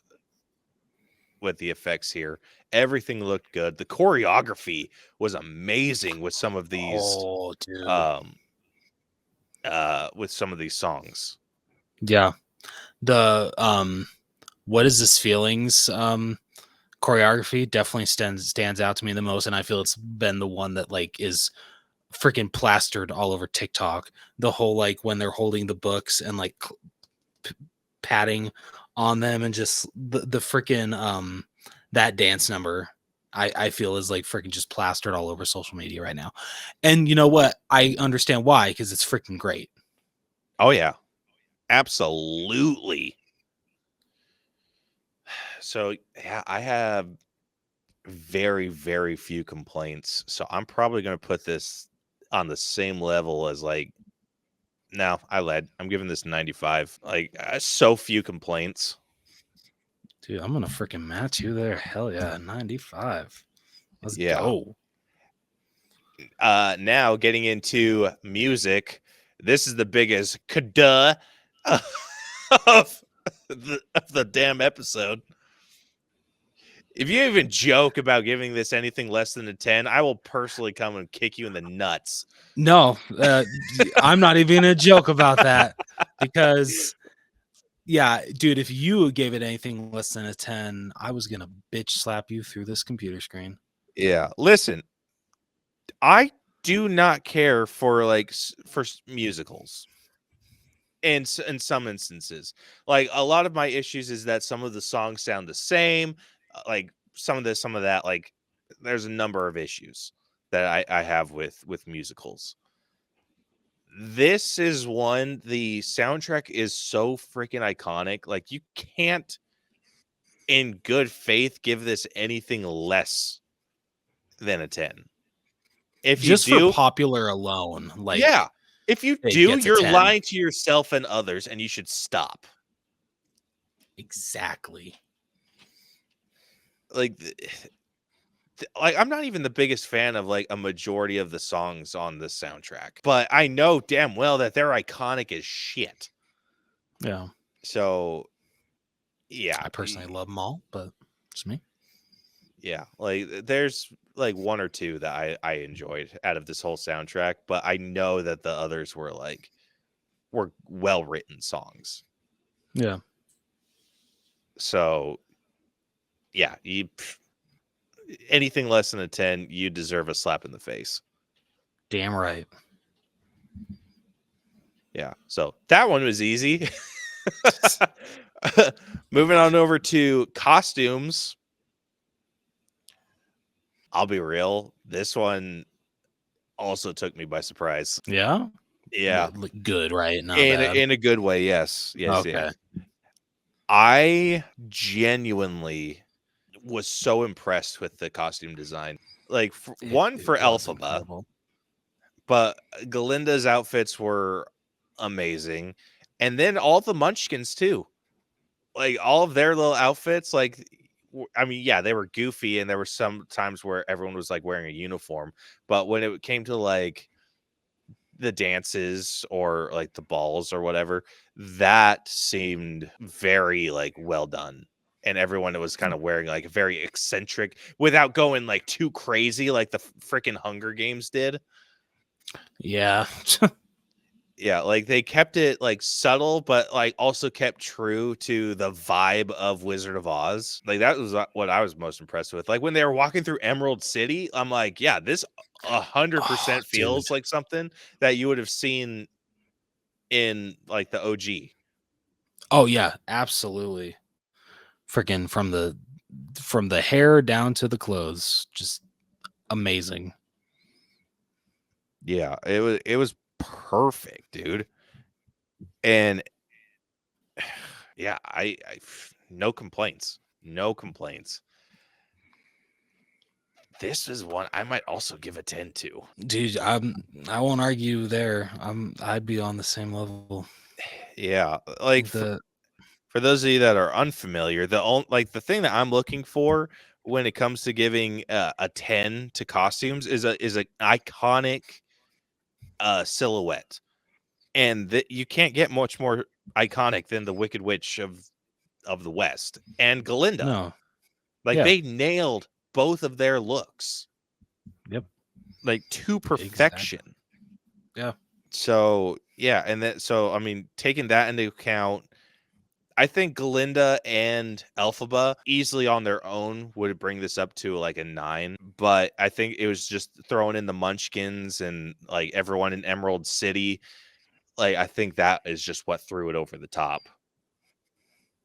with the effects here. Everything looked good. The choreography was amazing with some of these with some of these songs. Yeah. The what is this feelings choreography definitely stands out to me the most, and I feel it's been the one that like is freaking plastered all over TikTok. The whole like when they're holding the books and like patting on them, and just the freaking that dance number I feel is like freaking just plastered all over social media right now. And you know what? I understand why, because it's freaking great. Oh yeah, absolutely. So yeah, I have very, very few complaints. So I'm probably going to put this on the same level as like, no, I lied. I'm giving this 95. Like, so few complaints. Dude, I'm going to freaking match you there. Hell yeah, 95. Let's go. Now getting into music, this is the biggest duh of the damn episode. If you even joke about giving this anything less than a 10, I will personally come and kick you in the nuts. No, I'm not even going to joke about that, because, yeah, dude, if you gave it anything less than a 10, I was going to bitch slap you through this computer screen. Yeah. Listen, I do not care for musicals. In some instances, like a lot of my issues is that some of the songs sound the same. Like some of that, like there's a number of issues that I have with musicals. This is one. The soundtrack is so freaking iconic. Like you can't in good faith give this anything less than a 10. If just you do, for popular alone, like, yeah, if you do, you're lying to yourself and others, and you should stop. Exactly. Like I'm not even the biggest fan of like a majority of the songs on this soundtrack, but I know damn well that they're iconic as shit. Yeah. So, yeah, I personally love them all, but it's me. Yeah, like there's like one or two that I enjoyed out of this whole soundtrack, but I know that the others were well written songs. Yeah. So yeah, anything less than a 10, you deserve a slap in the face. Damn right. Yeah. So that one was easy. Moving on over to costumes. I'll be real. This one also took me by surprise. Yeah. Yeah. Good, right? Not In a good way. Yes. Yes. Okay. Yeah. I genuinely was so impressed with the costume design. Like for was Elphaba, incredible. but Galinda's outfits were amazing. And then all the Munchkins too. Like all of their little outfits, like I mean, yeah, they were goofy, and there were some times where everyone was like wearing a uniform. But when it came to like the dances or like the balls or whatever, that seemed very like well done. And everyone was kind of wearing like very eccentric without going like too crazy like the freaking Hunger Games did. Yeah. Yeah, like they kept it like subtle, but like also kept true to the vibe of Wizard of Oz. Like that was what I was most impressed with. Like when they were walking through Emerald City, I'm like, yeah, this 100% feels like something that you would have seen in like the OG. Oh yeah, absolutely. Freaking from the hair down to the clothes, just amazing. Yeah, it was perfect, dude. And yeah, I no complaints. No complaints. This is one I might also give a 10 to. Dude, I won't argue there. I'd be on the same level. Yeah, like for those of you that are unfamiliar, the thing that I'm looking for when it comes to giving a 10 to costumes is an iconic silhouette. And you can't get much more iconic than the Wicked Witch of the West and Galinda. No. Like they nailed both of their looks. Yep. Like to perfection. Exactly. Yeah. So, yeah, and I mean, taking that into account, I think Galinda and Elphaba easily on their own would bring this up to like a 9, but I think it was just throwing in the Munchkins and like everyone in Emerald City. Like I think that is just what threw it over the top.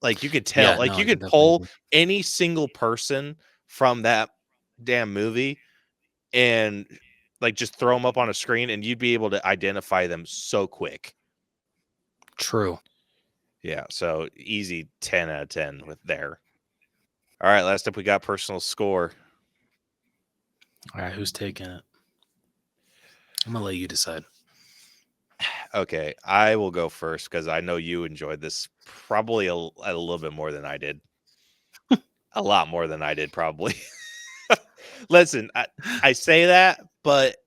Like you could tell, you could pull any single person from that damn movie and like just throw them up on a screen and you'd be able to identify them so quick. True. Yeah, so easy 10 out of 10 with there. All right, last up we got personal score. All right, who's taking it? I'm going to let you decide. Okay, I will go first because I know you enjoyed this probably a little bit more than I did. A lot more than I did, probably. Listen, I say that, but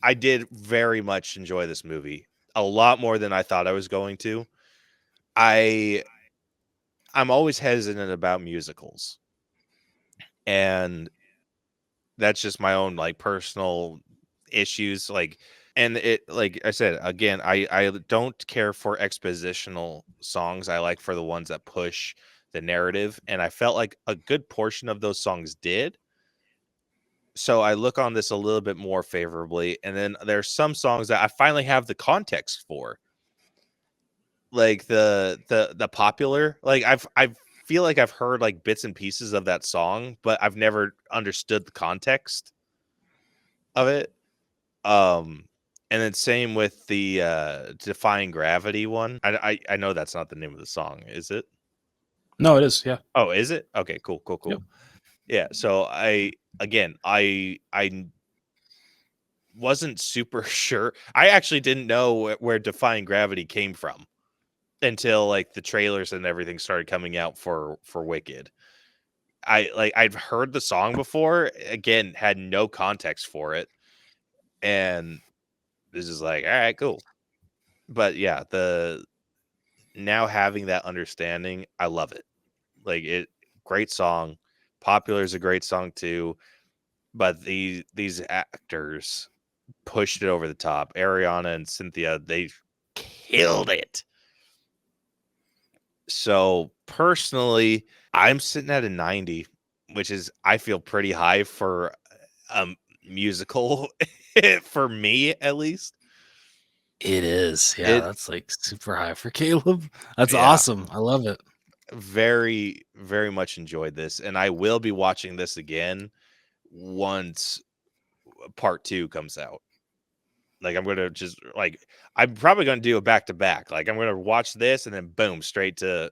I did very much enjoy this movie. A lot more than I thought I was going to. I'm always hesitant about musicals. And that's just my own like personal issues. And it, like I said, again, I don't care for expositional songs. I like for the ones that push the narrative. And I felt like a good portion of those songs did. So I look on this a little bit more favorably. And then there's some songs that I finally have the context for. Like the popular, like I feel like I've heard like bits and pieces of that song, but I've never understood the context of it. And then same with the Defying Gravity one. I know that's not the name of the song, is it? No, it is. Yeah. Oh, is it? Okay, cool. Yep. Yeah. So I wasn't super sure. I actually didn't know where Defying Gravity came from until like the trailers and everything started coming out for Wicked. I've heard the song before, again, had no context for it. And this is like, all right, cool. But yeah, now having that understanding, I love it. Like great song. Popular is a great song too. but these actors pushed it over the top. Ariana and Cynthia, they killed it. So personally, I'm sitting at a 90, which is, I feel, pretty high for a musical for me, at least. It is. Yeah, that's like super high for Caleb. That's Yeah. awesome. I love it. Very, very much enjoyed this, and I will be watching this again once part 2 comes out. Like, I'm gonna just, like, I'm probably gonna do a back-to-back. Like, I'm gonna watch this and then boom, straight to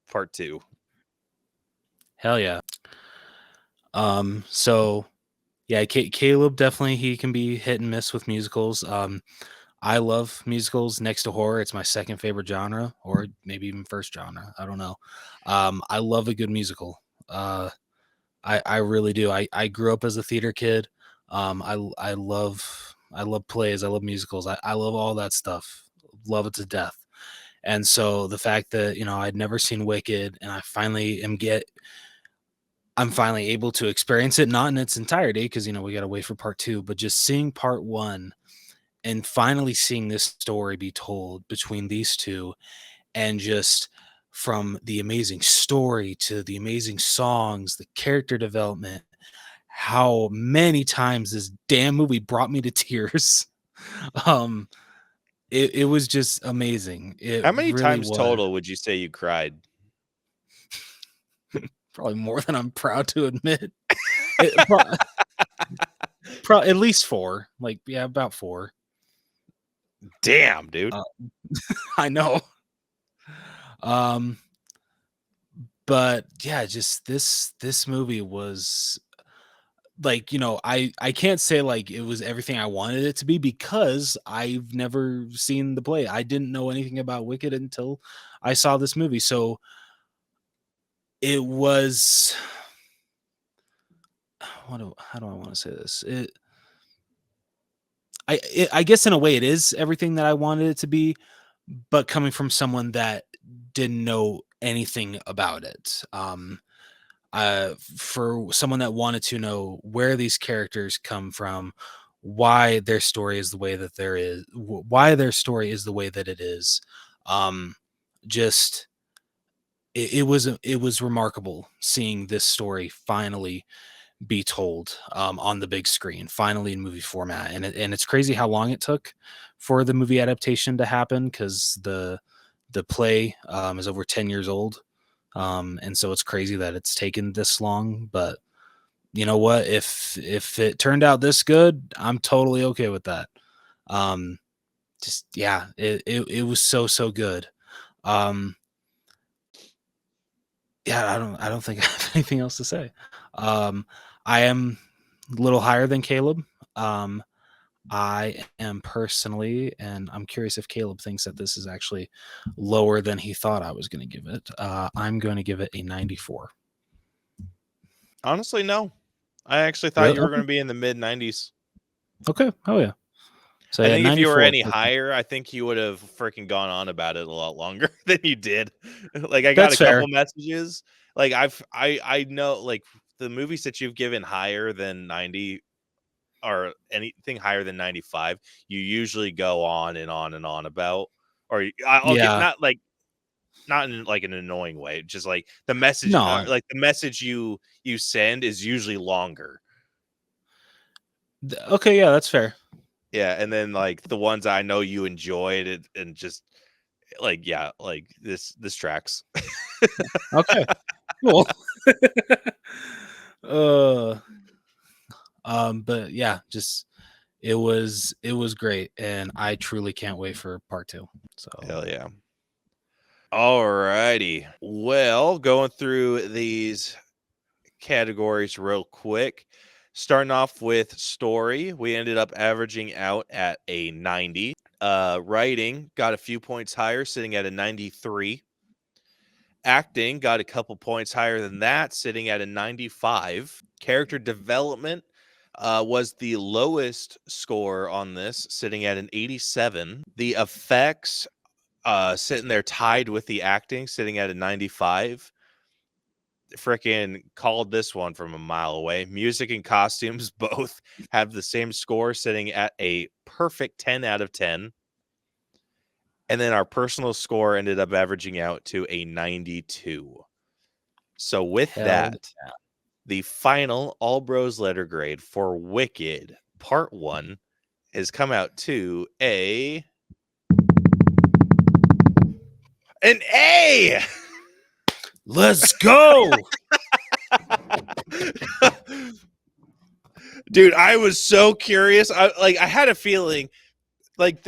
part 2. Hell yeah. So yeah, Caleb definitely, he can be hit and miss with musicals. I love musicals next to horror. It's my second favorite genre, or maybe even first genre. I don't know. I love a good musical. I really do. I grew up as a theater kid. I love plays. I love musicals. I love all that stuff. Love it to death. And so the fact that, I'd never seen Wicked, and I'm finally able to experience it, not in its entirety, because we got to wait for part 2, but just seeing part 1 and finally seeing this story be told between these two, and just from the amazing story to the amazing songs, the character development, how many times this damn movie brought me to tears. It was just amazing. It How many really times was. total would you say you cried? Probably more than I'm proud to admit. At least 4. Like, yeah, about 4. Damn, dude. I know. But yeah, just this movie was like, I can't say like it was everything I wanted it to be, because I've never seen the play. I didn't know anything about Wicked until I saw this movie. So it was, how do I want to say this? I guess in a way it is everything that I wanted it to be, but coming from someone that didn't know anything about it. For someone that wanted to know where these characters come from, why their story is the way that why their story is the way that it is. Just it was remarkable seeing this story finally be told on the big screen, finally in movie format, and it's crazy how long it took for the movie adaptation to happen, because the play is over 10 years old. And so it's crazy that it's taken this long, but you know what? If it turned out this good, I'm totally okay with that. Just yeah, it was so good. Yeah, I don't think I have anything else to say. I am a little higher than Caleb. I am personally, and I'm curious if Caleb thinks that this is actually lower than he thought I was going to give it. I'm going to give it a 94. Honestly, no. I actually thought you were going to be in the mid 90s. Okay. Oh yeah. So I yeah, think if you were 94. any higher, I think you would have freaking gone on about it a lot longer than you did. Like, I got That's a couple fair. messages. Like, I know, like, the movies that you've given higher than 90, or anything higher than 95, you usually go on and on and on about, or I'll get, Yeah. not in like an annoying way, just like the message, No. like the message you send is usually longer. Okay. Yeah, that's fair. Yeah, and then like the ones I know you enjoyed it, and just like, yeah, like this tracks. Okay. Cool. But yeah, just it was great, and I truly can't wait for part 2. So Hell yeah. Alrighty. Well, going through these categories real quick. Starting off with story, we ended up averaging out at a 90. Writing got a few points higher, sitting at a 93. Acting got a couple points higher than that, sitting at a 95. Character development was the lowest score on this, sitting at an 87. The effects sitting there tied with the acting, sitting at a 95. freaking called this one from a mile away. Music and costumes both have the same score, sitting at a perfect 10 out of 10. And then our personal score ended up averaging out to a 92. So with that, the final All Bros letter grade for Wicked Part 1 has come out to an A. Let's go. Dude, I was so curious. I had a feeling like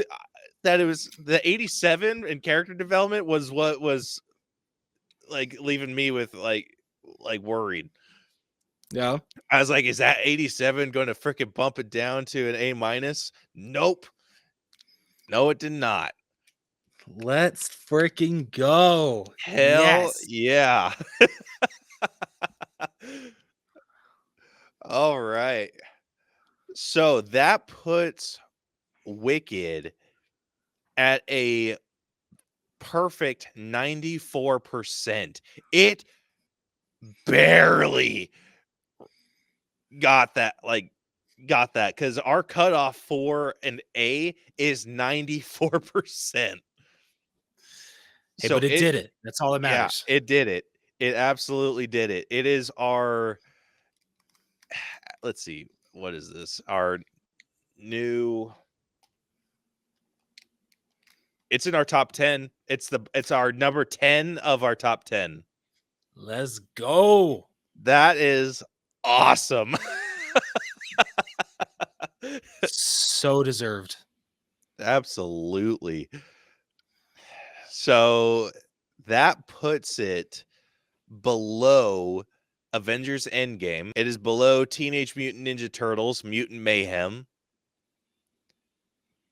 that it was the 87 in character development was what was like leaving me with like worried. Yeah. I was like, is that 87 going to freaking bump it down to an A-? Nope. No, it did not. Let's freaking go. Hell yeah. All right. So that puts Wicked at a perfect 94%. It barely got that because our cutoff for an A is 94%. Hey, so but it did it. That's all that matters. Yeah, it did it. It absolutely did it. It is our, let's see, what is this? Our new, it's in our top 10. It's our number 10 of our top 10. Let's go. That is awesome. So deserved. Absolutely. So that puts it below Avengers Endgame. It is below Teenage Mutant Ninja Turtles Mutant Mayhem.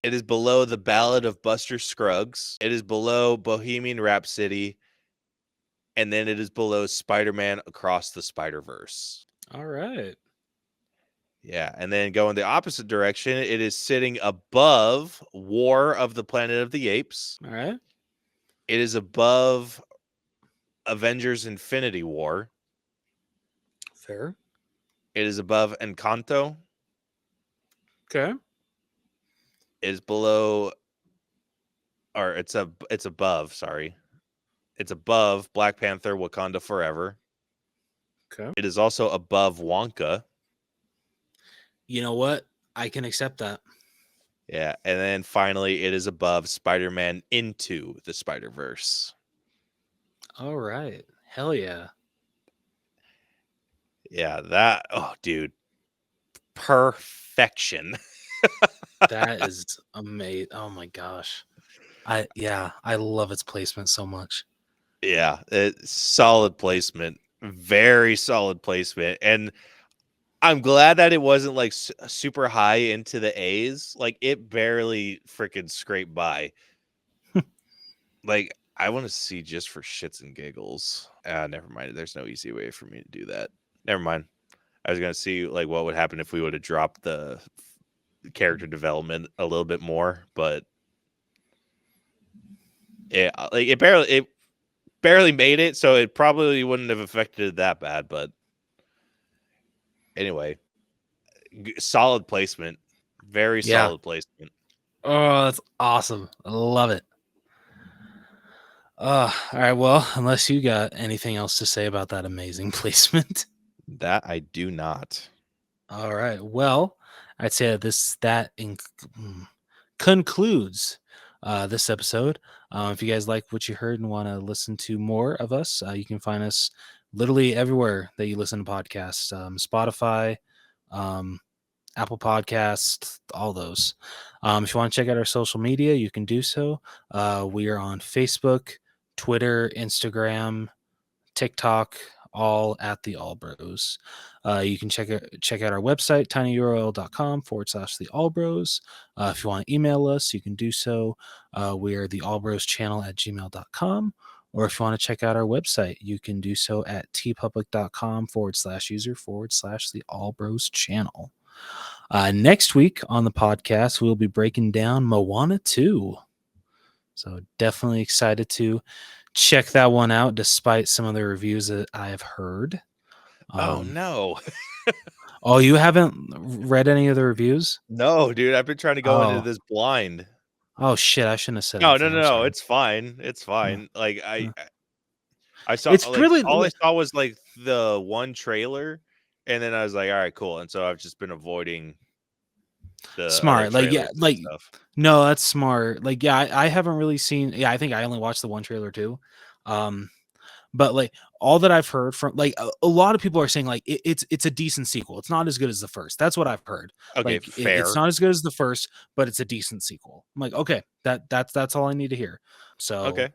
It is below The Ballad of Buster Scruggs. It is below Bohemian Rhapsody. And then it is below Spider-Man Across the Spider-Verse. All right. Yeah, and then going the opposite direction, it is sitting above War of the Planet of the Apes. All right. It is above Avengers Infinity War. Fair. It is above Encanto. Okay. It is below, or it's above, sorry. It's above Black Panther Wakanda Forever. Okay. It is also above Wonka. You know what? I can accept that. Yeah, and then finally it is above Spider-Man Into the Spider-Verse. All right. Hell yeah. Yeah, that, oh, dude. Perfection. That is amazing. Oh my gosh. I love its placement so much. Yeah, it's solid placement. Very solid placement. And I'm glad that it wasn't like super high into the A's. Like it barely freaking scraped by. Like I want to see just for shits and giggles. Never mind. There's no easy way for me to do that. Never mind. I was gonna see like what would happen if we would have dropped the character development a little bit more, but yeah, like it barely made it, so it probably wouldn't have affected it that bad. But anyway, solid placement, very solid placement. Oh, that's awesome! I love it. All right. Well, unless you got anything else to say about that amazing placement, that I do not. All right. Well, I'd say that concludes this episode. If you guys like what you heard and want to listen to more of us, you can find us literally everywhere that you listen to podcasts, Spotify, Apple Podcasts, all those. If you want to check out our social media, you can do so. We are on Facebook, Twitter, Instagram, TikTok, all at the All Bros. You can check out our website, tinyurl.com/the All Bros. If you want to email us, you can do so. We are the All Bros channel at gmail.com. Or if you want to check out our website, you can do so at tpublic.com/user/the All Bros channel. Next week on the podcast, we'll be breaking down Moana 2. So definitely excited to check that one out, despite some of the reviews that I have heard. Oh no. Oh, you haven't read any of the reviews? No, dude. I've been trying to go into this blind. Oh shit! I shouldn't have said No, anything. no. It's fine. It's fine. Like I saw. It's like, really all I saw was like the one trailer, and then I was like, all right, cool. And so I've just been avoiding the smart. Like trailers and stuff. no, that's smart. Like I haven't really seen. Yeah, I think I only watched the one trailer too. But like all that I've heard from like a lot of people are saying like it's a decent sequel. It's not as good as the first. That's what I've heard. Okay, like fair. It's not as good as the first, but it's a decent sequel. I'm like, okay, that's all I need to hear. So Okay,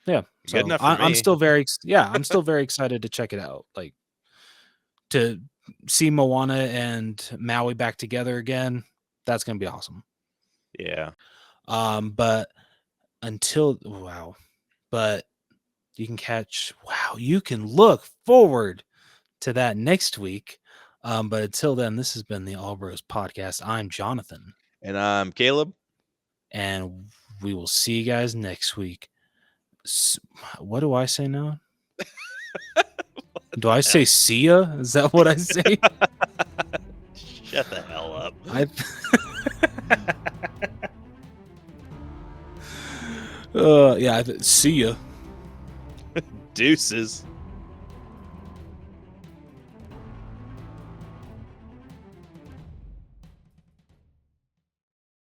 yeah, good so enough for I'm me. still I'm still very excited to check it out. Like to see Moana and Maui back together again. That's gonna be awesome. Yeah. But you can look forward to that next week. But until then, this has been the All Bros Podcast. I'm Jonathan. And I'm Caleb. And we will see you guys next week. What do I say now? Do I say see ya? Is that what I say? Shut the hell up. Yeah, see ya. Deuces.